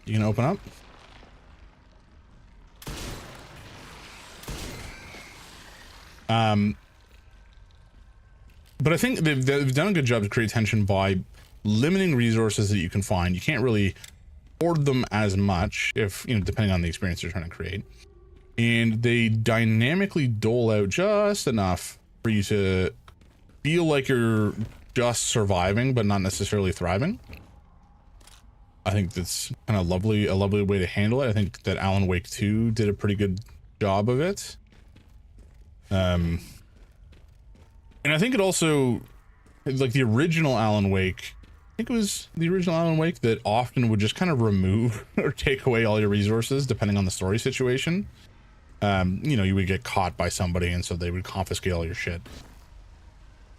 You can open up. But I think they've done a good job to create tension by limiting resources that you can find. You can't really hoard them as much if, you know, depending on the experience you're trying to create. And they dynamically dole out just enough for you to feel like you're just surviving, but not necessarily thriving. I think that's kind of a lovely way to handle it. I think that Alan Wake 2 did a pretty good job of it. And I think it also, like the original Alan Wake, I think it was the original Alan Wake that often would just kind of remove or take away all your resources depending on the story situation. You know, you would get caught by somebody and so they would confiscate all your shit.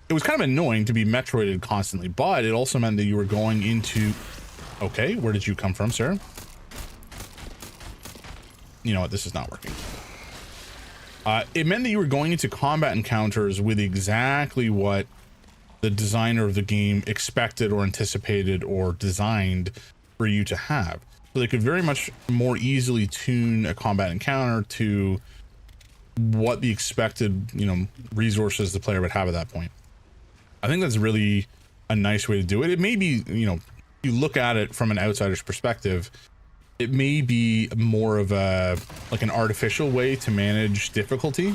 It was kind of annoying to be Metroided constantly, but it also meant that you were going into... Okay, where did you come from, sir? You know what, this is not working. It meant that you were going into combat encounters with exactly what the designer of the game expected or anticipated or designed for you to have. So they could very much more easily tune a combat encounter to what the expected, you know, resources the player would have at that point. I think that's really a nice way to do it. It may be, you know, you look at it from an outsider's perspective, it may be more of a, like an artificial way to manage difficulty.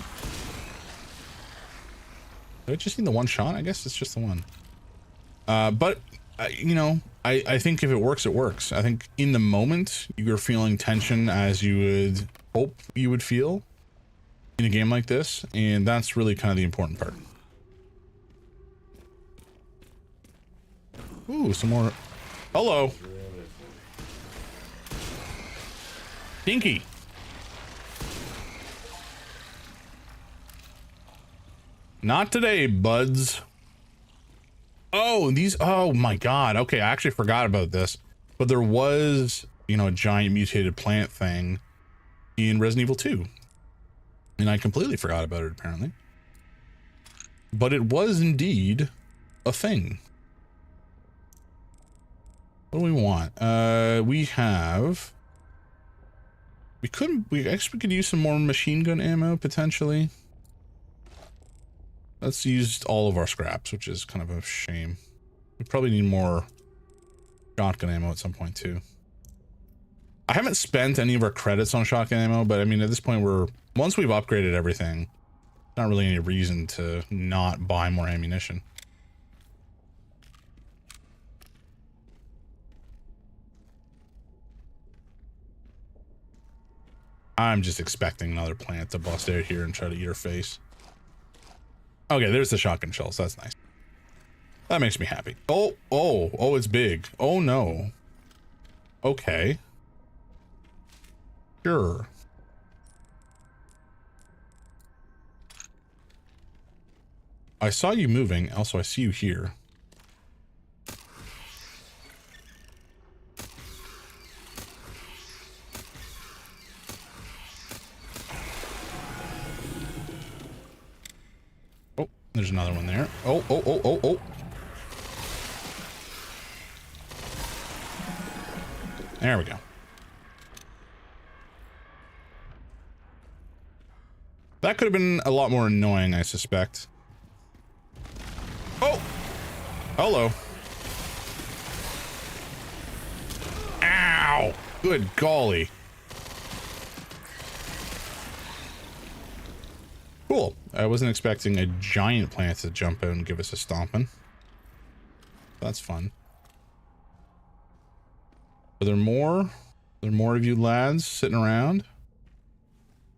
Do I just need the one shot? I guess it's just the one. But, you know, I think if it works, it works. I think in the moment, you're feeling tension as you would hope you would feel in a game like this. And that's really kind of the important part. Ooh, some more. Hello. Dinky. Not today, buds. Oh, these, oh my god. Okay, I actually forgot about this. But there was, you know, a giant mutated plant thing in Resident Evil 2. And I completely forgot about it, apparently. But it was indeed a thing. What do we want? We have... We actually could use some more machine gun ammo, potentially. Let's use all of our scraps, which is kind of a shame. We probably need more shotgun ammo at some point, too. I haven't spent any of our credits on shotgun ammo, but I mean, at this point, once we've upgraded everything, not really any reason to not buy more ammunition. I'm just expecting another plant to bust out here and try to eat her face. Okay, there's the shotgun shells. That's nice. That makes me happy. Oh, it's big. Oh no. Okay. Sure. I saw you moving. Also, I see you here. There's another one there. Oh. There we go. That could have been a lot more annoying, I suspect. Oh! Hello. Ow! Good golly. Cool. I wasn't expecting a giant plant to jump out and give us a stomping. That's fun. Are there more? Are there more of you lads sitting around?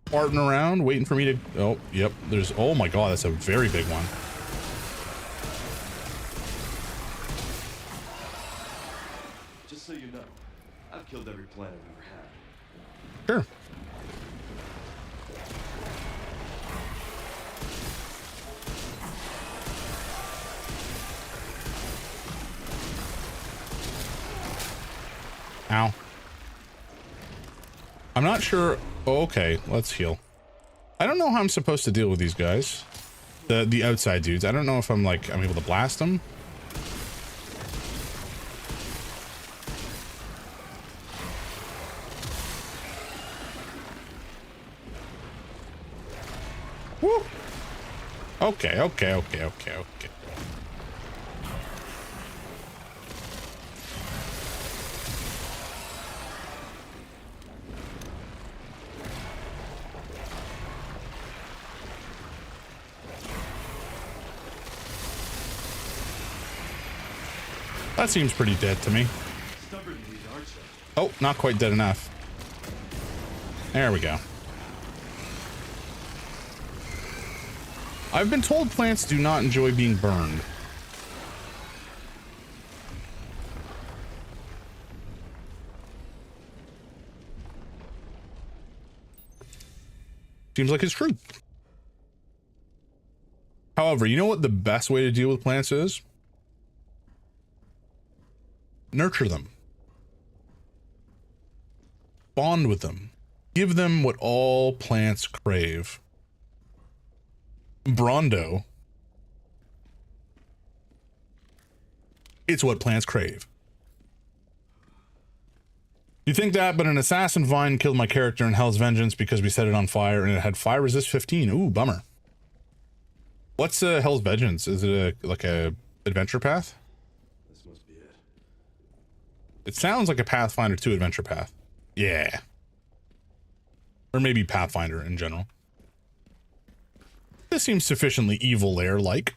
Farting around, waiting for me to... Oh, yep. There's... Oh my god, that's a very big one. Just so you know, I've killed every plant I've ever had. Sure. Ow. I'm not sure. Oh, okay, let's heal. I don't know how I'm supposed to deal with these guys. The outside dudes. I don't know if I'm able to blast them. Okay, okay, okay, okay, okay. That seems pretty dead to me. Oh, not quite dead enough. There we go. I've been told plants do not enjoy being burned. Seems like it's true. However, you know what the best way to deal with plants is? Nurture them. Bond with them. Give them what all plants crave. Brondo. It's what plants crave. You think that, but an assassin vine killed my character in Hell's Vengeance because we set it on fire and it had fire resist 15. Ooh, bummer. What's Hell's Vengeance? Is it like a adventure path? This must be it. It sounds like a Pathfinder 2 adventure path. Yeah. Or maybe Pathfinder in general. This seems sufficiently Evil Lair-like.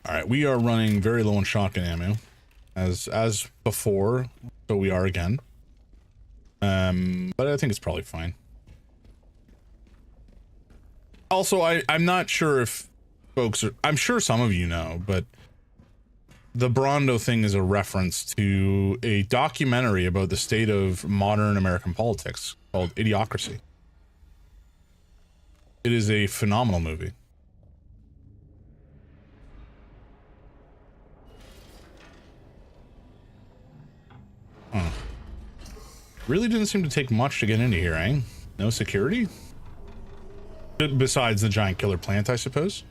Alright, we are running very low on shotgun ammo. As before, so we are again. But I think it's probably fine. Also, I'm not sure if folks are... I'm sure some of you know, but... The Brondo thing is a reference to a documentary about the state of modern American politics called Idiocracy. It is a phenomenal movie. Huh. Really didn't seem to take much to get into here, eh? No security? Besides the giant killer plant, I suppose.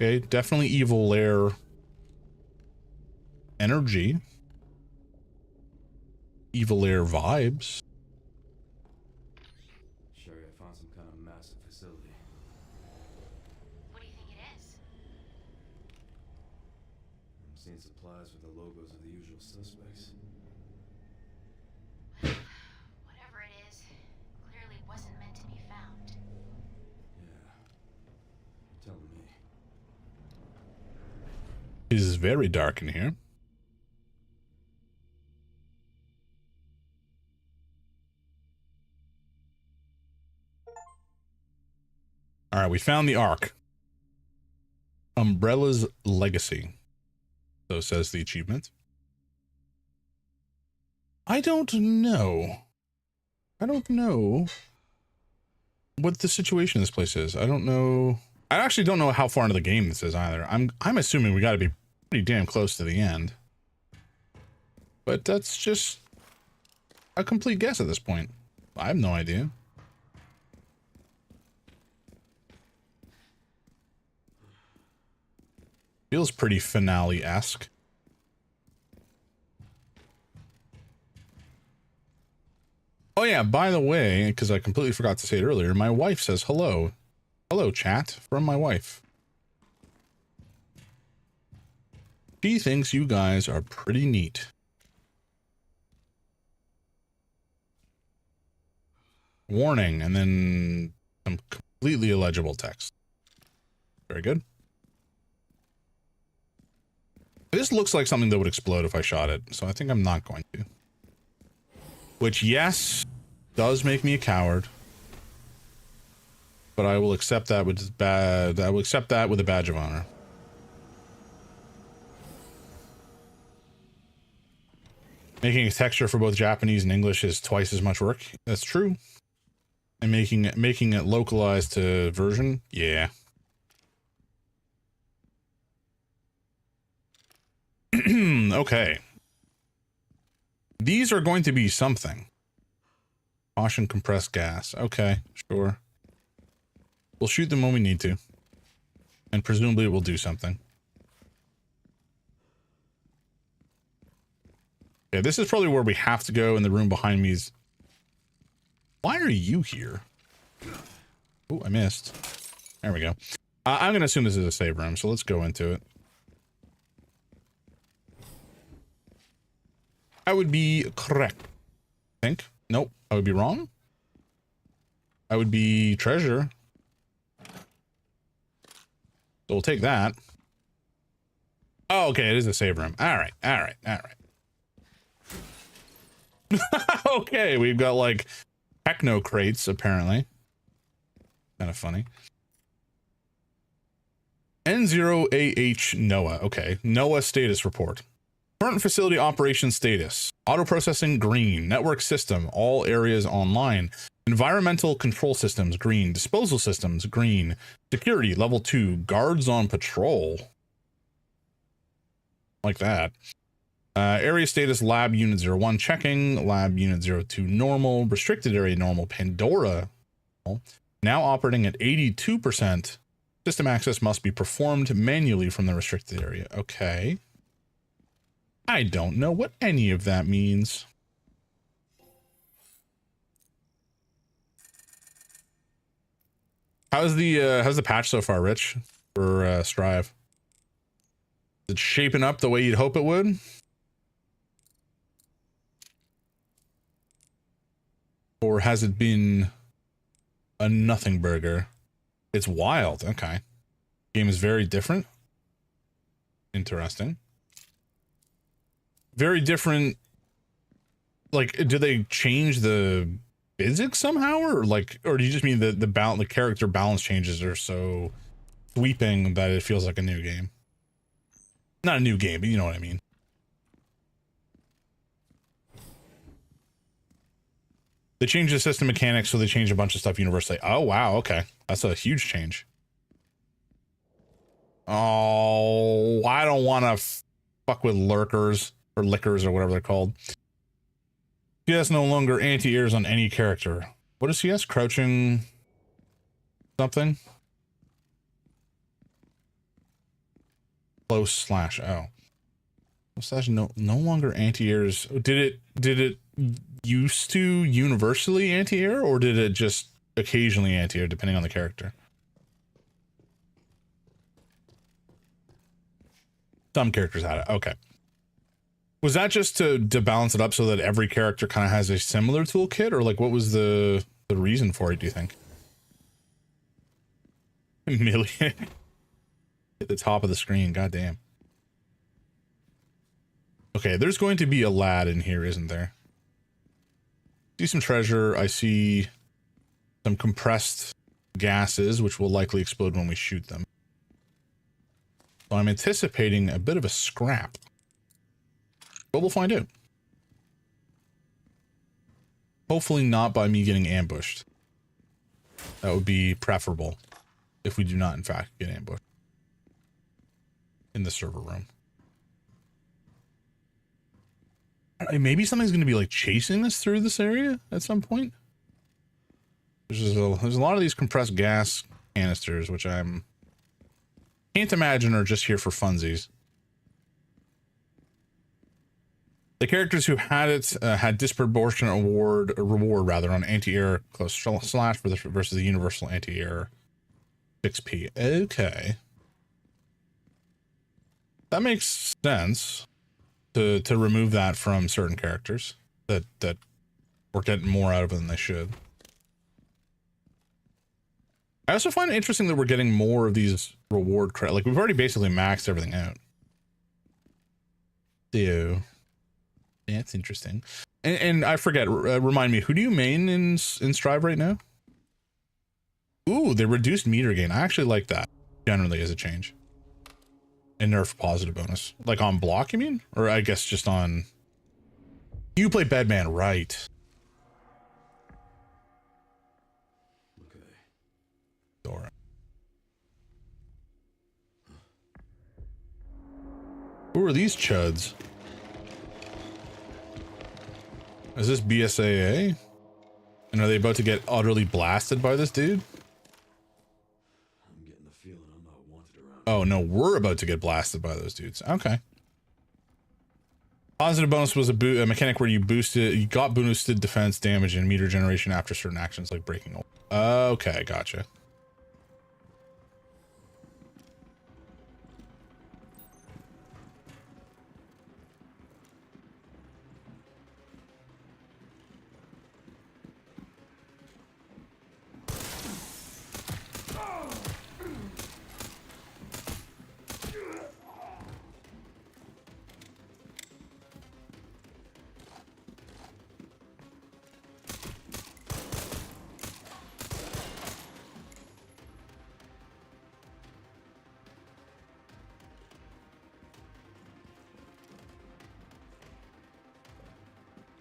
Okay, definitely Evil Lair energy. Evil Lair vibes. Sherry, I found some kind of massive facility. What do you think it is? I'm seeing supplies with the logos of the usual suspects. Whatever it is, clearly wasn't meant to be found. Yeah. You're telling me. It is very dark in here. All right, we found the Ark. Umbrella's Legacy. So says the achievement. I don't know. I don't know what the situation in this place is. I don't know. I actually don't know how far into the game this is either. I'm assuming we got to be pretty damn close to the end. But that's just a complete guess at this point. I have no idea. Feels pretty finale-esque. Oh yeah, by the way, because I completely forgot to say it earlier, my wife says hello. Hello, chat, from my wife. She thinks you guys are pretty neat. Warning, and then some completely illegible text. Very good. This looks like something that would explode if I shot it, so I think I'm not going to. Which, yes, does make me a coward. But I will accept that with I will accept that with a badge of honor. Making a texture for both Japanese and English is twice as much work. That's true. And making it localized to version, yeah. Okay. These are going to be something. Caution compressed gas. Okay, sure. We'll shoot them when we need to. And presumably it will do something. Okay, this is probably where we have to go, and the room behind me is... Why are you here? Oh, I missed. There we go. I'm going to assume this is a save room, so let's go into it. I would be correct. I think. Nope. I would be wrong. I would be treasure. So we'll take that. Oh, okay. It is a save room. All right. All right. All right. Okay. We've got like techno crates, apparently. Kind of funny. N0AH NOAA. Okay. NOAA status report. Current facility operation status. Auto processing green. Network system. All areas online. Environmental control systems green. Disposal systems green. Security level 2. Guards on patrol. Like that. Area status lab unit 01 checking. Lab unit 02 normal. Restricted area normal. Pandora now operating at 82%. System access must be performed manually from the restricted area. Okay. I don't know what any of that means. How's the patch so far, Rich? For Strive? Is it shaping up the way you'd hope it would? Or has it been a nothing burger? It's wild. Okay. Game is very different. Interesting. Very different. Like, do they change the physics somehow, or do you just mean the character balance changes are so sweeping that it feels like a new game? Not a new game, but you know what I mean. They changed the system mechanics, so they changed a bunch of stuff universally. Oh, wow. Okay. That's a huge change. Oh, I don't want to fuck with lurkers or lickers or whatever they're called. CS no longer anti-airs on any character. What is CS? Crouching something? Close slash. Oh. Slash no longer anti-airs. Did it used to universally anti-air, or did it just occasionally anti-air depending on the character? Some characters had it. Okay. Was that just to balance it up so that every character kind of has a similar toolkit, or like what was the reason for it, do you think? A million at the top of the screen. Goddamn. Okay, there's going to be a lad in here, isn't there? See some treasure. I see some compressed gases, which will likely explode when we shoot them. So I'm anticipating a bit of a scrap. But we'll find out. Hopefully not by me getting ambushed. That would be preferable if we do not, in fact, get ambushed in the server room. Maybe something's going to be like chasing us through this area at some point. There's a lot of these compressed gas canisters, which can't imagine are just here for funsies. The characters who had it had disproportionate reward rather on anti-air close slash versus the universal anti-air 6p. Okay, that makes sense to remove that from certain characters that we're getting more out of than they should. I also find it interesting that we're getting more of these reward credits. Like, we've already basically maxed everything out. Ew. Yeah, it's interesting. And I forget, remind me, who do you main in Strive right now? Ooh, they reduced meter gain. I actually like that, generally, as a change. And nerf positive bonus. Like on block, you mean? Or I guess just on... You play Bedman, right. Okay. Dora. Who are these chuds? Is this BSAA? And are they about to get utterly blasted by this dude? Oh no, we're about to get blasted by those dudes. Okay. Positive bonus was a mechanic where you got boosted defense, damage, and meter generation after certain actions like breaking. Okay, gotcha.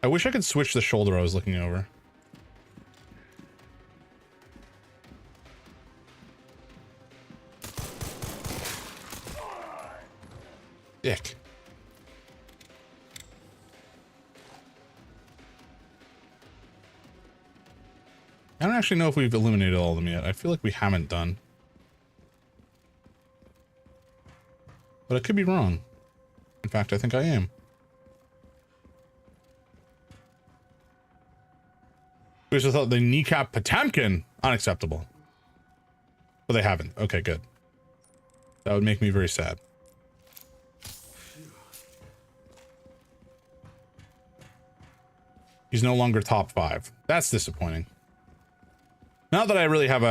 I wish I could switch the shoulder I was looking over. Dick. I don't actually know if we've eliminated all of them yet. I feel like we haven't done. But I could be wrong. In fact, I think I am. We just thought they kneecap Potemkin. Unacceptable. But they haven't. Okay, good. That would make me very sad. He's no longer top 5. That's disappointing. Not that I really have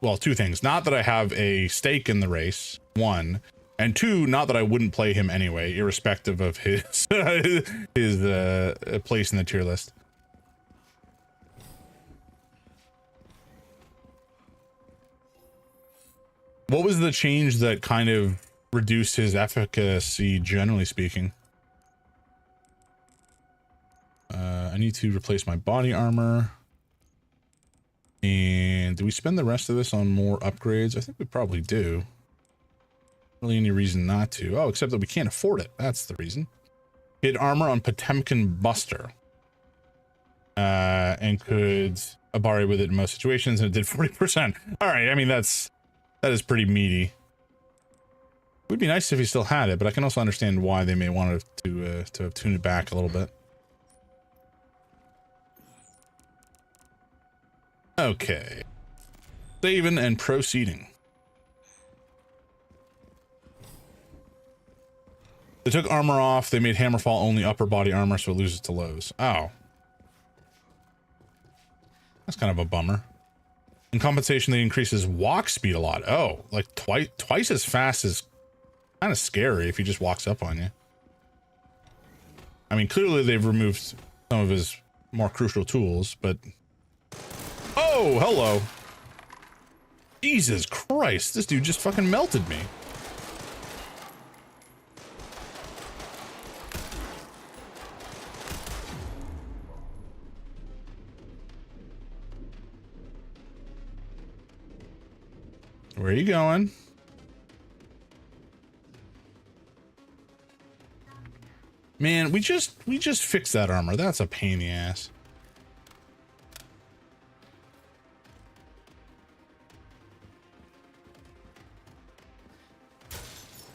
well, two things. Not that I have a stake in the race, 1. And 2, not that I wouldn't play him anyway, irrespective of his his place in the tier list. What was the change that kind of reduced his efficacy, generally speaking? I need to replace my body armor. And do we spend the rest of this on more upgrades? I think we probably do. Really any reason not to. Oh, except that we can't afford it. That's the reason. Hit armor on Potemkin Buster. And could Abari with it in most situations, and it did 40%. Alright, I mean, that is pretty meaty. It would be nice if he still had it, but I can also understand why they may want to have tuned it back a little bit. Okay. Saving and proceeding. They took armor off. They made Hammerfall only upper body armor, so it loses to lows. Oh. That's kind of a bummer. In compensation, they increase his walk speed a lot. Oh, like twice as fast is kind of scary if he just walks up on you. I mean, clearly they've removed some of his more crucial tools, but... Oh, hello. Jesus Christ, this dude just fucking melted me. Where are you going? Man, we just fixed that armor. That's a pain in the ass.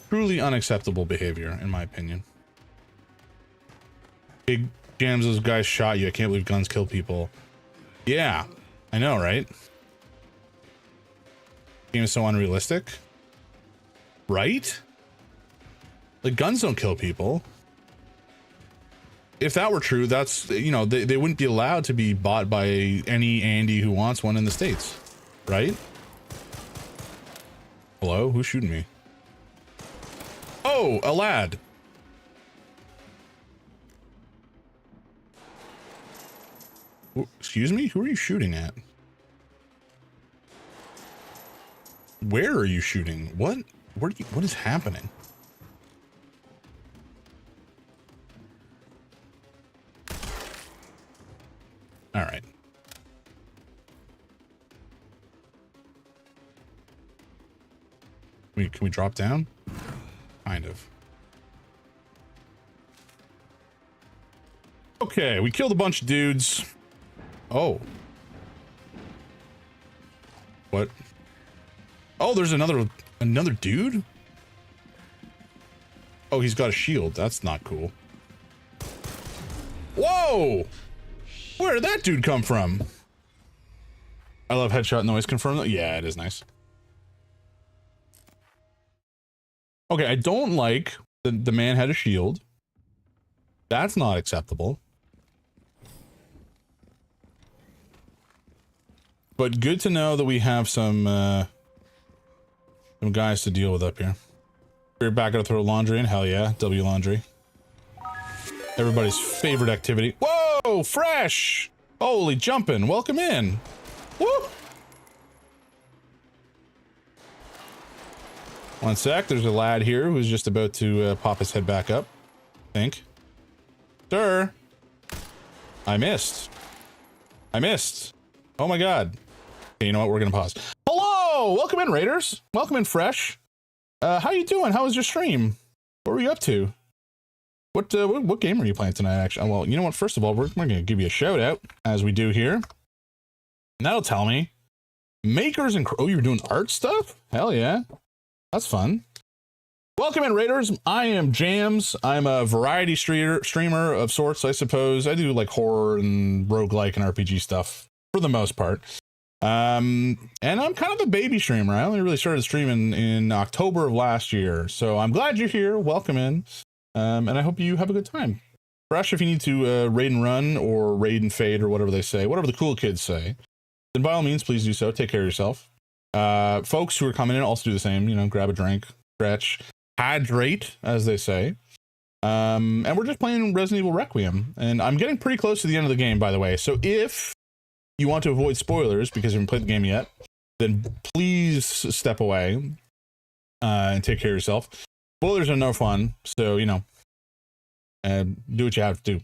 Truly unacceptable behavior, in my opinion. Big jams, those guys shot you. I can't believe guns kill people. Yeah, I know, right? Game is so unrealistic. Right? Like, guns don't kill people. If that were true, that's, you know, they wouldn't be allowed to be bought by any Andy who wants one in the States. Right? Hello? Who's shooting me? Oh, a lad. Excuse me? Who are you shooting at? Where are you shooting? What? What is happening? All right. Can we drop down? Kind of. Okay, we killed a bunch of dudes. Oh. What? Oh, there's another Another dude? Oh, he's got a shield. That's not cool. Whoa! Where did that dude come from? I love headshot noise confirmed though. Yeah, it is nice. Okay, I don't like the man had a shield. That's not acceptable. But good to know that we have some guys to deal with up here. We're back out to throw laundry in. Hell yeah, W laundry. Everybody's favorite activity. Whoa, fresh! Holy jumping! Welcome in. Woo! One sec. There's a lad here who's just about to pop his head back up. I think. Sir, I missed. I missed. Oh my god. Okay, you know what? We're gonna pause. Hello! Welcome in, Raiders. Welcome in, fresh. How you doing? How was your stream? What were you up to? What game are you playing tonight, actually? Well, you know what? First of all, we're gonna give you a shout out, as we do here. And that'll tell me. Makers and... Oh, you're doing art stuff? Hell yeah. That's fun. Welcome in, Raiders. I am Jams. I'm a variety streamer of sorts, I suppose. I do like horror and roguelike and RPG stuff for the most part. And I'm kind of a baby streamer. I only really started streaming in October of last year. So I'm glad you're here. Welcome in. And I hope you have a good time. Fresh, if you need to raid and run or raid and fade or whatever they say, whatever the cool kids say, then by all means, please do so. Take care of yourself. Folks who are coming in also do the same, you know, grab a drink, stretch, hydrate, as they say. And we're just playing Resident Evil Requiem. And I'm getting pretty close to the end of the game, by the way. So if you want to avoid spoilers because you haven't played the game yet, then please step away and take care of yourself. Spoilers are no fun, so, you know, do what you have to do.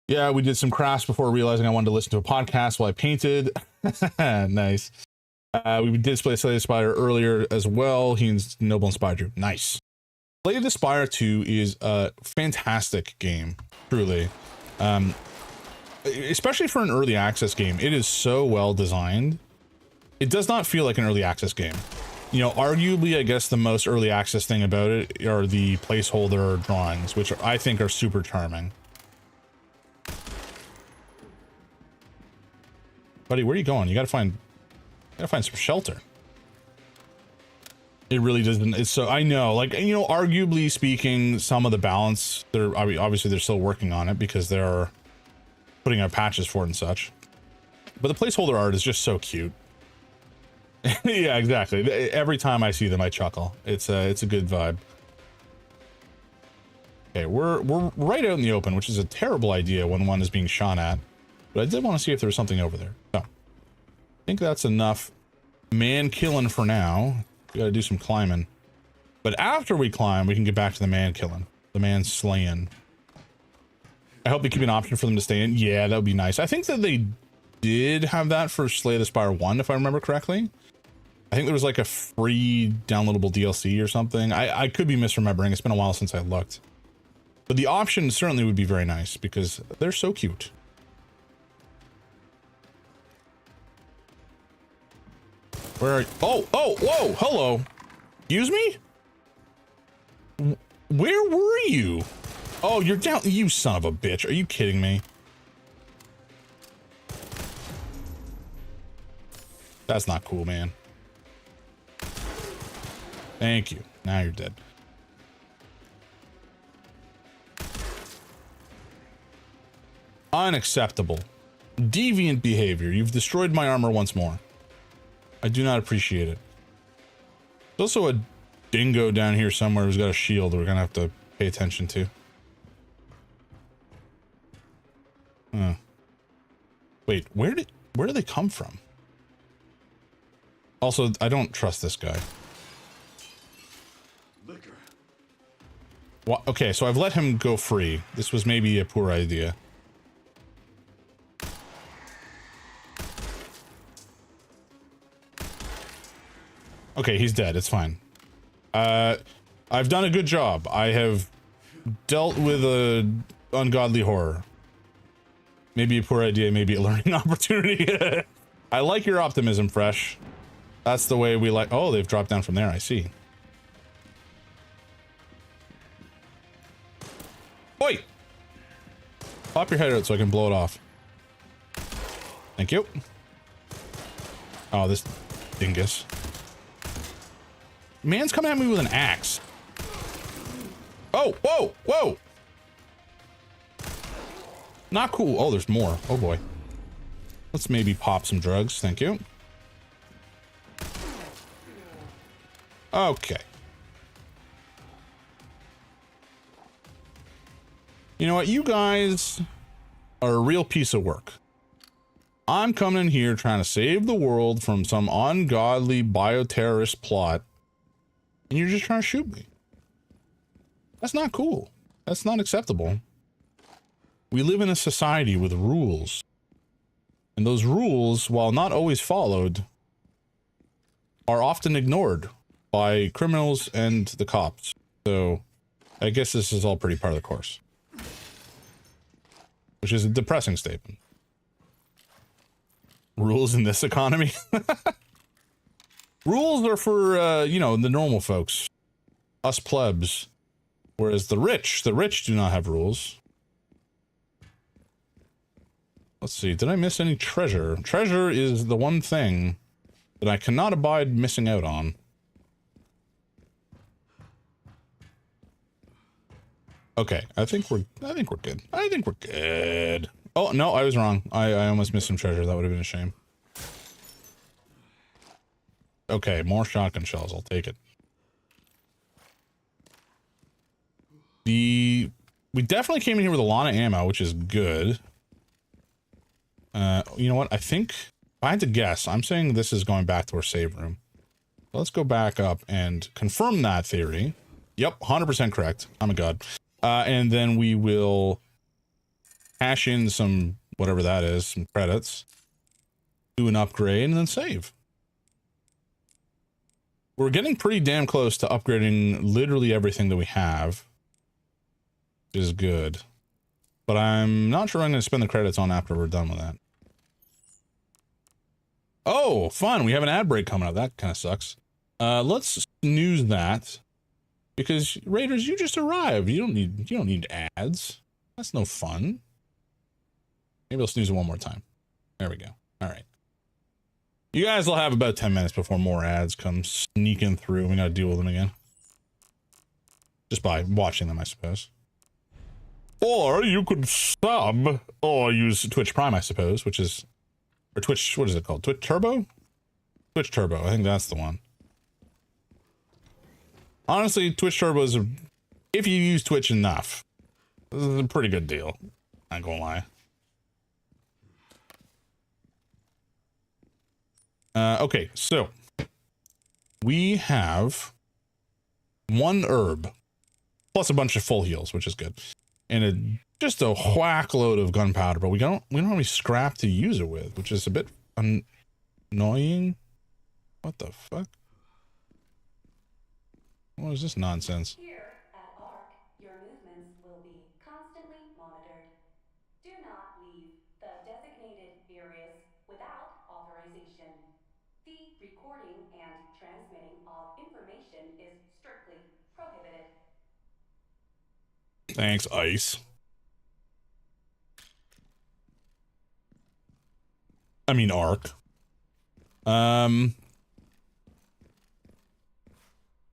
Yeah, we did some crafts before realizing I wanted to listen to a podcast while I painted. Nice. We did play Slay the Spire earlier as well. He and Noble inspired you. Nice. Slay the Spire 2 is a fantastic game, truly. Especially for an early access game. It is so well designed. It does not feel like an early access game. You know, arguably, I guess the most early access thing about it are the placeholder drawings, which I think are super charming. Buddy, where are you going? You gotta find some shelter. It really doesn't. It's so, I know, like, you know, arguably speaking, some of the balance, obviously they're still working on it because they're putting out patches for it and such. But the placeholder art is just so cute. Yeah, exactly. Every time I see them, I chuckle. It's a good vibe. Okay, we're right out in the open, which is a terrible idea when one is being shot at. But I did want to see if there was something over there. So, I think that's enough man killing for now. We gotta do some climbing. But after we climb, we can get back to the man killing. The man slaying. I hope they keep an option for them to stay in. Yeah, that would be nice. I think that they did have that for Slay the Spire 1, if I remember correctly. I think there was like a free downloadable DLC or something. I could be misremembering. It's been a while since I looked. But the option certainly would be very nice because they're so cute. Where are you? Oh, whoa, hello. Excuse me? Where were you? Oh, you're down. You son of a bitch. Are you kidding me? That's not cool, man. Thank you. Now you're dead. Unacceptable. Deviant behavior. You've destroyed my armor once more. I do not appreciate it. There's also a dingo down here somewhere who's got a shield we're gonna have to pay attention to. Wait, where do they come from? Also, I don't trust this guy. Liquor. Well, okay, so I've let him go free. This was maybe a poor idea. Okay, he's dead. It's fine. I've done a good job. I have dealt with a ungodly horror. Maybe a poor idea, maybe a learning opportunity. I like your optimism, Fresh. That's the way we like. Oh, they've dropped down from there. I see. Oi! Pop your head out so I can blow it off. Thank you. Oh, this dingus. Man's coming at me with an axe. Oh, whoa, whoa. Not cool. Oh, there's more. Oh boy. Let's maybe pop some drugs. Thank you. Okay. You know what? You guys are a real piece of work. I'm coming in here trying to save the world from some ungodly bioterrorist plot, and you're just trying to shoot me. That's not cool. That's not acceptable. We live in a society with rules. And those rules, while not always followed, are often ignored by criminals and the cops. So I guess this is all pretty part of the course. Which is a depressing statement. Rules in this economy? Rules are for, you know, the normal folks. Us plebs. Whereas the rich do not have rules. Let's see, did I miss any treasure? Treasure is the one thing that I cannot abide missing out on. Okay, I think we're good. I think we're good. Oh, no, I was wrong. I almost missed some treasure. That would have been a shame. Okay, more shotgun shells. I'll take it. We definitely came in here with a lot of ammo, which is good. You know what? I think, if I had to guess, I'm saying this is going back to our save room. Let's go back up and confirm that theory. Yep, 100% correct. I'm a god. And then we will hash in some, whatever that is, some credits, do an upgrade, and then save. We're getting pretty damn close to upgrading literally everything that we have, which is good. But I'm not sure I'm going to spend the credits on after we're done with that. Oh, fun. We have an ad break coming up. That kind of sucks. Let's snooze that. Because Raiders, you just arrived. You don't need ads. That's no fun. Maybe I'll snooze it one more time. There we go. All right. You guys will have about 10 minutes before more ads come sneaking through. We gotta deal with them again. Just by watching them, I suppose. Or you could sub or use Twitch Prime, I suppose, which is, or Twitch, what is it called? Twitch Turbo? Twitch Turbo, I think that's the one. Honestly, Twitch Turbo is, if you use Twitch enough, this is a pretty good deal. Not gonna lie. Okay, so we have one herb plus a bunch of full heals, which is good, and just a whack load of gunpowder. But we don't have any scrap to use it with, which is a bit annoying. What the fuck? What is this nonsense? Here at ARC, your movements will be constantly monitored. Do not leave the designated areas without authorization. The recording and transmitting of information is strictly prohibited. Thanks, Ice. I mean, ARC.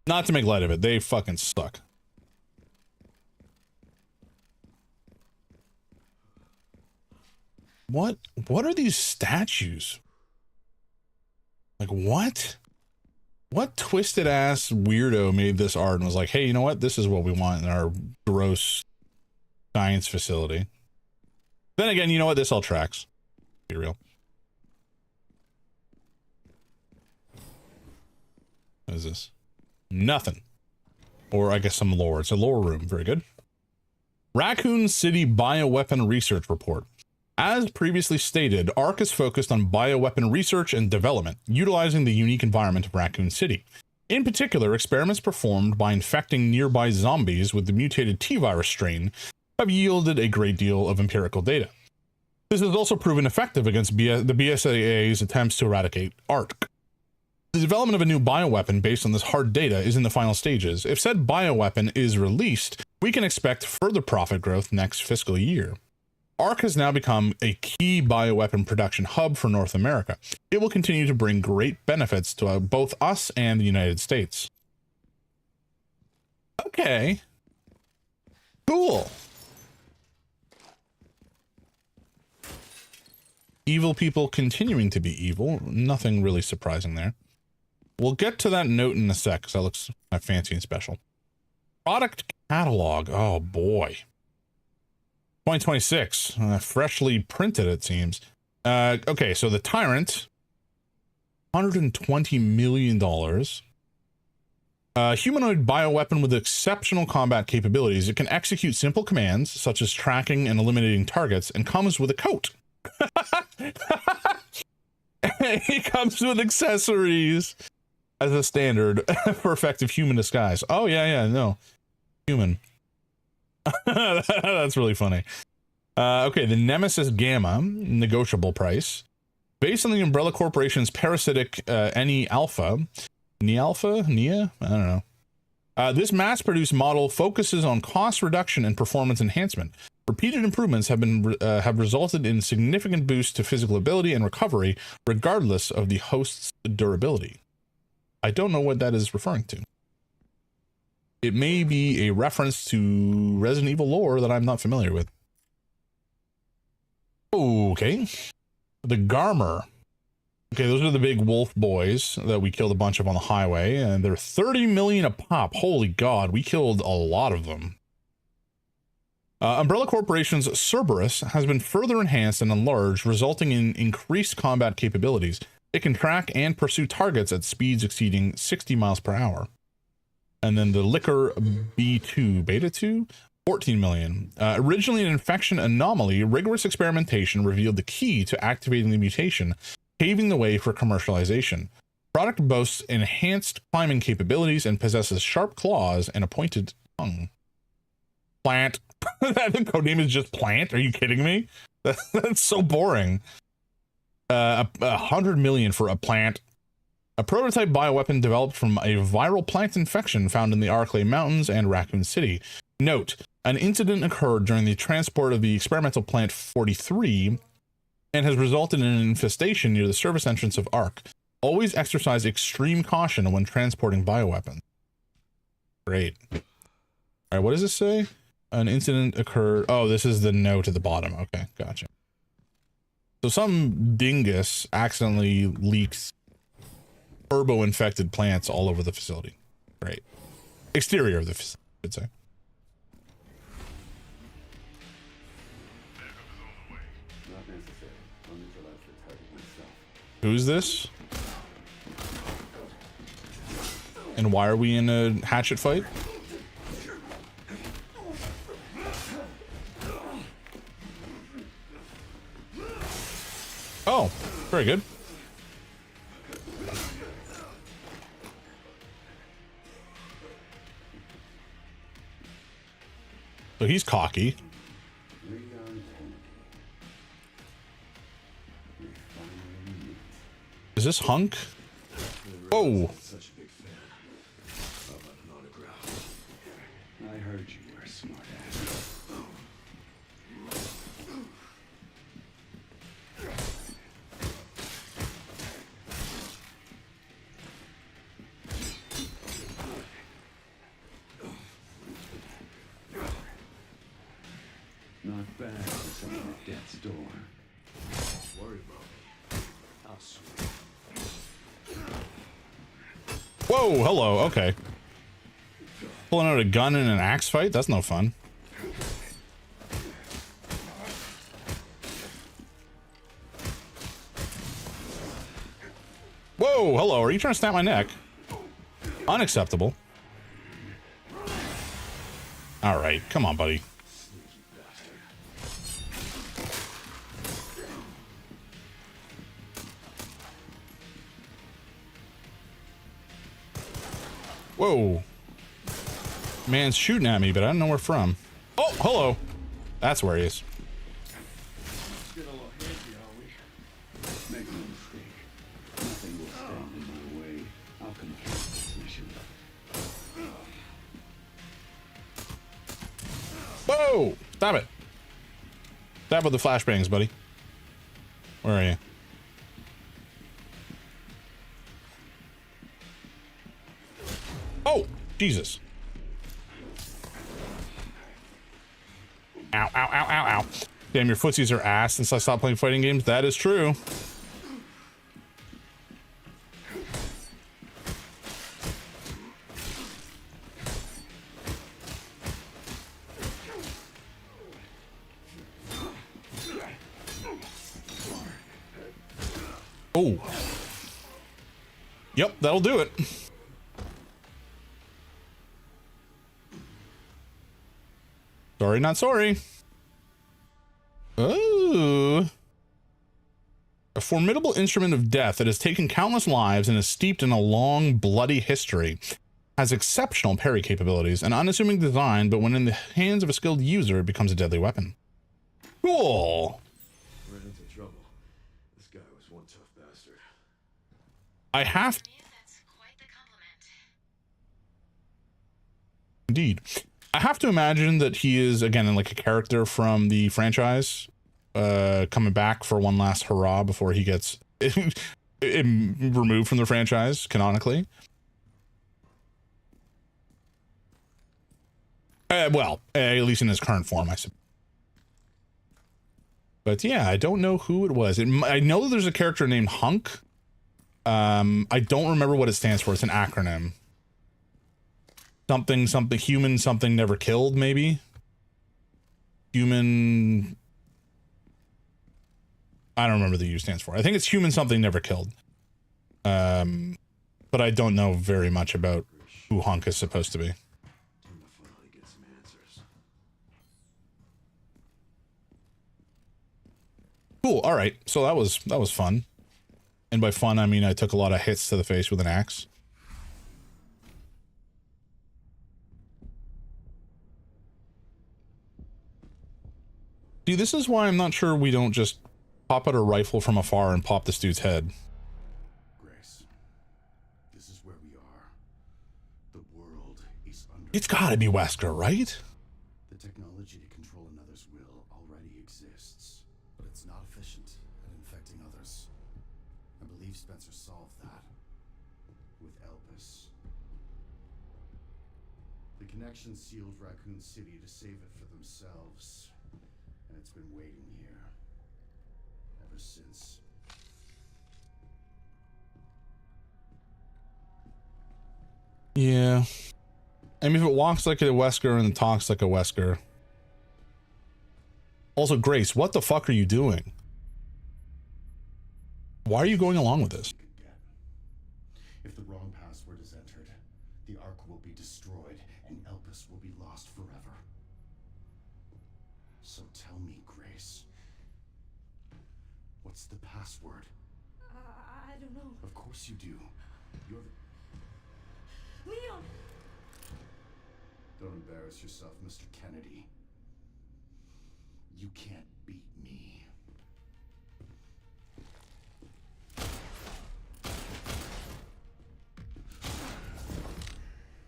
Not to make light of it, they fucking suck. What are these statues? Like, what? What twisted ass weirdo made this art and was like, hey, you know what? This is what we want in our gross science facility. Then again, you know what? This all tracks. Be real. What is this? Nothing. Or I guess some lore. It's a lore room. Very good. Raccoon City Bioweapon Research Report. As previously stated, ARC is focused on bioweapon research and development, utilizing the unique environment of Raccoon City. In particular, experiments performed by infecting nearby zombies with the mutated T-virus strain have yielded a great deal of empirical data. This has also proven effective against the BSAA's attempts to eradicate ARC. The development of a new bioweapon based on this hard data is in the final stages. If said bioweapon is released, we can expect further profit growth next fiscal year. ARC has now become a key bioweapon production hub for North America. It will continue to bring great benefits to both us and the United States. Okay. Cool. Evil people continuing to be evil. Nothing really surprising there. We'll get to that note in a sec, because that looks fancy and special. Product catalog. Oh, boy. 2026. Freshly printed, it seems. Okay, so the Tyrant. $120 million. Humanoid bioweapon with exceptional combat capabilities. It can execute simple commands, such as tracking and eliminating targets, and comes with a coat. It comes with accessories as a standard for effective human disguise. Oh, yeah, no. Human. That's really funny. Okay, the Nemesis Gamma, negotiable price. Based on the Umbrella Corporation's parasitic NE Alpha. NE Alpha? NIA? I don't know. This mass-produced model focuses on cost reduction and performance enhancement. Repeated improvements have resulted in significant boosts to physical ability and recovery, regardless of the host's durability. I don't know what that is referring to. It may be a reference to Resident Evil lore that I'm not familiar with. Okay. The Garmer. Okay, those are the big wolf boys that we killed a bunch of on the highway, and they're 30 million a pop. Holy God, we killed a lot of them. Umbrella Corporation's Cerberus has been further enhanced and enlarged, resulting in increased combat capabilities. It can track and pursue targets at speeds exceeding 60 miles per hour. And then the Liquor B2, Beta 2, 14 million. Originally an infection anomaly, rigorous experimentation revealed the key to activating the mutation, paving the way for commercialization. Product boasts enhanced climbing capabilities and possesses sharp claws and a pointed tongue. Plant. The codename is just Plant. Are you kidding me? That's so boring. 100 million for a plant. A prototype bioweapon developed from a viral plant infection found in the Arklay Mountains and Raccoon City. Note, an incident occurred during the transport of the experimental plant 43 and has resulted in an infestation near the service entrance of ARC. Always exercise extreme caution when transporting bioweapons. Great. All right, what does this say? An incident occurred. Oh, this is the note at the bottom. Okay, gotcha. So some dingus accidentally leaks turbo-infected plants all over the facility. Great. Exterior of the facility, I should say. Who's this? And why are we in a hatchet fight? Oh, very good. So he's cocky. Is this Hunk? Whoa. Such a big fan of an autograph. I heard you were a smart ass. Not bad for someone at death's door. Don't worry about me. I'll swing. Whoa, hello, okay. Pulling out a gun in an axe fight? That's no fun. Whoa, hello, are you trying to snap my neck? Unacceptable. Alright, come on, buddy. Whoa. Man's shooting at me, but I don't know where from. Oh, hello. That's where he is. Get a little handy, are we? Make no mistake. Nothing will stand in my way. Whoa! Stop it. Stop with the flashbangs, buddy. Where are you? Oh, Jesus. Ow, ow, ow, ow, ow. Damn, your footsies are ass since I stopped playing fighting games. That is true. Oh. Yep, that'll do it. Sorry, not sorry. Oh. A formidable instrument of death that has taken countless lives and is steeped in a long, bloody history. Has exceptional parry capabilities, an unassuming design, but when in the hands of a skilled user, it becomes a deadly weapon. Cool. Ran into trouble. This guy was one tough bastard. I have... That's quite the compliment. Indeed. I have to imagine that he is, again, like a character from the franchise, coming back for one last hurrah before he gets removed from the franchise, canonically. Well, at least in his current form, I suppose. But yeah, I don't know who it was. I know that there's a character named Hunk. I don't remember what it stands for. It's an acronym. Something, human, something never killed, maybe? Human... I don't remember the U stands for. I think it's human something never killed. But I don't know very much about who Hunk is supposed to be. Finally get some answers. Cool, alright. So that was fun. And by fun, I mean I took a lot of hits to the face with an axe. See, this is why I'm not sure we don't just pop out a rifle from afar and pop this dude's head. Grace, this is where we are. The world is under... It's gotta be Wesker, right? The technology to control another's will already exists, but it's not efficient at infecting others. I believe Spencer solved that with Elpis. The connection sealed Raccoon City to save it for themselves, and it's been waiting here ever since. Yeah. I mean, if it walks like a Wesker and talks like a Wesker. Also, Grace, what the fuck are you doing? Why are you going along with this? If the wrong password is entered, the Ark will be destroyed and Elpis will be lost forever. So tell me, Grace, what's the password? I don't know. Of course you do. You're the... Leon! Don't embarrass yourself, Mr. Kennedy. You can't beat me.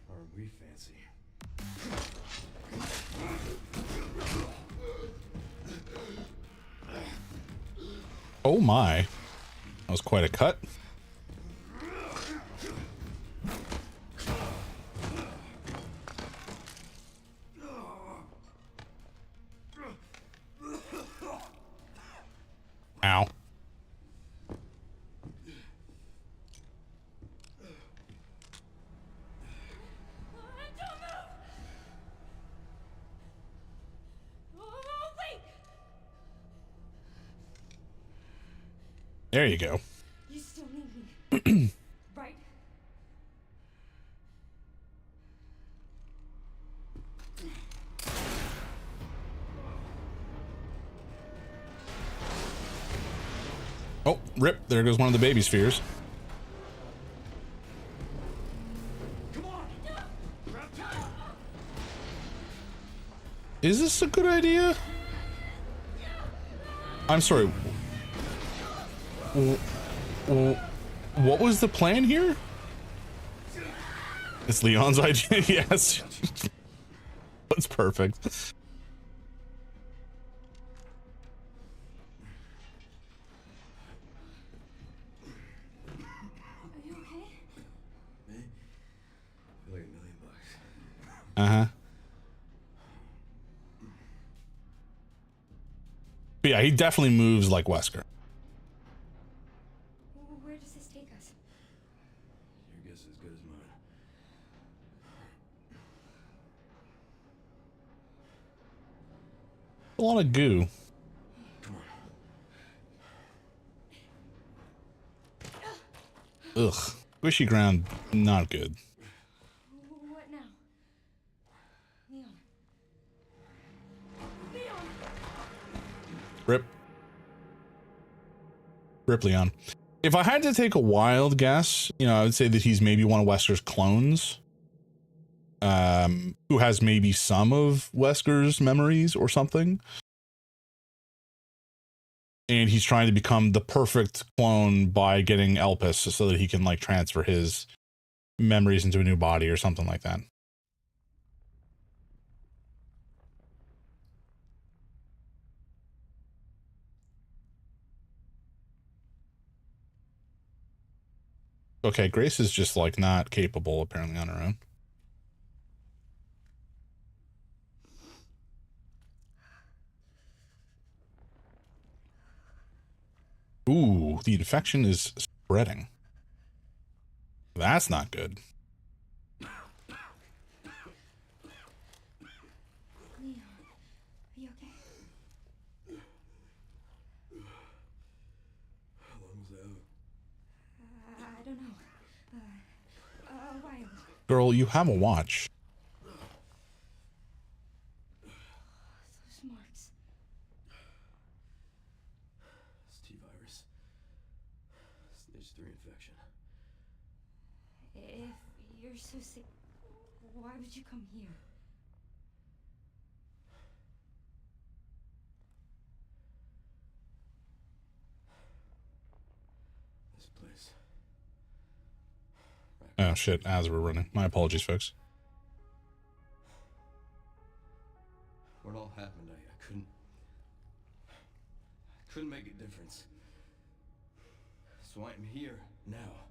Aren't we fancy? Oh my. That was quite a cut. Ow. There you go. You still need me. Right? Oh, rip. There goes one of the baby spheres. Is this a good idea? I'm sorry. What was the plan here? It's Leon's idea, yes. That's perfect. Uh-huh. But yeah, he definitely moves like Wesker. Where does this take us? Your guess is as good as mine. A lot of goo. Come on. Ugh. Squishy ground, not good. What now? Leon. Leon! Rip. Rip Leon. If I had to take a wild guess, you know, I would say that he's maybe one of Wesker's clones. Who has maybe some of Wesker's memories or something. And he's trying to become the perfect clone by getting Elpis so that he can like transfer his memories into a new body or something like that. Okay, Grace is just like not capable apparently on her own. Ooh, the infection is spreading. That's not good. Leon, are you okay? How long was that? I don't know. A while. Girl, you have a watch. Those marks. It's T-virus. Stage 3 infection. If you're so sick, why would you come here? This place. Oh shit, as we're running. My apologies, folks. What all happened, I couldn't make a difference. So I'm here now.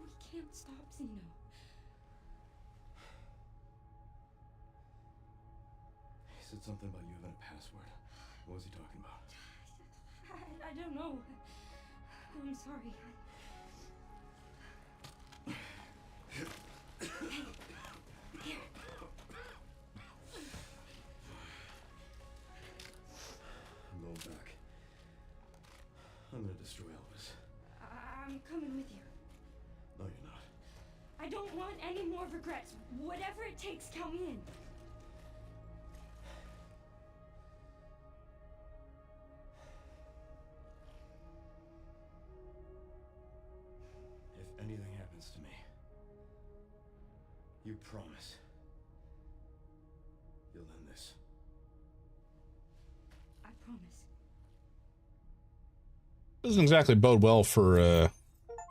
We can't stop Zeno. He said something about you having a password. What was he talking about? I don't know. I'm sorry. Here. I'm going back. I'm gonna destroy Elvis. I'm coming with you. No, you're not. I don't want any more regrets. Whatever it takes, count me in. If anything happens to me, you promise you'll end this. I promise. Doesn't exactly bode well for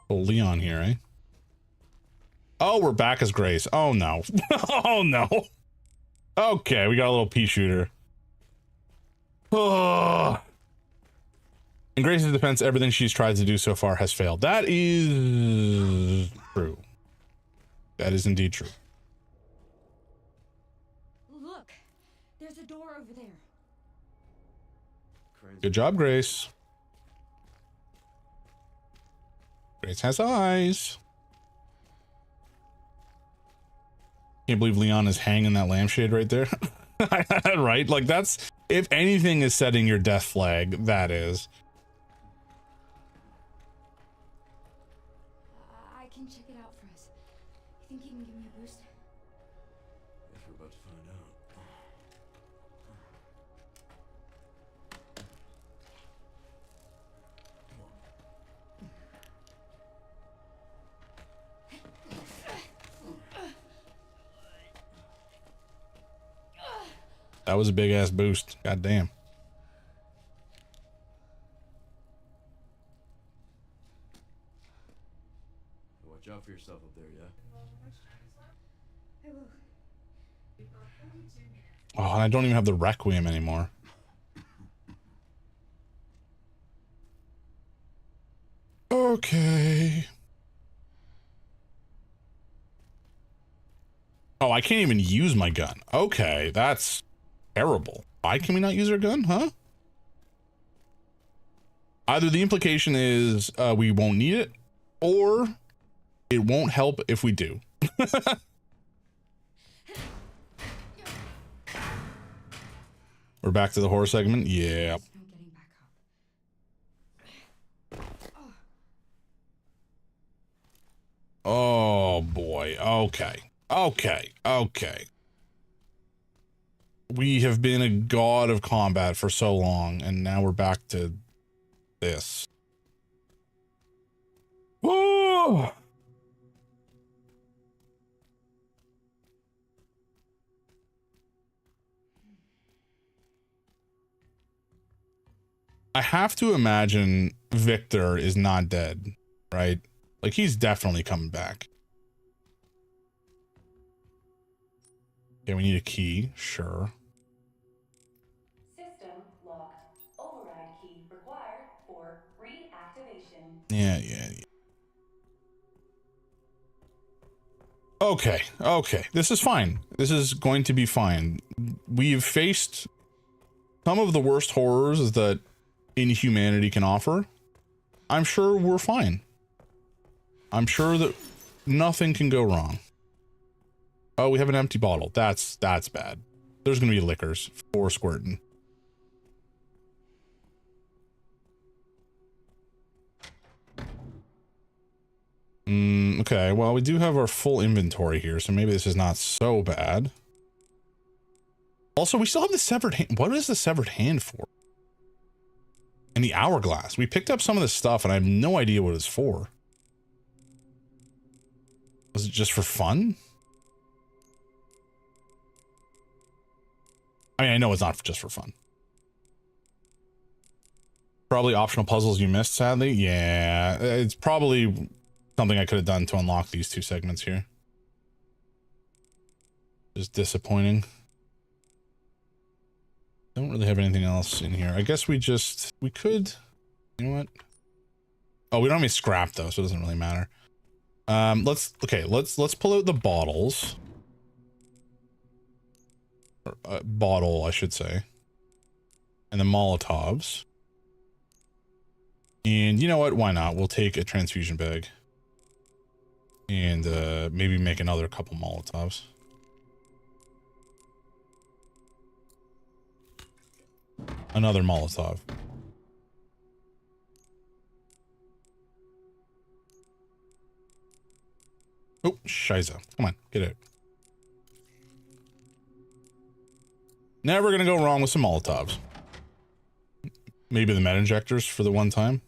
Leon here, eh? Oh, we're back as Grace. Oh no. Oh no. Okay, we got a little pea shooter. Oh. In Grace's defense, everything she's tried to do so far has failed. That is true. That is indeed true. Look, there's a door over there. Good job, Grace. Grace has eyes. Can't believe Leon is hanging that lampshade right there. Right? Like that's, if anything is setting your death flag, that is. I can check it out for us. You think you can give me a boost? Guess we're about to find out. That was a big ass boost. God damn. Watch out for yourself up there, yeah? I will. Oh, and I don't even have the Requiem anymore. Okay. Oh, I can't even use my gun. Okay, that's terrible. Why can we not use our gun, huh? Either the implication is we won't need it, or it won't help if we do. We're back to the horror segment. Yeah. There's no getting back up. Oh boy. Okay. Okay. Okay. We have been a god of combat for so long, and now we're back to this. Oh. I have to imagine Victor is not dead, right? Like, he's definitely coming back. Okay, we need a key. Sure. System locked. Override key required for reactivation. Yeah. Okay. Okay. This is fine. This is going to be fine. We've faced some of the worst horrors that inhumanity can offer. I'm sure we're fine. I'm sure that nothing can go wrong. Oh, we have an empty bottle. That's bad. There's gonna be liquors for squirting. Okay, well, we do have our full inventory here, so maybe this is not so bad. Also, we still have the severed hand. What is the severed hand for? And the hourglass. We picked up some of this stuff, and I have no idea what it's for. Was it just for fun? I mean, I know it's not just for fun. Probably optional puzzles you missed, sadly. Yeah, it's probably something I could have done to unlock these two segments here. Just disappointing. Don't really have anything else in here. I guess we could, you know what? Oh, we don't have any scrap though, so it doesn't really matter. Let's pull out the bottles. Or, bottle, I should say. And the Molotovs. And you know what? Why not? We'll take a transfusion bag. And maybe make another couple Molotovs. Another Molotov. Oh, shiza. Come on, get out. Never gonna go wrong with some Molotovs. Maybe the med injectors for the one time.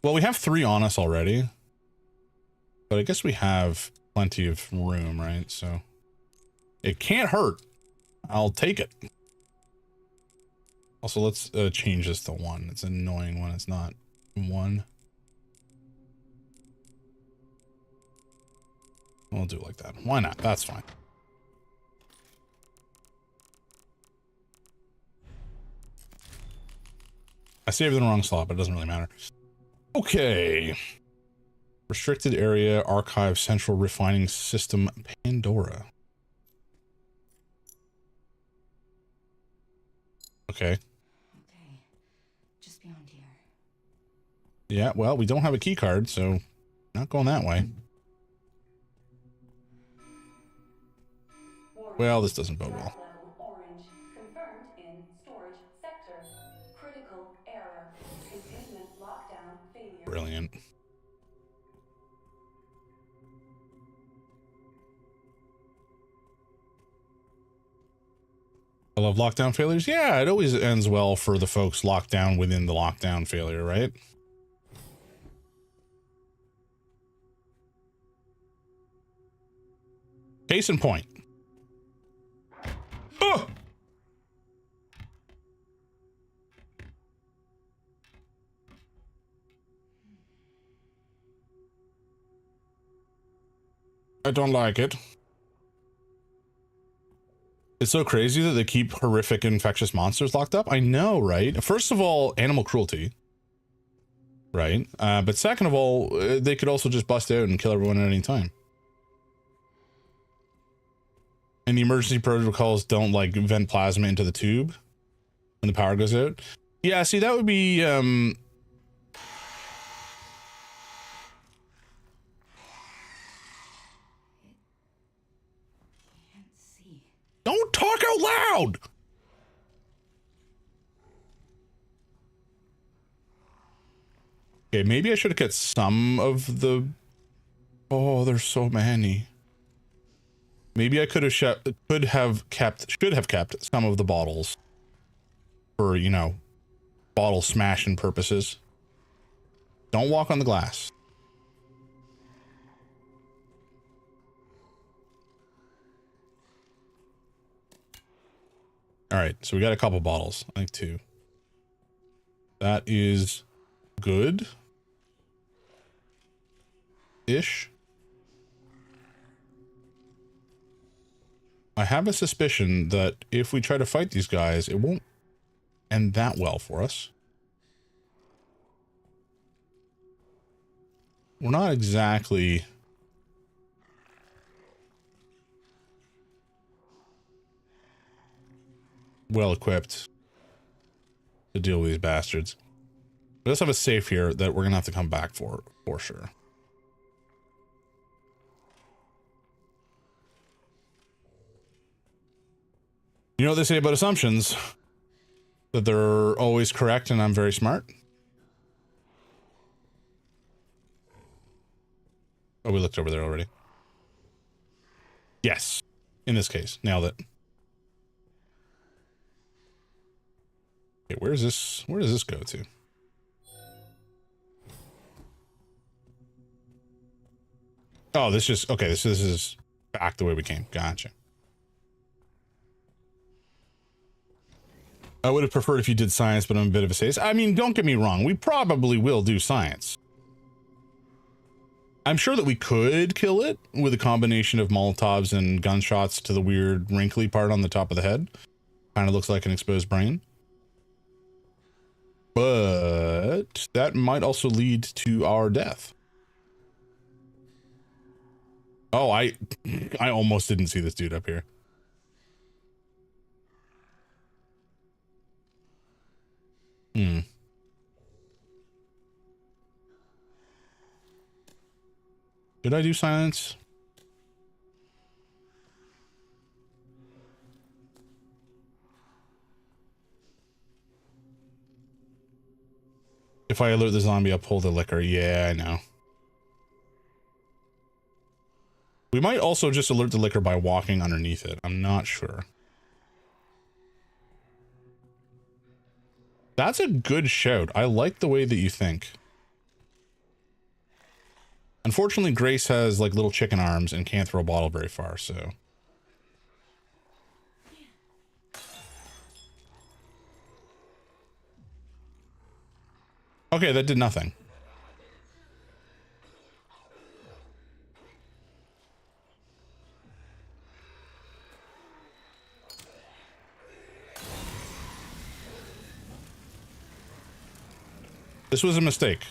Well, we have 3 on us already. But I guess we have plenty of room, right? So it can't hurt. I'll take it. Also, let's change this to 1. It's annoying when it's not 1. We'll do it like that. Why not? That's fine. I saved in the wrong slot, but it doesn't really matter. Okay. Restricted area, archive, central refining system, Pandora. Okay. Okay, just beyond here. Yeah, well, we don't have a key card, so not going that way. Well, this doesn't bode well. Level orange. Confirmed in storage sector. Critical error. Containment lockdown failure. Brilliant. I love lockdown failures. Yeah, it always ends well for the folks locked down within the lockdown failure, right? Case in point. Oh! I don't like it. It's so crazy that they keep horrific infectious monsters locked up. I know, right? First of all, animal cruelty. Right? But second of all, they could also just bust out and kill everyone at any time. And the emergency protocols don't like vent plasma into the tube when the power goes out. Yeah, see, that would be Can't see. don't talk out loud. Okay, maybe I should have kept some of the. Oh, there's so many. Maybe I should have kept some of the bottles for, you know, bottle smashing purposes. Don't walk on the glass. All right, so we got a couple bottles. I think 2. That is good. Ish. I have a suspicion that if we try to fight these guys, it won't end that well for us. We're not exactly well equipped to deal with these bastards. We also have a safe here that we're gonna have to come back for sure. You know what they say about assumptions? That they're always correct and I'm very smart. Oh, we looked over there already. Yes. In this case, nailed it. Okay, where does this go to? Oh, this just, okay, this is back the way we came. Gotcha. I would have preferred if you did science, but I'm a bit of a sadist. I mean, don't get me wrong. We probably will do science. I'm sure that we could kill it with a combination of Molotovs and gunshots to the weird wrinkly part on the top of the head. Kind of looks like an exposed brain. But that might also lead to our death. Oh, I almost didn't see this dude up here. Did I do science? If I alert the zombie, I'll pull the liquor. Yeah, I know. We might also just alert the liquor by walking underneath it. I'm not sure. That's a good shout. I like the way that you think. Unfortunately, Grace has like little chicken arms and can't throw a bottle very far, so. Okay, that did nothing. This was a mistake.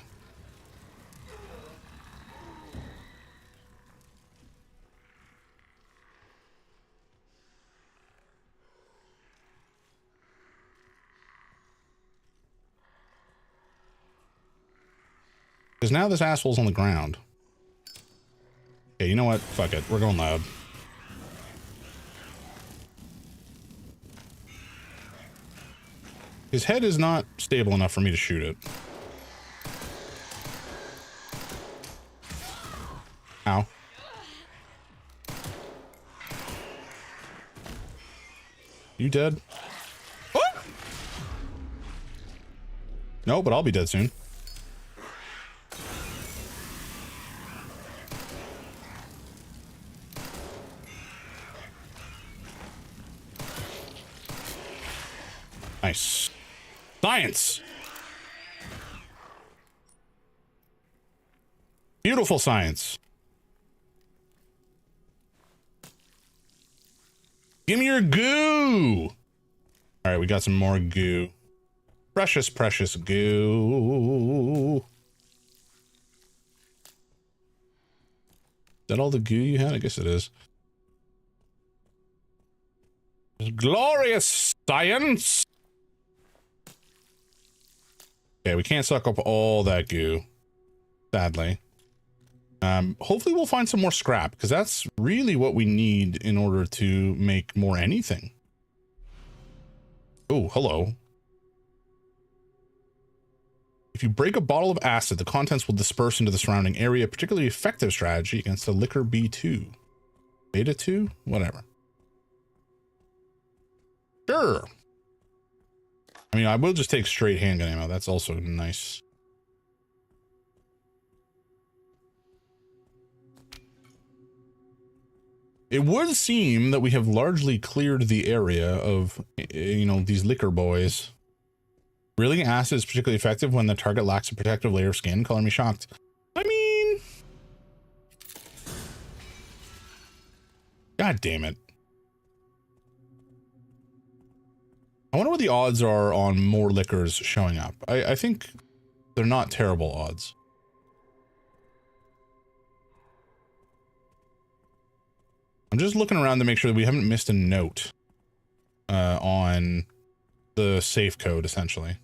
Because now this asshole's on the ground. Okay, you know what? Fuck it. We're going loud. His head is not stable enough for me to shoot it. Ow. You dead? Oh! No, but I'll be dead soon. Nice. Science! Beautiful science. Give me your goo! Alright, we got some more goo. Precious, precious goo. Is that all the goo you had? I guess it is. Glorious science. Okay, we can't suck up all that goo, sadly. Hopefully we'll find some more scrap, because that's really what we need in order to make more anything. Oh, hello. If you break a bottle of acid, the contents will disperse into the surrounding area. Particularly effective strategy against the liquor B2. Beta 2? Whatever. Sure. I mean, I will just take straight handgun ammo. That's also nice. It would seem that we have largely cleared the area of, you know, these liquor boys. Really, acid is particularly effective when the target lacks a protective layer of skin. Color me shocked. I mean... God damn it. I wonder what the odds are on more liquors showing up. I think they're not terrible odds. I'm just looking around to make sure that we haven't missed a note on the safe code, essentially.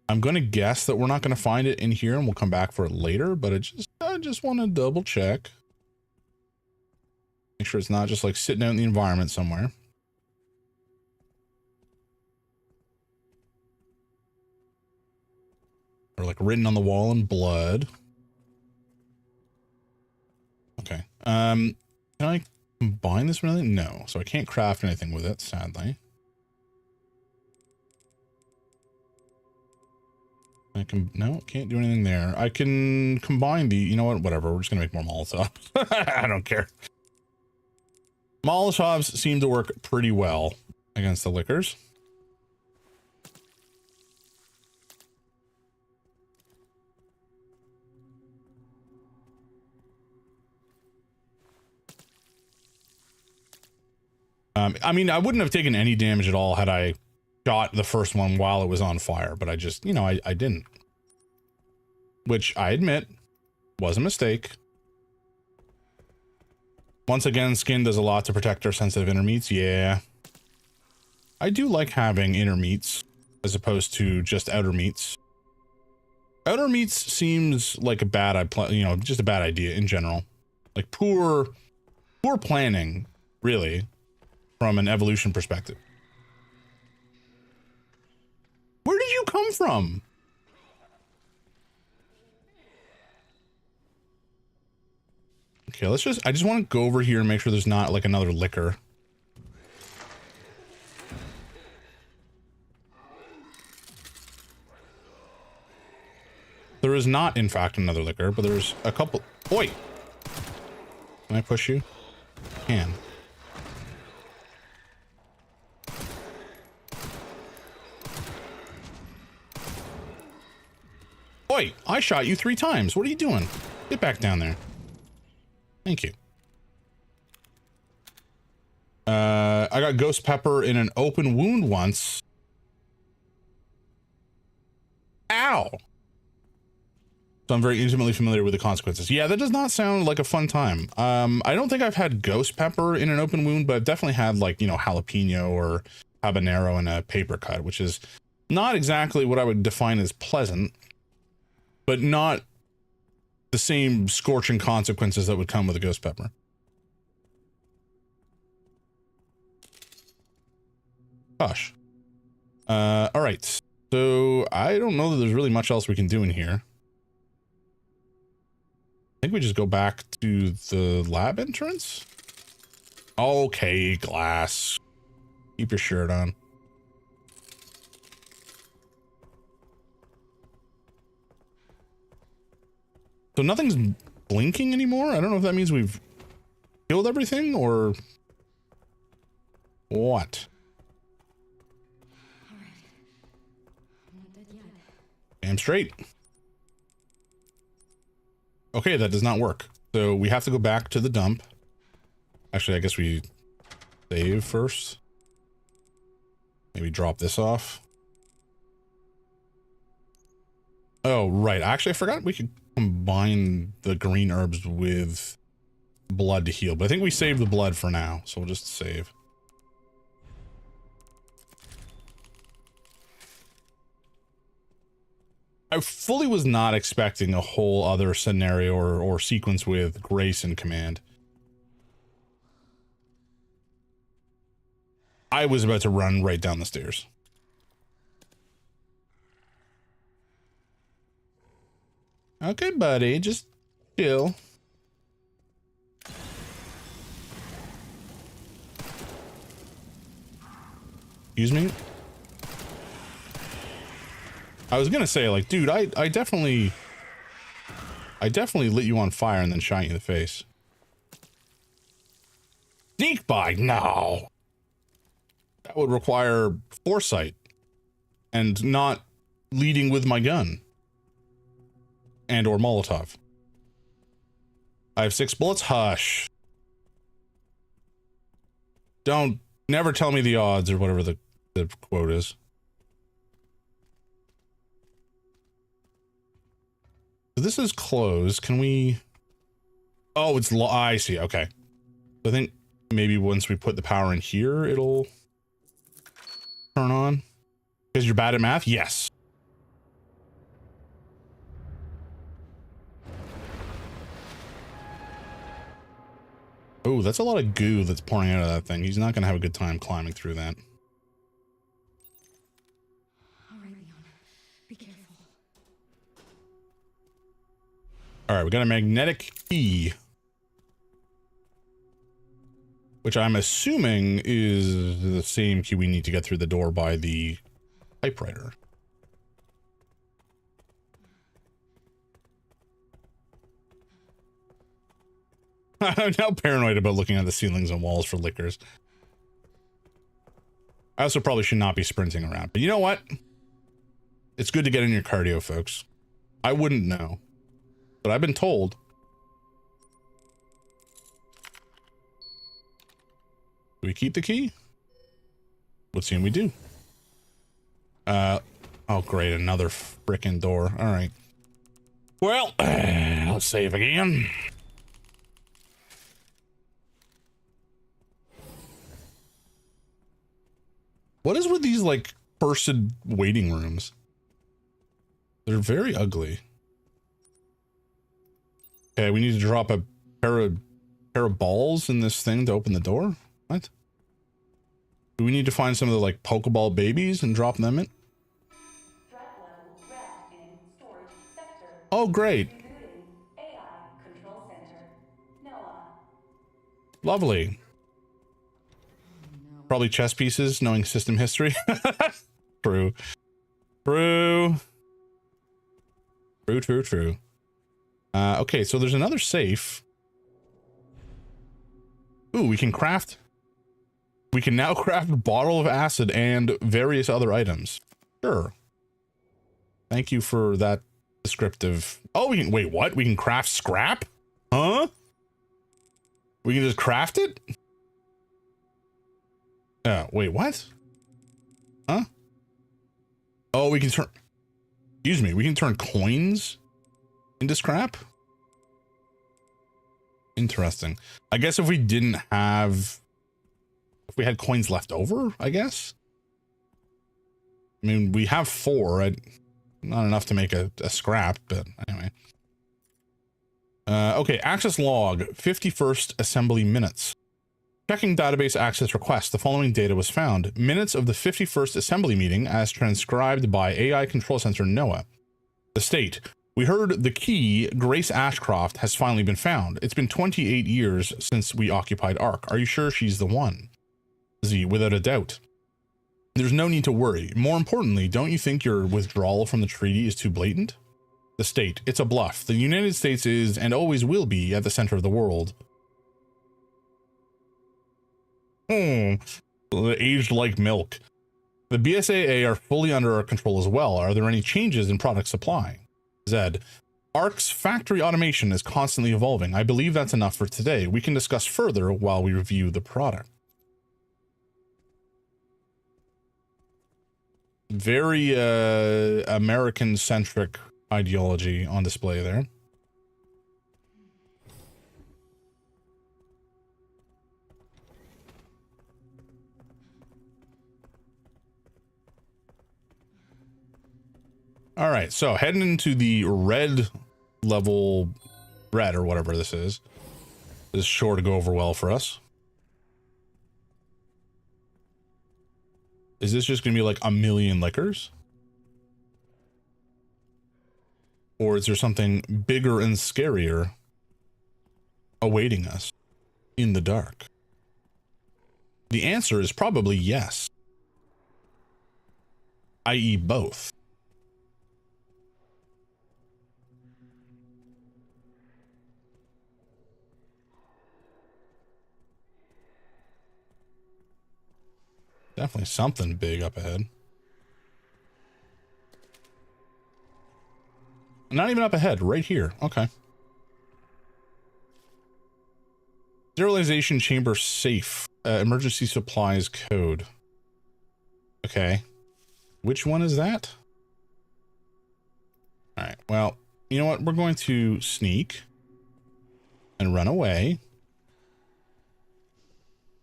I'm going to guess that we're not going to find it in here and we'll come back for it later, but I just want to double check. Make sure it's not just like sitting out in the environment somewhere. Or like written on the wall in blood. Okay. Can I combine this with anything? No. So I can't craft anything with it, sadly. No, can't do anything there. I can combine the, you know what, whatever. We're just gonna make more Molotovs. I don't care. Molotovs seem to work pretty well against the liquors. I mean, I wouldn't have taken any damage at all had I shot the first one while it was on fire, but I just, you know, I didn't. Which I admit was a mistake. Once again, skin does a lot to protect our sensitive inner meats. Yeah. I do like having inner meats as opposed to just outer meats. Outer meats seems like a bad, you know, just a bad idea in general. Like poor planning, really. From an evolution perspective. Where did you come from? Okay, I just want to go over here and make sure there's not like another liquor. There is not, in fact, another liquor, but there's a couple. Oi! Can I push you? Can. Oi, I shot you 3 times. What are you doing? Get back down there. Thank you. I got ghost pepper in an open wound once. Ow. So I'm very intimately familiar with the consequences. Yeah, that does not sound like a fun time. I don't think I've had ghost pepper in an open wound, but I've definitely had like, you know, jalapeno or habanero in a paper cut, which is not exactly what I would define as pleasant. But not the same scorching consequences that would come with a ghost pepper. Gosh. All right. So I don't know that there's really much else we can do in here. I think we just go back to the lab entrance. Okay, glass. Keep your shirt on. So nothing's blinking anymore? I don't know if that means we've killed everything or what. All right. I'm not dead yet. Damn straight. Okay, that does not work. So we have to go back to the dump. Actually, I guess we save first. Maybe drop this off. Oh, right. Actually, I forgot we could combine the green herbs with blood to heal, but I think we saved the blood for now, so we'll just save. I fully was not expecting a whole other scenario or sequence with Grace in command. I was about to run right down the stairs. Okay, buddy, just chill. Excuse me? I was gonna say, like, dude, I definitely lit you on fire and then shot you in the face. Sneak by? No. That would require foresight and not leading with my gun and or Molotov. I have 6 bullets. Hush. Don't never tell me the odds or whatever the quote is. This is closed. Can we? Oh, it's I see. Okay. I think maybe once we put the power in here, it'll turn on. Because you're bad at math? Yes. Oh, that's a lot of goo that's pouring out of that thing. He's not going to have a good time climbing through that. All right, Leon. Be careful. All right, we got a magnetic key, which I'm assuming is the same key we need to get through the door by the typewriter. I'm now paranoid about looking at the ceilings and walls for lickers. I also probably should not be sprinting around, but you know what? It's good to get in your cardio, folks. I wouldn't know, but I've been told. Do we keep the key? Let's see, we do. Oh great, another frickin' door. All right. Well, let's save again. What is with these, like, person waiting rooms? They're very ugly. Okay, we need to drop a pair of balls in this thing to open the door? What? Do we need to find some of the, like, Pokeball babies and drop them in? Threat level red in storage sector. Oh, great. Rebooting AI control center. Noah. Lovely. Probably chess pieces, knowing system history. True. True. True, true, true. Okay, so there's another safe. Ooh, we can craft. We can now craft a bottle of acid and various other items. Sure. Thank you for that descriptive. Oh, we can, wait, what? We can craft scrap? Huh? We can just craft it? Wait, what? Huh? Oh, we can turn, excuse me, we can turn coins into scrap? Interesting. I guess if we didn't have, if we had coins left over, I guess. I mean, we have 4, not enough to make a scrap, but anyway. Okay, access log, 51st assembly minutes. Checking database access request, the following data was found. Minutes of the 51st assembly meeting as transcribed by AI control center NOAA. The state, we heard the key, Grace Ashcroft, has finally been found. It's been 28 years since we occupied Ark. Are you sure she's the one? Z, without a doubt. There's no need to worry. More importantly, don't you think your withdrawal from the treaty is too blatant? The state, it's a bluff. The United States is, and always will be, at the center of the world. Aged like milk. The BSAA are fully under our control as well. Are there any changes in product supply? Zed. Ark's factory automation is constantly evolving. I believe that's enough for today. We can discuss further while we review the product. Very American-centric ideology on display there. All right, so heading into the red level, red or whatever this is sure to go over well for us. Is this just gonna be like a million liquors? Or is there something bigger and scarier awaiting us in the dark? The answer is probably yes. I.e. both. Definitely something big up ahead. Not even up ahead, right here. Okay. Sterilization chamber safe. Emergency supplies code. Okay. Which one is that? All right. Well, you know what? We're going to sneak and run away.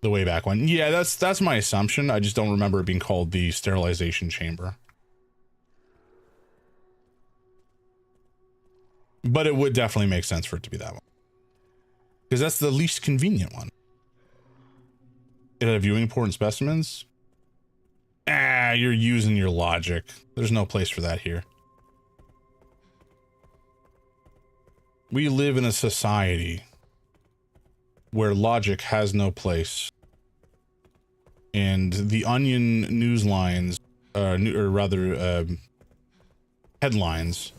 The way back one. Yeah, that's my assumption. I just don't remember it being called the sterilization chamber. But it would definitely make sense for it to be that one. Because that's the least convenient one. It had viewing port and specimens. Ah, you're using your logic. There's no place for that here. We live in a society where logic has no place. And the Onion news lines, or rather, headlines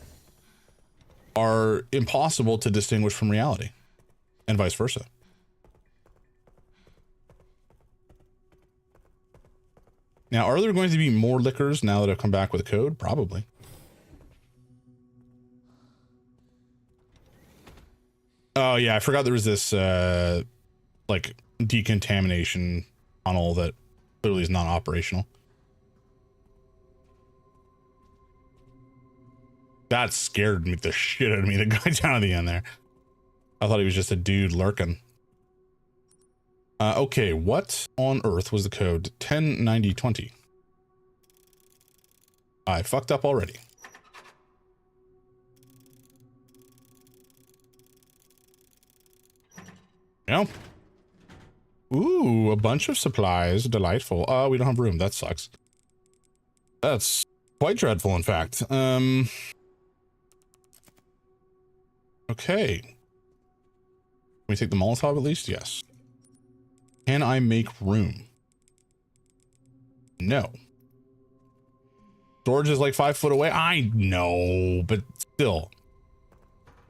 are impossible to distinguish from reality, and vice versa. Now, are there going to be more liquors now that I've come back with a code? Probably. Oh yeah, I forgot there was this like decontamination tunnel that clearly is not operational. That scared me the shit out of me, the guy down at the end there. I thought he was just a dude lurking. Okay, what on earth was the code 109020? I fucked up already. Yeah. Ooh, a bunch of supplies. Delightful. We don't have room. That sucks. That's quite dreadful, in fact. Okay. Can we take the Molotov at least? Yes. Can I make room? No. Storage is like 5 foot away. I know, but still.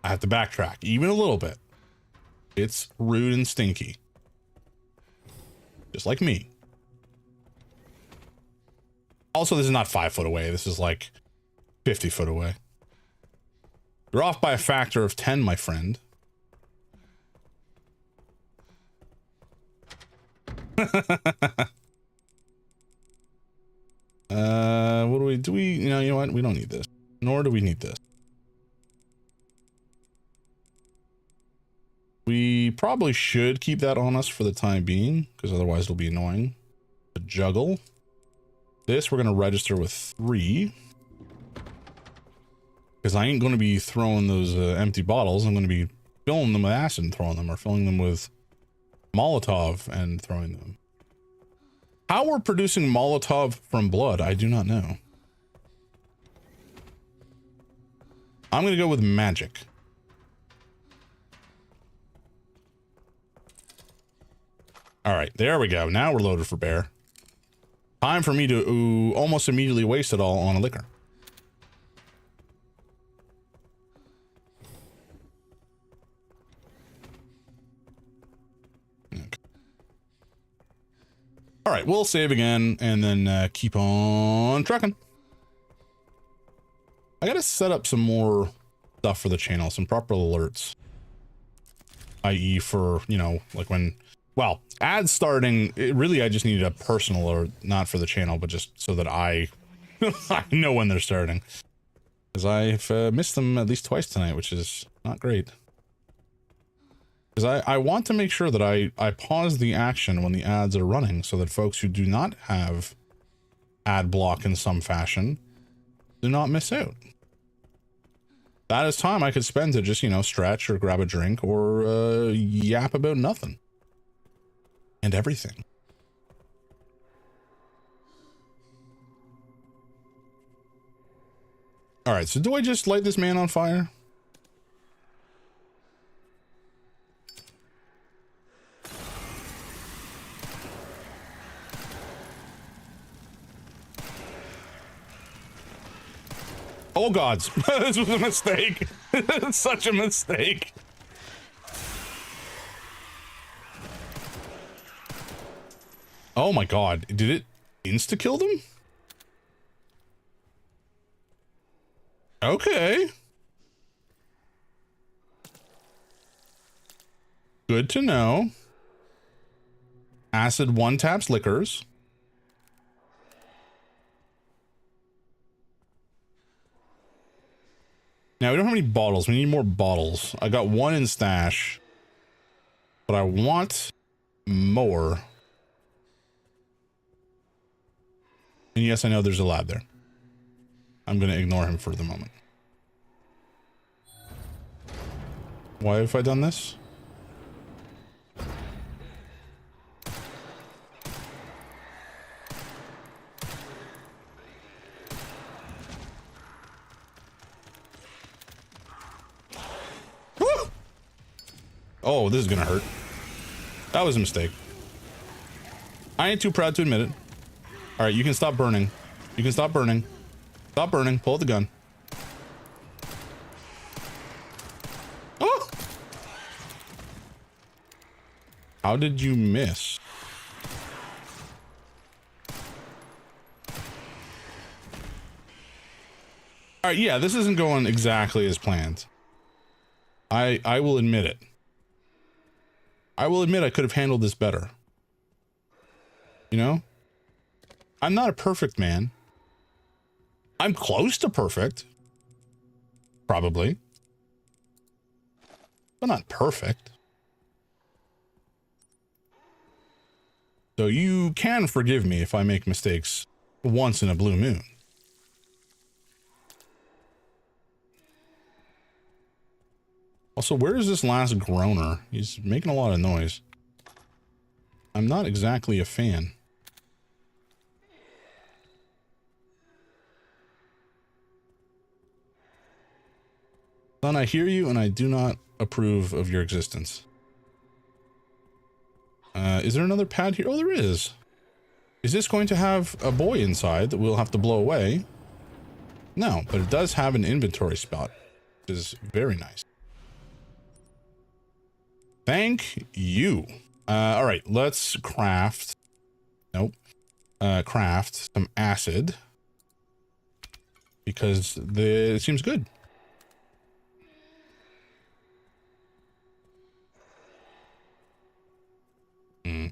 I have to backtrack even a little bit. It's rude and stinky. Just like me. Also, this is not 5 foot away. This is like 50 foot away. You're off by a factor of 10, my friend. What do we, you know what? We don't need this. Nor do we need this. We probably should keep that on us for the time being, because otherwise it'll be annoying to juggle. This we're going to register with 3. Because I ain't going to be throwing those empty bottles. I'm going to be filling them with acid and throwing them, or filling them with Molotov and throwing them. How we're producing Molotov from blood, I do not know. I'm going to go with magic. All right, there we go. Now we're loaded for bear. Time for me to almost immediately waste it all on a liquor. Okay. All right, we'll save again and then keep on trucking. I gotta set up some more stuff for the channel, some proper alerts. I.e. for, you know, like when... Well, ads starting, really I just needed a personal alert, not for the channel, but just so that I know when they're starting. Because I've missed them at least twice tonight, which is not great. Because I want to make sure that I pause the action when the ads are running, so that folks who do not have ad block in some fashion do not miss out. that is time I could spend to just, you know, stretch or grab a drink or yap about nothing and everything. All right, so do I just light this man on fire? Oh gods, this was a mistake. Such a mistake. Oh my god, did it insta-kill them? Okay. Good to know. Acid one taps liquors. Now, we don't have any bottles. We need more bottles. I got one in stash, but I want more. And yes, I know there's a lab there. I'm going to ignore him for the moment. Why have I done this? Oh, this is gonna hurt. That was a mistake. I ain't too proud to admit it. All right, you can stop burning. You can stop burning. Stop burning. Pull out the gun. Oh! How did you miss? All right, yeah, this isn't going exactly as planned. I will admit it. I will admit I could have handled this better. You know? I'm not a perfect man. I'm close to perfect. Probably. But not perfect. So you can forgive me if I make mistakes once in a blue moon. Also, where is this last groaner? He's making a lot of noise. I'm not exactly a fan. Son, I hear you and I do not approve of your existence. Is there another pad here? Oh, there is. Is this going to have a boy inside that we'll have to blow away? No, but it does have an inventory spot, which is very nice. Thank you. All right, let's craft. Nope. Craft some acid because it seems good.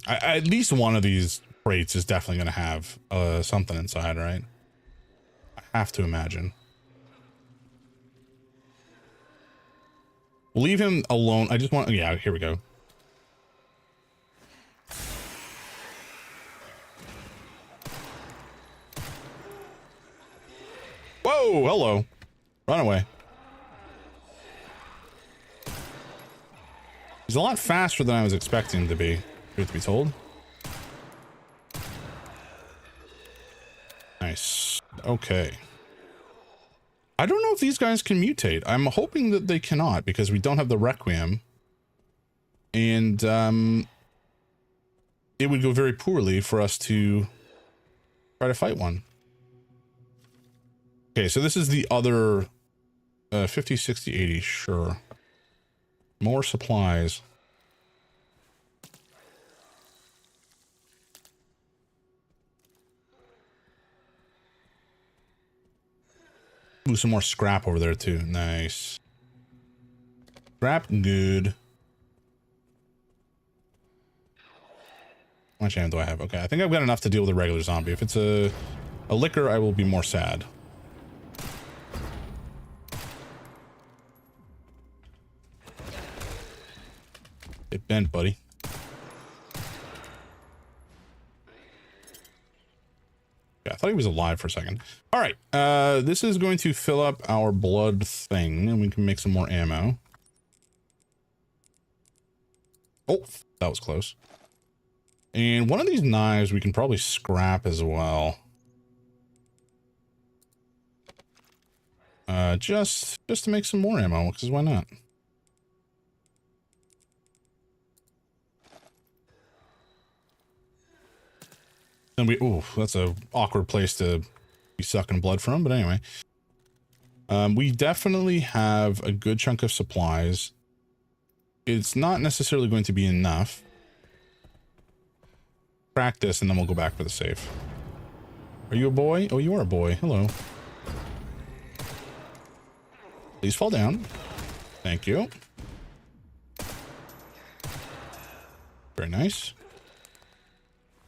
At least one of these crates is definitely going to have something inside, right? I have to imagine. We'll leave him alone. I just want... Yeah, here we go. Whoa, hello. Run away. He's a lot faster than I was expecting him to be, truth be told. Nice. Okay. I don't know if these guys can mutate. I'm hoping that they cannot because we don't have the Requiem. And it would go very poorly for us to try to fight one. Okay, so this is the other 50, 60, 80, sure. More supplies. Ooh, some more scrap over there too. Nice. Scrap, good. How much ammo do I have? Okay, I think I've got enough to deal with a regular zombie. If it's a liquor, I will be more sad. It bent, buddy. Yeah, I thought he was alive for a second. All right. This is going to fill up our blood thing, and we can make some more ammo. Oh, that was close. And one of these knives we can probably scrap as well. Just to make some more ammo, because why not? And ooh, that's a awkward place to be sucking blood from, but anyway. We definitely have a good chunk of supplies. It's not necessarily going to be enough. Crack this and then we'll go back for the safe. Are you a boy? Oh, you are a boy. Hello. Please fall down. Thank you. Very nice.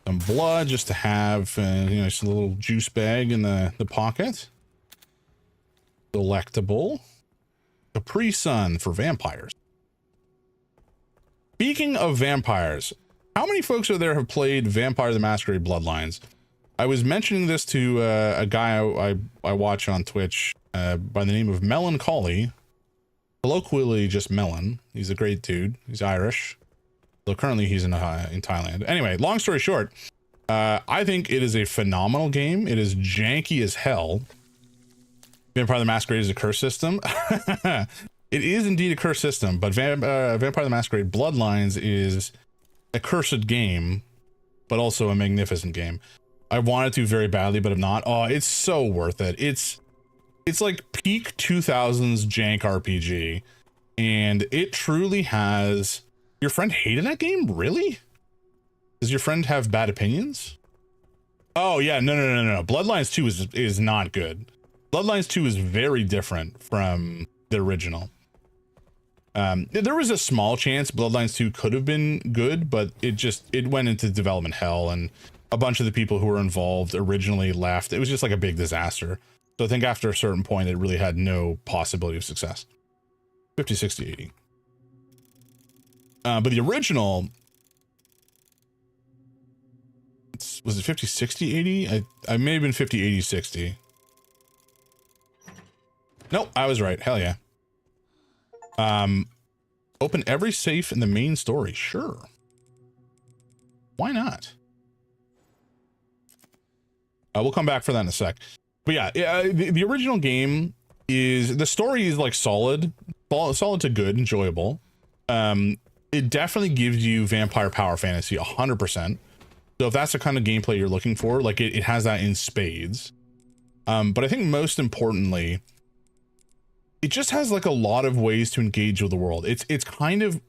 Some blood just to have, you know, just a little juice bag in the pocket. Delectable. Capri Sun for vampires. Speaking of vampires, how many folks out there have played Vampire the Masquerade Bloodlines? I was mentioning this to a guy I watch on Twitch by the name of Melancholy. Colloquially just Melon. He's a great dude. He's Irish. So currently he's in Thailand. Anyway, long story short, I think it is a phenomenal game. It is janky as hell. Vampire the Masquerade is a curse system. It is indeed a curse system, but Vampire the Masquerade Bloodlines is a cursed game, but also a magnificent game. I wanted to very badly, but I'm not. Oh, it's so worth it. It's like peak 2000s jank RPG, and it truly has... Your friend hated that game? Really? Does your friend have bad opinions? Oh yeah, no. Bloodlines 2 is not good. Bloodlines 2 is very different from the original. There was a small chance Bloodlines 2 could have been good, but it went into development hell, and a bunch of the people who were involved originally left. It was just like a big disaster. So I think after a certain point, it really had no possibility of success. 50, 60, 80. But the original, was it 50, 60, 80? I may have been 50, 80, 60. Nope, I was right. Hell yeah. Open every safe in the main story. Sure. Why not? We'll come back for that in a sec. But yeah, the original game is, the story is like solid to good, enjoyable. It definitely gives you vampire power fantasy 100%. So if that's the kind of gameplay you're looking for, like it has that in spades. But I think most importantly, it just has like a lot of ways to engage with the world. It's kind of,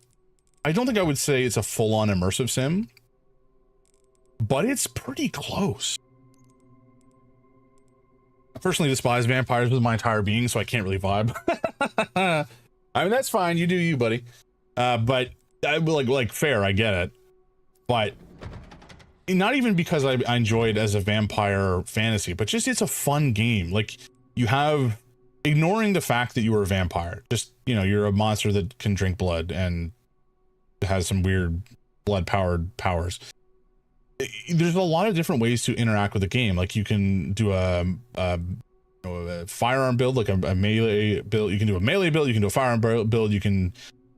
I don't think I would say it's a full-on immersive sim, but it's pretty close. I personally despise vampires with my entire being, so I can't really vibe. I mean, that's fine. You do you, buddy. But I like fair, I get it. But not even because I enjoy it as a vampire fantasy, but just it's a fun game. Like you have, ignoring the fact that you are a vampire, just, you know, you're a monster that can drink blood and has some weird blood powered powers. There's a lot of different ways to interact with the game. Like you can do a firearm build, like a melee build. You can do a melee build. You can do a firearm build. You can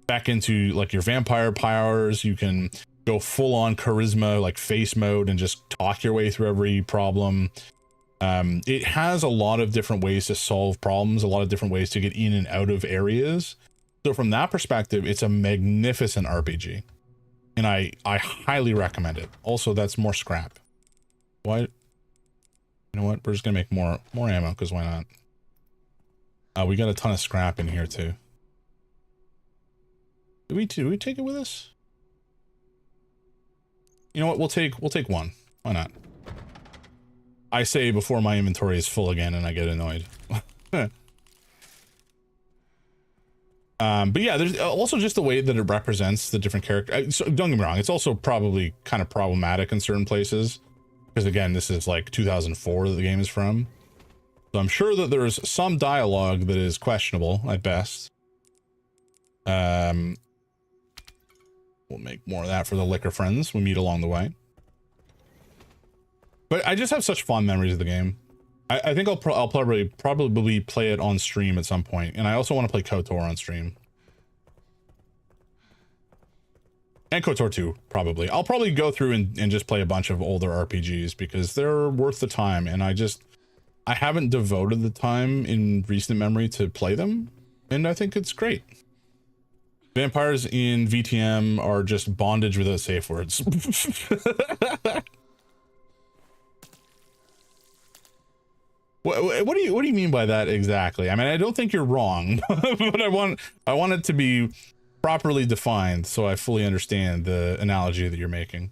back into like your vampire powers. You can go full on charisma, like face mode, and just talk your way through every problem. It has a lot of different ways to solve problems, a lot of different ways to get in and out of areas. So from that perspective, it's a magnificent RPG. And I highly recommend it. Also, that's more scrap. What? You know what? We're just gonna make more ammo, because why not? We got a ton of scrap in here too. Do we take it with us? You know what? We'll take one. Why not? I say before my inventory is full again and I get annoyed. But yeah, there's also just the way that it represents the different characters. So don't get me wrong, it's also probably kind of problematic in certain places, because again, this is like 2004 that the game is from. So I'm sure that there's some dialogue that is questionable at best. We'll make more of that for the liquor friends we meet along the way. But I just have such fond memories of the game. I think I'll probably play it on stream at some point, and I also want to play KOTOR on stream. And KOTOR 2, probably. I'll probably go through and just play a bunch of older RPGs because they're worth the time, and I haven't devoted the time in recent memory to play them, and I think it's great. Vampires in VTM are just bondage without safe words. What do you mean by that exactly? I mean, I don't think you're wrong, but I want it to be properly defined so I fully understand the analogy that you're making.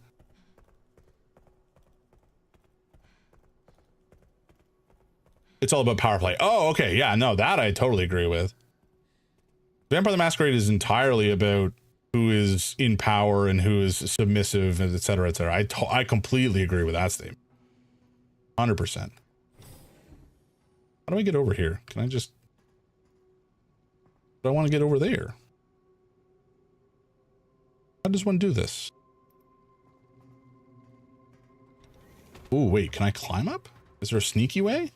It's all about power play. Oh, okay. Yeah, no, that I totally agree with. Vampire the Masquerade is entirely about who is in power and who is submissive, et cetera, et cetera. I completely agree with that statement. 100%. How do I get over here? Can I just... I want to get over there. How does one do this? Oh, wait, can I climb up? Is there a sneaky way?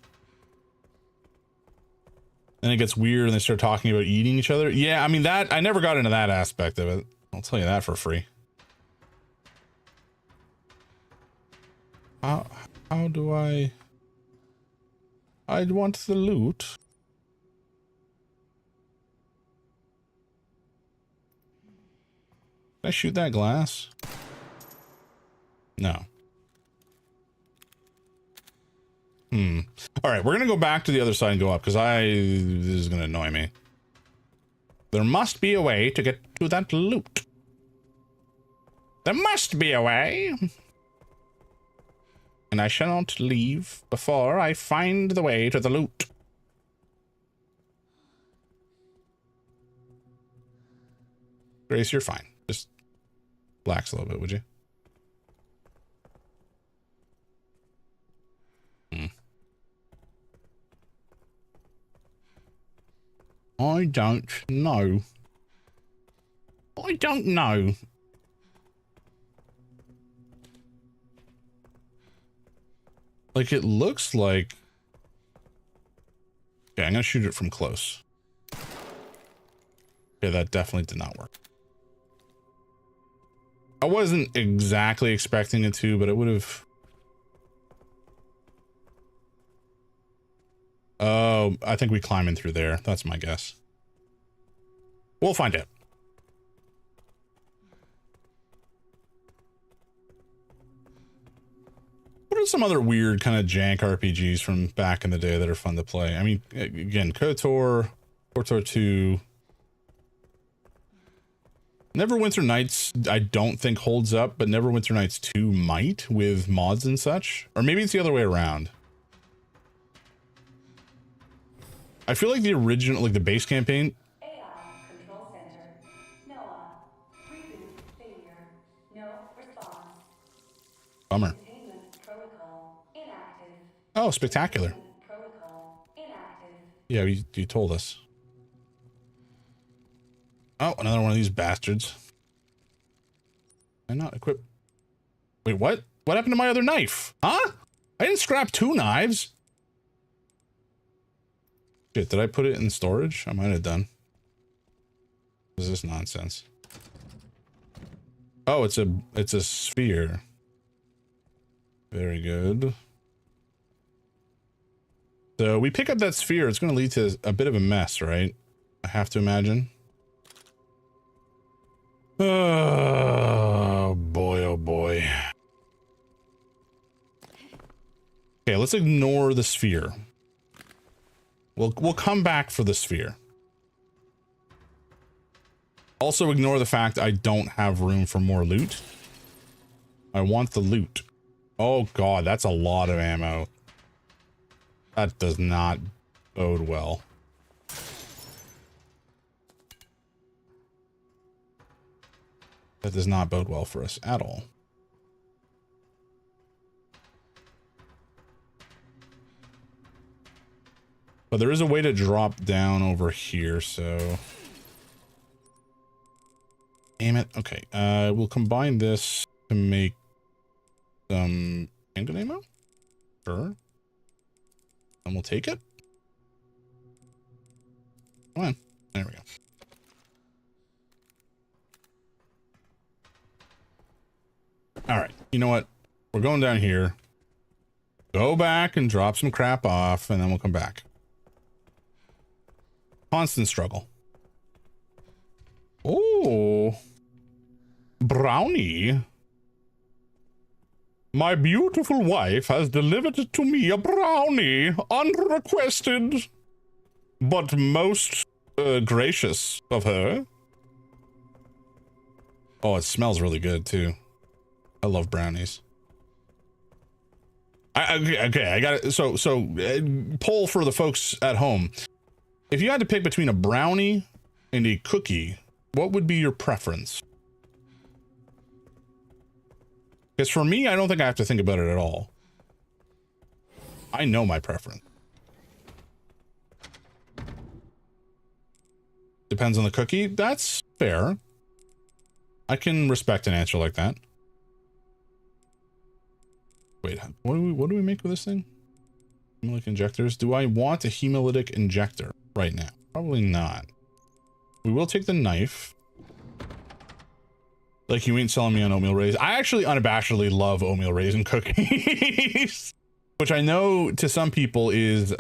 And it gets weird and they start talking about eating each other. Yeah, I mean, that I never got into that aspect of it. I'll tell you that for free. How do I'd want the loot. Can I shoot that glass? No. All right, we're gonna go back to the other side and go up because this is gonna annoy me. There must be a way to get to that loot. There must be a way. And I shall not leave before I find the way to the loot. Grace, you're fine. Just relax a little bit, would you? I don't know. I don't know. Like, it looks like... Okay, I'm gonna shoot it from close. Okay, that definitely did not work. I wasn't exactly expecting it to, but it would have... Oh, I think we climb in through there. That's my guess. We'll find out. What are some other weird kind of jank RPGs from back in the day that are fun to play? I mean, again, KOTOR, KOTOR 2. Neverwinter Nights, I don't think holds up, but Neverwinter Nights 2 might with mods and such. Or maybe it's the other way around. I feel like the original, like the base campaign. AI Control Center. Noah. Reboot failure. No response. Bummer. Containment protocol inactive. Oh, spectacular. Containment protocol inactive. Yeah, you told us. Oh, another one of these bastards. I'm not equipped. Wait, what? What happened to my other knife? Huh? I didn't scrap 2 knives. Shit, did I put it in storage? I might have done. What is this nonsense? Oh, it's a sphere. Very good. So we pick up that sphere, it's going to lead to a bit of a mess, right? I have to imagine. Oh boy, oh boy. Okay, let's ignore the sphere. We'll come back for the sphere. Also ignore the fact I don't have room for more loot. I want the loot. Oh god, that's a lot of ammo. That does not bode well. That does not bode well for us at all. But there is a way to drop down over here, so... Damn it. Okay, we'll combine this to make some handgun ammo? Sure. And we'll take it. Come on. There we go. All right. You know what? We're going down here. Go back and drop some crap off, and then we'll come back. Constant struggle. Oh. Brownie. My beautiful wife has delivered to me a brownie, unrequested, but most gracious of her. Oh, it smells really good too. I love brownies. Okay, I got it. So poll for the folks at home. If you had to pick between a brownie and a cookie, what would be your preference? Because for me, I don't think I have to think about it at all. I know my preference. Depends on the cookie. That's fair. I can respect an answer like that. Wait, what do we make with this thing? Hemolytic injectors. Do I want a hemolytic injector right now? Probably not. We will take the knife. Like, you ain't selling me on oatmeal raisin. I actually unabashedly love oatmeal raisin cookies, which I know to some people is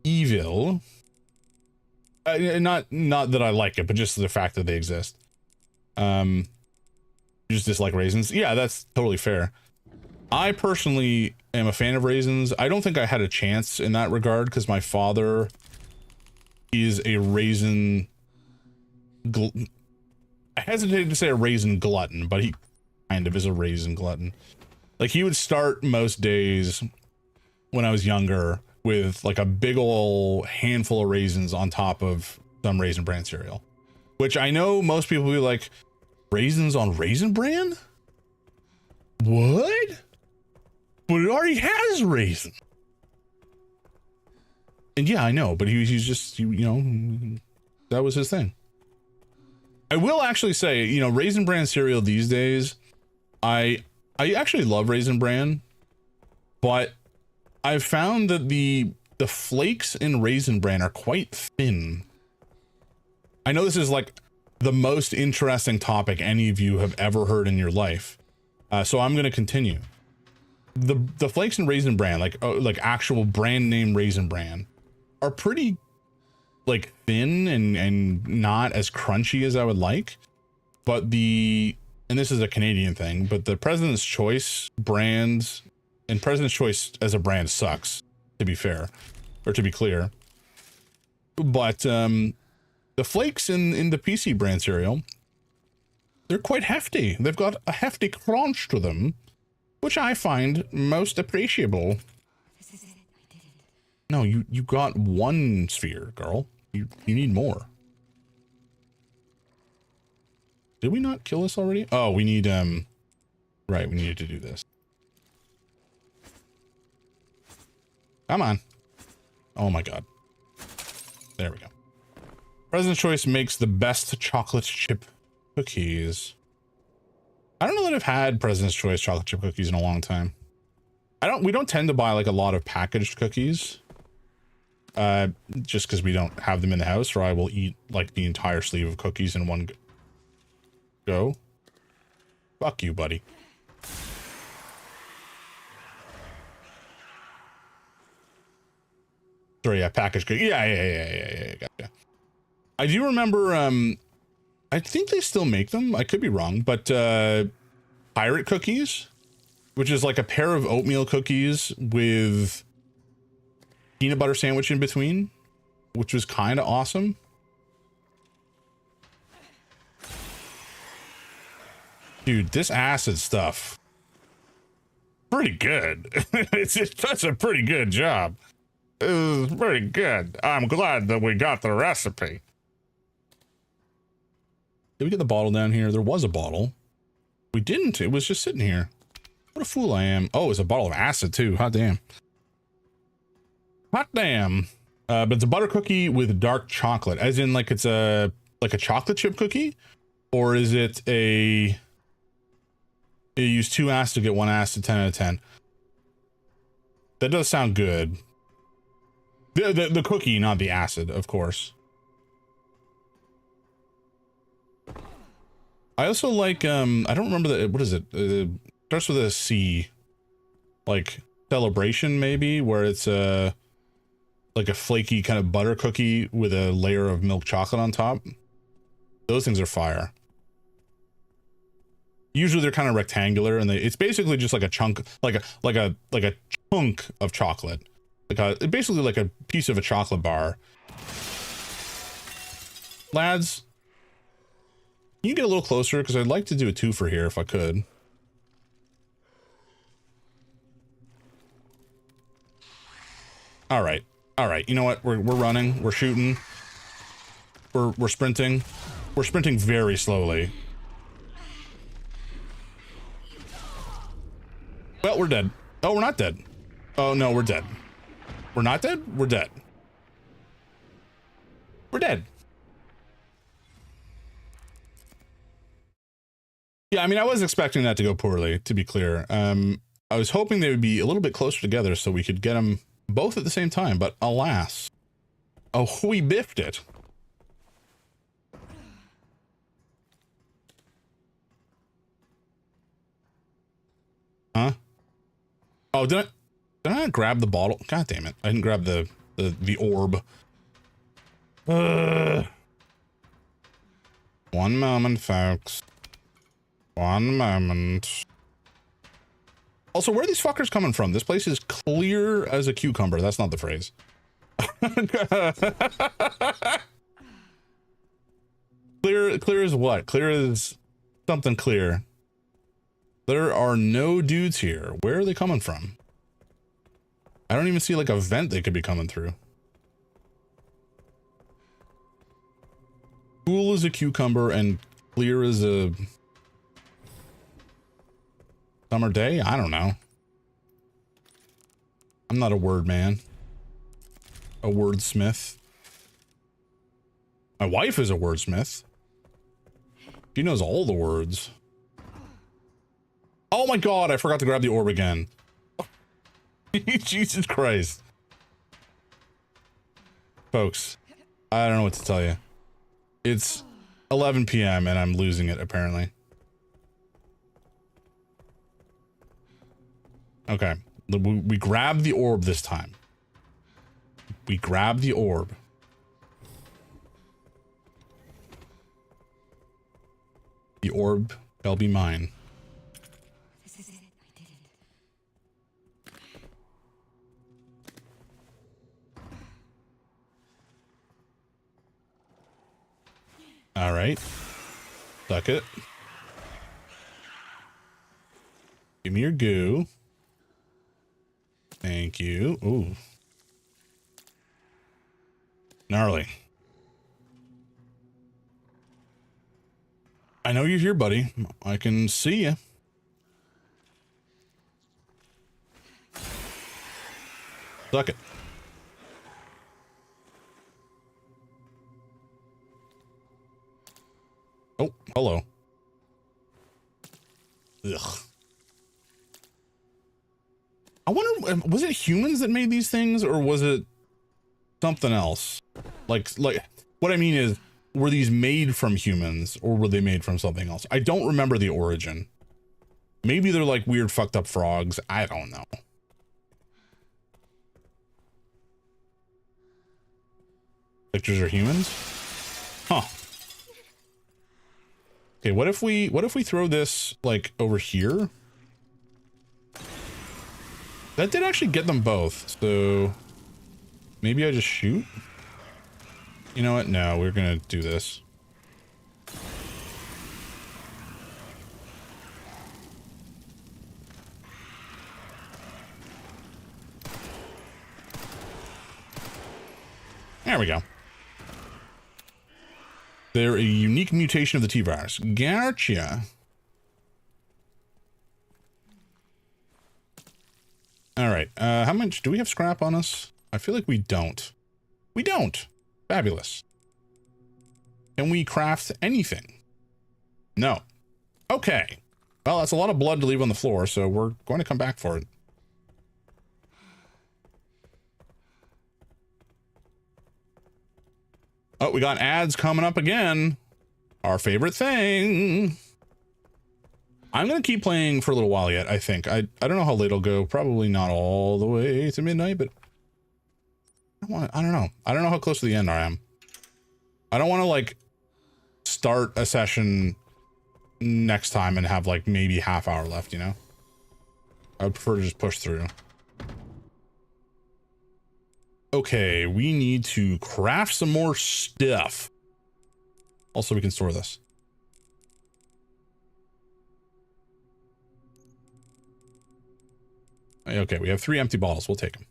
evil. Not that I like it, but just the fact that they exist. You just dislike raisins. Yeah, that's totally fair. I personally am a fan of raisins. I don't think I had a chance in that regard because my father is a raisin. I hesitated to say a raisin glutton, but he kind of is a raisin glutton. Like, he would start most days when I was younger with like a big ol' handful of raisins on top of some Raisin Bran cereal, which I know most people will be like, raisins on Raisin Bran? What? But it already has raisin. And yeah, I know, but he's just, you know, that was his thing. I will actually say, you know, Raisin Bran cereal these days, I actually love Raisin Bran, but I've found that the flakes in Raisin Bran are quite thin. I know this is like the most interesting topic any of you have ever heard in your life, so I'm going to continue. The flakes in Raisin Bran, like actual brand name Raisin Bran, are pretty like thin and not as crunchy as I would like. But and this is a Canadian thing, but the President's Choice brands, and President's Choice as a brand sucks, to be fair, or to be clear. But the flakes in the PC brand cereal, they're quite hefty. They've got a hefty crunch to them, which I find most appreciable. This is it. I did it. No, you got one sphere, girl. You need more. Did we not kill this already? Oh, we need right, we needed to do this. Come on. Oh my god. There we go. President's Choice makes the best chocolate chip cookies. I don't know that I've had President's Choice chocolate chip cookies in a long time. We don't tend to buy like a lot of packaged cookies. Just because we don't have them in the house, or I will eat like the entire sleeve of cookies in one go. Fuck you, buddy. Sorry, yeah, packaged cookies. Yeah, gotcha. I do remember, I think they still make them. I could be wrong, but pirate cookies, which is like a pair of oatmeal cookies with peanut butter sandwich in between, which was kind of awesome. Dude, this acid stuff, pretty good. That's a pretty good job. It was pretty good. I'm glad that we got the recipe. Did we get the bottle down here? There was a bottle. We didn't. It was just sitting here. What a fool I am. Oh, it's a bottle of acid too. Hot damn. Hot damn. But it's a butter cookie with dark chocolate, as in like it's a chocolate chip cookie, or is it you use 2 acid to get 1 acid, 10 out of 10? That does sound good. The cookie, not the acid, of course. I also like, I don't remember the, what is it? Starts with a C. Like, Celebration, maybe, where it's like a flaky kind of butter cookie with a layer of milk chocolate on top. Those things are fire. Usually they're kind of rectangular, and it's basically just like a chunk, like a chunk of chocolate. Basically like a piece of a chocolate bar. Lads, can you get a little closer? Because I'd like to do a twofer here if I could. All right. All right. You know what? We're running. We're shooting. We're sprinting. We're sprinting very slowly. Well, we're dead. Oh, we're not dead. Oh, no, we're dead. We're not dead? We're dead. We're dead. Yeah, I mean, I was expecting that to go poorly, to be clear. I was hoping they would be a little bit closer together so we could get them both at the same time, but alas. Oh, we biffed it. Huh? Oh, did I not grab the bottle? God damn it. I didn't grab the orb. One moment, folks. One moment. Also, where are these fuckers coming from? This place is clear as a cucumber. That's not the phrase. Clear as what? Clear as something clear. There are no dudes here. Where are they coming from? I don't even see like a vent they could be coming through. Cool as a cucumber and clear as a summer day? I don't know. I'm not a word man. A wordsmith. My wife is a wordsmith. She knows all the words. Oh my god, I forgot to grab the orb again. Jesus Christ. Folks, I don't know what to tell you. It's 11 p.m. and I'm losing it, apparently. Okay, we grabbed the orb this time. We grabbed the orb. The orb shall be mine. This is it. I did it. All right. Suck it. Give me your goo. Thank you. Ooh. Gnarly. I know you're here, buddy. I can see you. Suck it. Oh, hello. Ugh. I wonder, was it humans that made these things, or was it something else? Like, what I mean is, were these made from humans, or were they made from something else? I don't remember the origin. Maybe they're like weird fucked up frogs. I don't know. Pictures are humans? Huh. Okay, what if we throw this like over here? That did actually get them both, so maybe I just shoot? You know what? No, we're gonna do this. There we go. They're a unique mutation of the T-virus. Gotcha. All right. How much do we have scrap on us? I feel like we don't. We don't. Fabulous. Can we craft anything? No. Okay. Well, that's a lot of blood to leave on the floor, so we're going to come back for it. Oh, we got ads coming up again. Our favorite thing. I'm going to keep playing for a little while yet, I think. I don't know how late it'll go. Probably not all the way to midnight, but I don't know. I don't know how close to the end I am. I don't want to like start a session next time and have like maybe half hour left, you know? I would prefer to just push through. Okay, we need to craft some more stuff. Also, we can store this. Okay, we have 3 empty bottles. We'll take them.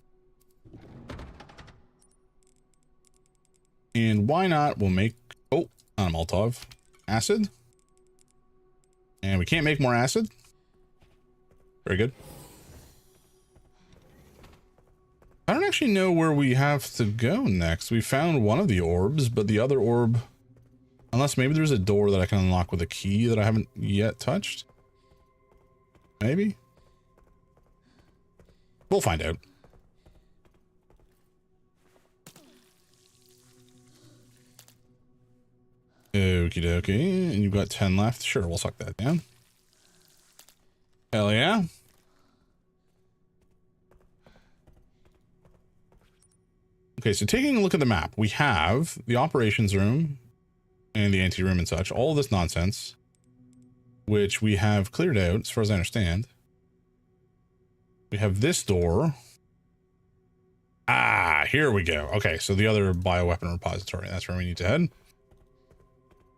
And why not? We'll make... Oh, not a Molotov. Acid. And we can't make more acid. Very good. I don't actually know where we have to go next. We found one of the orbs, but the other orb... Unless maybe there's a door that I can unlock with a key that I haven't yet touched. Maybe? We'll find out. Okie dokie. And you've got 10 left. Sure, we'll suck that down. Hell yeah. Okay, so taking a look at the map, we have the operations room and the ante room and such, all of this nonsense, which we have cleared out as far as I understand. We have this door. Ah, here we go. Okay, so the other bioweapon repository, that's where we need to head.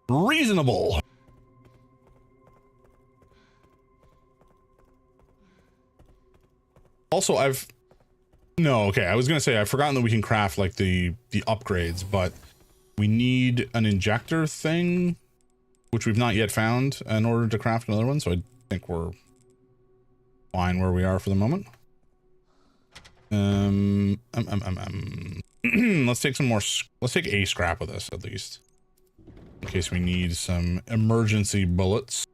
Reasonable. Also, okay, I was gonna say I've forgotten that we can craft like the upgrades, but we need an injector thing, which we've not yet found in order to craft another one, so I think we're fine where we are for the moment. Let's take some more, let's take a scrap of this at least, in case we need some emergency bullets.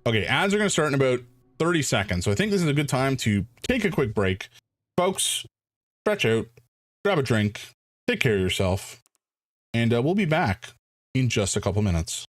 Okay, ads are going to start in about 30 seconds, so I think this is a good time to take a quick break. Folks, stretch out, grab a drink, take care of yourself, and we'll be back in just a couple minutes.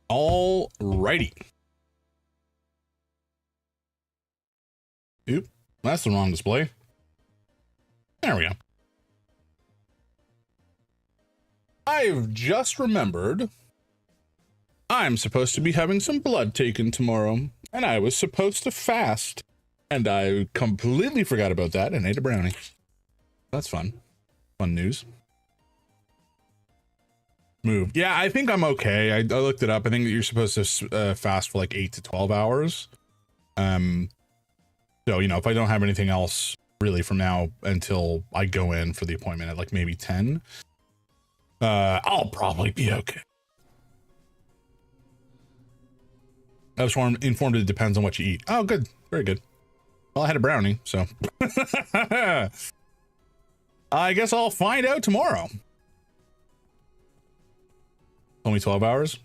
All righty. Oop, that's the wrong display. There we go. I've just remembered I'm supposed to be having some blood taken tomorrow, and I was supposed to fast, and I completely forgot about that and ate a brownie. That's fun. Fun news. Move. Yeah, I think I'm okay. I looked it up. I think that you're supposed to fast for like 8 to 12 hours. So, you know, if I don't have anything else really from now until I go in for the appointment at like maybe 10, I'll probably be okay. I was informed it depends on what you eat. Oh, good. Very good. Well, I had a brownie, so. I guess I'll find out tomorrow. Only 12 hours?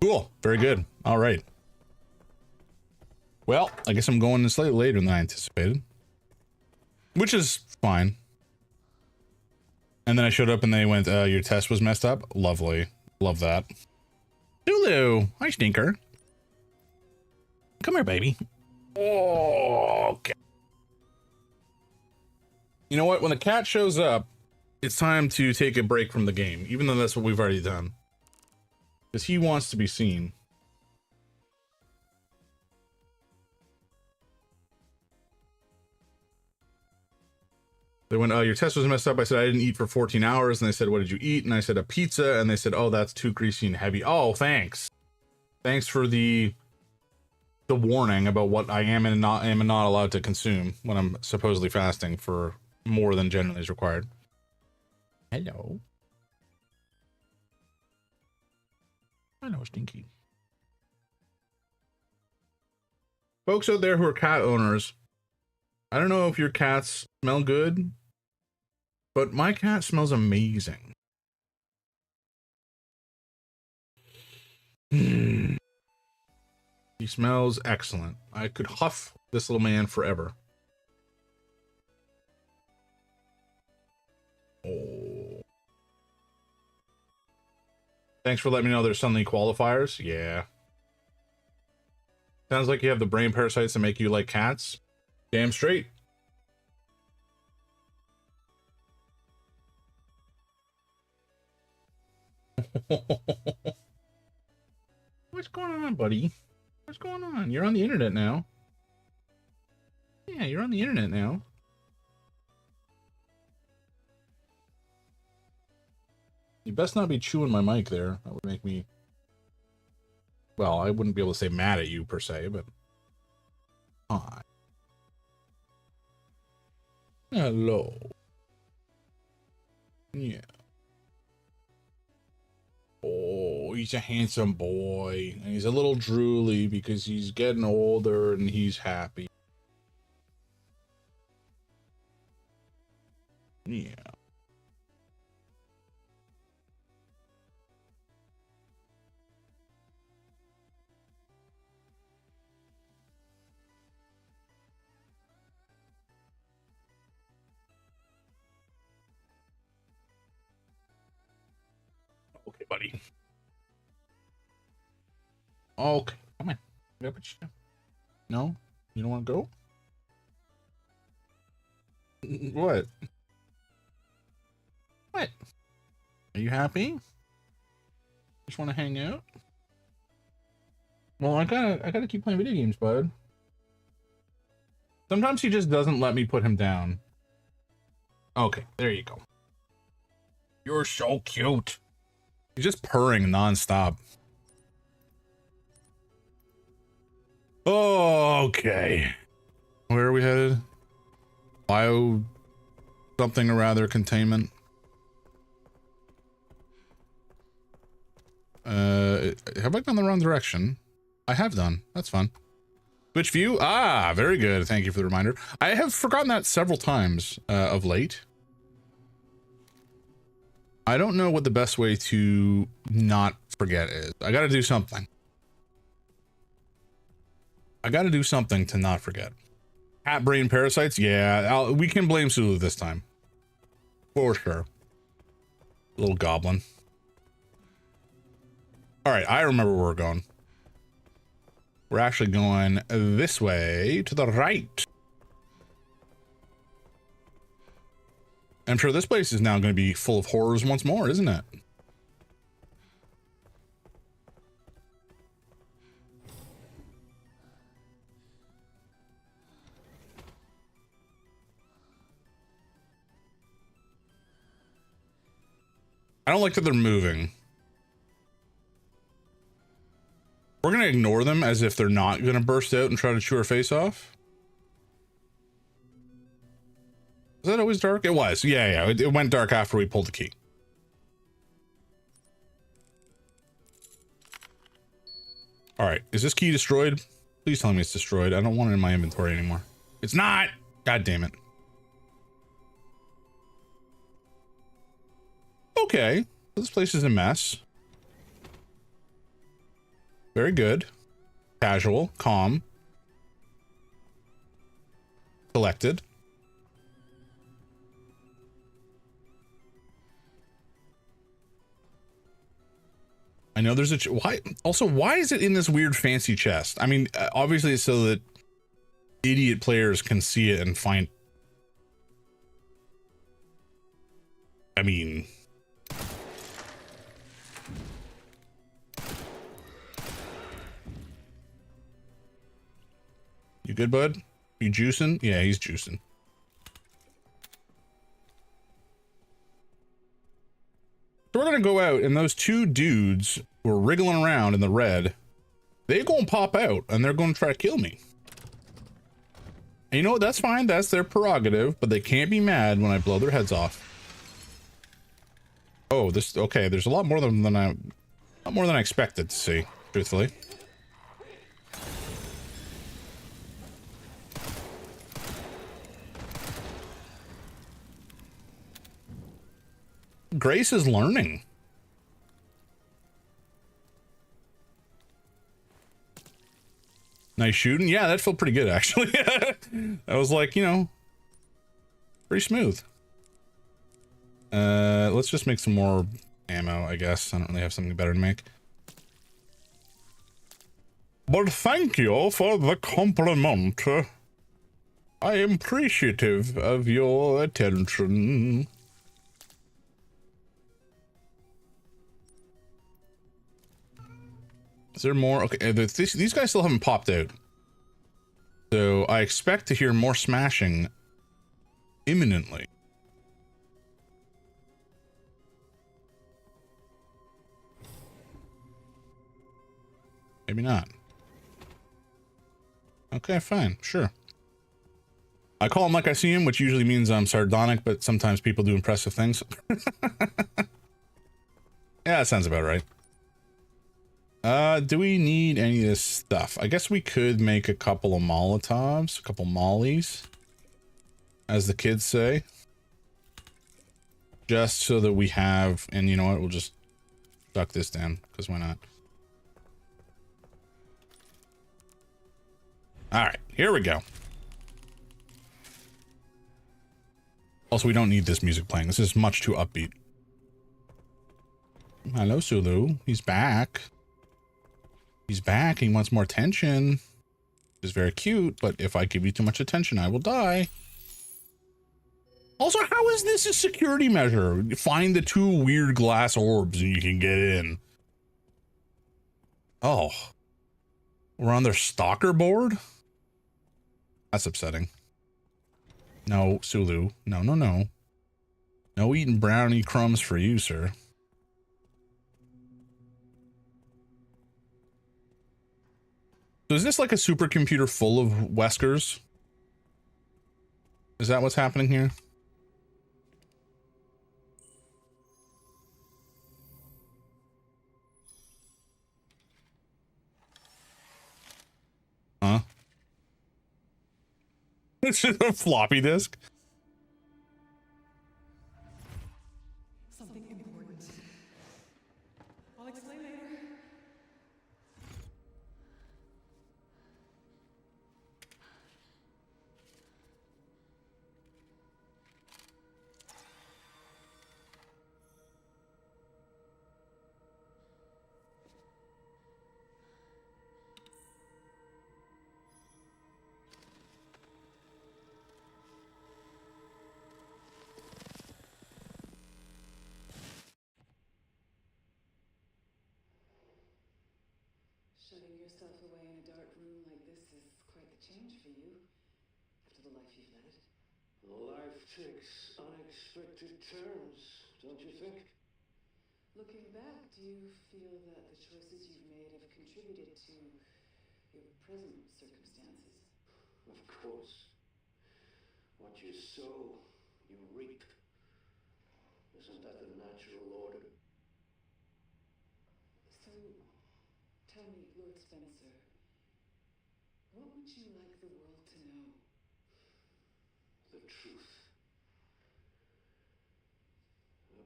Cool. Very good. All right. Well, I guess I'm going slightly later than I anticipated. Which is fine. And then I showed up and they went, your test was messed up. Lovely. Love that. Lulu. Hi, Stinker. Come here, baby. Oh, okay. You know what? When the cat shows up, it's time to take a break from the game, even though that's what we've already done. Because he wants to be seen. They went, oh, your test was messed up. I said, I didn't eat for 14 hours. And they said, what did you eat? And I said, a pizza. And they said, oh, that's too greasy and heavy. Oh, thanks. Thanks for the warning about what I am and not allowed to consume when I'm supposedly fasting for more than generally is required. Hello. Hello, Stinky. Folks out there who are cat owners, I don't know if your cats smell good, but my cat smells amazing. He smells excellent. I could huff this little man forever. Oh. Thanks for letting me know there's suddenly qualifiers. Yeah. Sounds like you have the brain parasites that make you like cats. Damn straight. What's going on, buddy? What's going on? You're on the internet now. Yeah, you're on the internet now. You best not be chewing my mic there. That would make me... Well, I wouldn't be able to say mad at you per se, but... Hi. Hello. Yeah. Oh, he's a handsome boy. And he's a little drooly because he's getting older and he's happy. Yeah. Okay, buddy. Okay, come on. Go put you down. No? You don't want to go? What? What? Are you happy? Just want to hang out? Well, I gotta keep playing video games, bud. Sometimes he just doesn't let me put him down. Okay, there you go. You're so cute. He's just purring nonstop. Okay. Where are we headed? Bio something or rather containment. Have I gone the wrong direction? I have done. That's fun. Switch view? Ah, very good. Thank you for the reminder. I have forgotten that several times of late. I don't know what the best way to not forget is. I gotta do something. I gotta do something to not forget. Cat brain parasites? Yeah, we can blame Sulu this time. For sure. Little goblin. All right, I remember where we're going. We're actually going this way to the right. I'm sure this place is now going to be full of horrors once more, isn't it? I don't like that they're moving. We're going to ignore them as if they're not going to burst out and try to chew our face off. Was that always dark? It was. Yeah. It went dark after we pulled the key. All right. Is this key destroyed? Please tell me it's destroyed. I don't want it in my inventory anymore. It's not. God damn it. Okay. This place is a mess. Very good. Casual, calm, collected. I know there's a why. Also, why is it in this weird fancy chest? I mean, obviously it's so that idiot players can see it and find. I mean. You good, bud? You juicing? Yeah, he's juicing. So we're gonna go out, and those two dudes who are wriggling around in the red, they're gonna pop out, and they're gonna try to kill me. And you know what? That's fine. That's their prerogative, but they can't be mad when I blow their heads off. Oh, this okay. There's a lot more than I expected to see, truthfully. Grace is learning. Nice shooting. Yeah, that felt pretty good, actually. I was like, you know, pretty smooth. Let's just make some more ammo, I guess. I don't really have something better to make. But thank you for the compliment. I am appreciative of your attention. Is there more? Okay, these guys still haven't popped out. So I expect to hear more smashing imminently. Maybe not. Okay, fine, sure. I call him like I see him, which usually means I'm sardonic, but sometimes people do impressive things. Yeah, that sounds about right. Do we need any of this stuff? I guess we could make a couple of Molotovs, a couple mollies, as the kids say. Just so that we have, and you know what, we'll just duck this down, because why not? Alright, here we go. Also, we don't need this music playing. This is much too upbeat. Hello, Sulu. He's back. He's back. He wants more attention. He's very cute, but if I give you too much attention, I will die. Also, how is this a security measure? Find the two weird glass orbs and you can get in. Oh. We're on their stalker board? That's upsetting. No, Sulu. No, no, no. No eating brownie crumbs for you, sir. So is this like a supercomputer full of Weskers? Is that what's happening here? Huh? It's just a floppy disk. Something important. I'll explain later. yourself away in a dark room like this is quite the change for you, after the life you've led. Life takes unexpected turns, don't you think? Looking back, do you feel that the choices you've made have contributed to your present circumstances? Of course. What you sow, you reap. Isn't that the natural order? So, tell me, Lord Spencer, what would you like the world to know? The truth.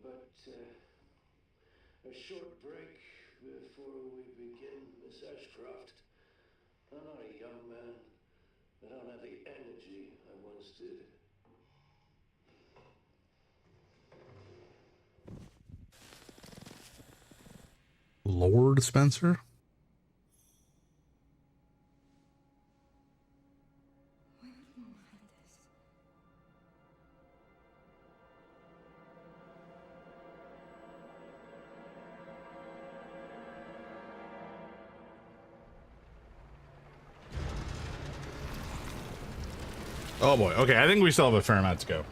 But, a short break before we begin, Miss Ashcroft. I'm not a young man. I don't have the energy I once did. Lord Spencer? Why would Mom hide this? Oh boy. Okay, I think we still have a fair amount to go.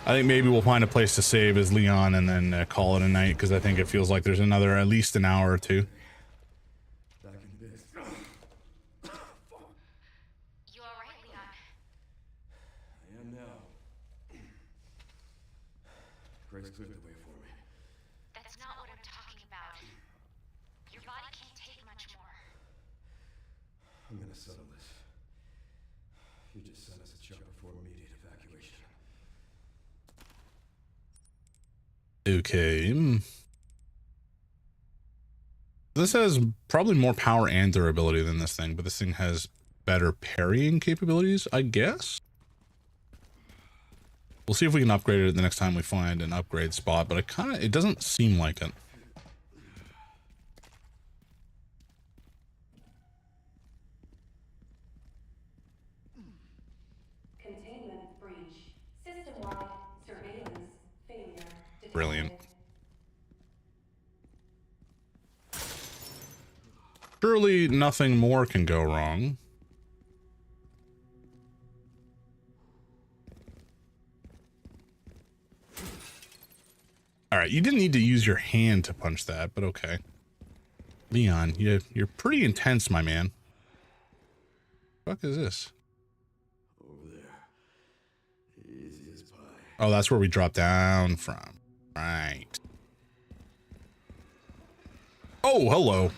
I think maybe we'll find a place to save as Leon and then call it a night, because I think it feels like there's another at least an hour or two. Back in this. You alright, Leon? I am now. Grace cleared the way for me. That's not what I'm talking about. Your body can't take much more. I'm gonna settle this. You just sent us a chopper for immediate evacuation. Okay. This has probably more power and durability than this thing, but this thing has better parrying capabilities, I guess. We'll see if we can upgrade it the next time we find an upgrade spot, but it doesn't seem like it. Containment breach. System-wide surveillance failure detected. Brilliant. Surely nothing more can go wrong. All right, you didn't need to use your hand to punch that, but okay. Leon, you're pretty intense, my man. What the fuck is this? Over there. Easy as pie. Oh, that's where we drop down from. Right. Oh, hello.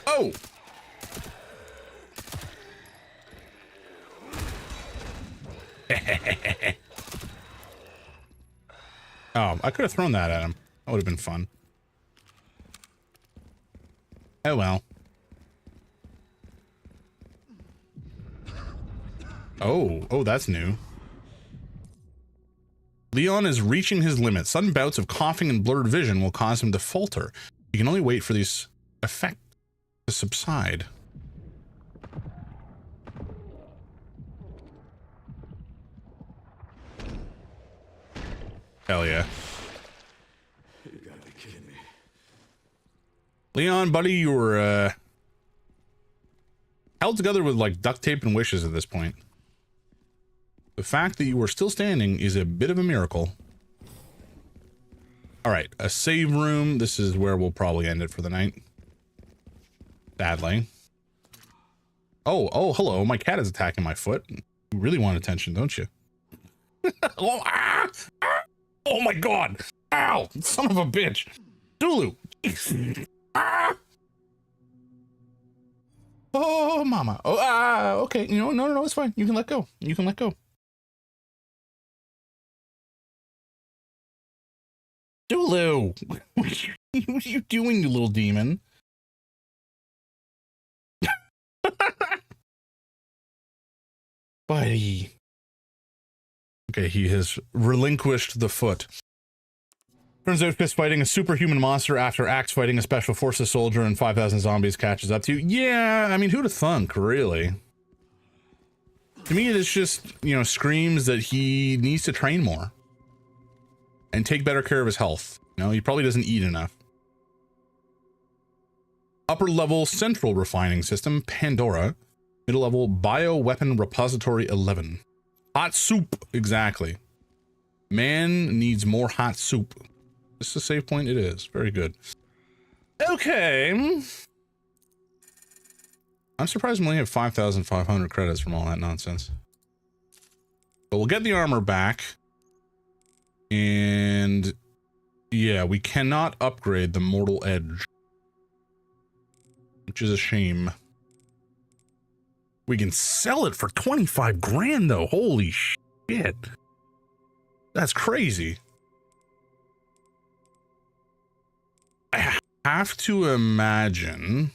Oh! Oh, I could have thrown that at him. That would have been fun. Oh well. Oh, that's new. Leon is reaching his limit. Sudden bouts of coughing and blurred vision will cause him to falter. You can only wait for these effects to subside. Hell yeah. You gotta be kidding me. Leon, buddy, you were held together with like duct tape and wishes at this point. The fact that you were still standing is a bit of a miracle. All right, a save room. This is where we'll probably end it for the night. Sadly. Oh, hello. My cat is attacking my foot. You really want attention, don't you? Oh, oh my God. Ow, son of a bitch. Dulu. Oh, mama. Oh, okay. No, it's fine. You can let go. You can let go. Dulu. What are you doing, you little demon? Buddy. Okay, he has relinquished the foot. Turns out fist fighting a superhuman monster after axe fighting a special forces soldier and 5,000 zombies catches up to you. Yeah, I mean, who'd have thunk, really? To me, it's just, screams that he needs to train more and take better care of his health. No, he probably doesn't eat enough. Upper level central refining system, Pandora. Middle level bioweapon repository 11. Hot soup, exactly. Man needs more hot soup. This is a save point, it is. Very good. Okay. I'm surprised we only have 5,500 credits from all that nonsense. But we'll get the armor back. And yeah, we cannot upgrade the Mortal Edge, which is a shame. We can sell it for 25 grand though. Holy shit. That's crazy. I have to imagine.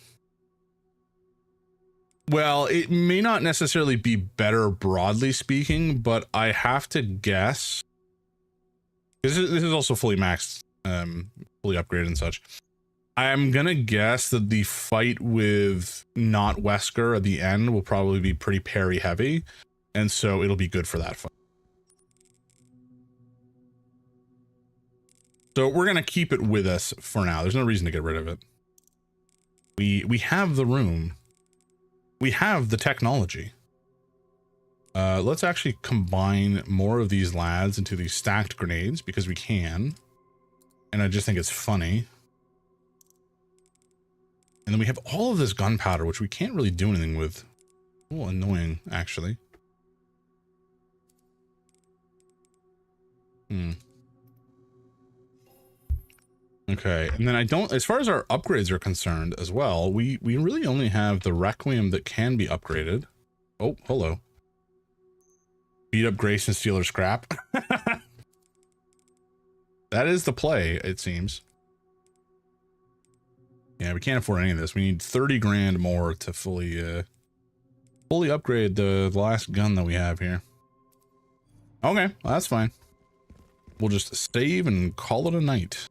Well, it may not necessarily be better broadly speaking, but I have to guess. This is also fully maxed, fully upgraded and such. I'm gonna guess that the fight with not Wesker at the end will probably be pretty parry heavy, and so it'll be good for that fight. So we're gonna keep it with us for now. There's no reason to get rid of it. We have the room. We have the technology. Let's actually combine more of these lads into these stacked grenades because we can. And I just think it's funny. And then we have all of this gunpowder, which we can't really do anything with. Oh, annoying, actually. Okay, and then I don't, as far as our upgrades are concerned as well, we really only have the Requiem that can be upgraded. Oh, hello. Beat up Grayson, Stealer, Scrap. That is the play, it seems. Yeah, we can't afford any of this. We need 30 grand more to fully upgrade the last gun that we have here. Okay, well, that's fine. We'll just save and call it a night.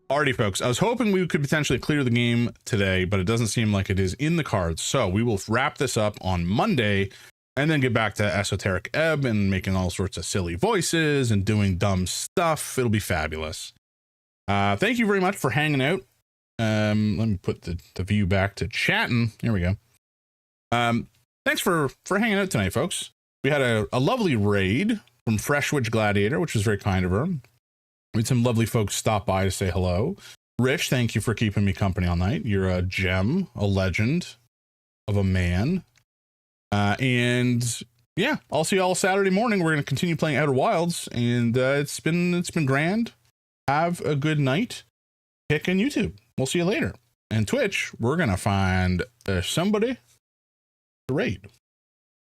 Alrighty, folks, I was hoping we could potentially clear the game today, but it doesn't seem like it is in the cards. So we will wrap this up on Monday and then get back to Esoteric Ebb and making all sorts of silly voices and doing dumb stuff. It'll be fabulous. Thank you very much for hanging out. Let me put the view back to chatting. Here we go. Thanks for hanging out tonight, folks. We had a lovely raid from Freshwitch Gladiator, which was very kind of her. We had some lovely folks stop by to say hello. Rich, thank you for keeping me company all night. You're a gem, a legend of a man. And yeah, I'll see y'all Saturday morning. We're going to continue playing Outer Wilds, and it's been grand. Have a good night. Kick on YouTube. We'll see you later. And Twitch, we're going to find somebody to raid.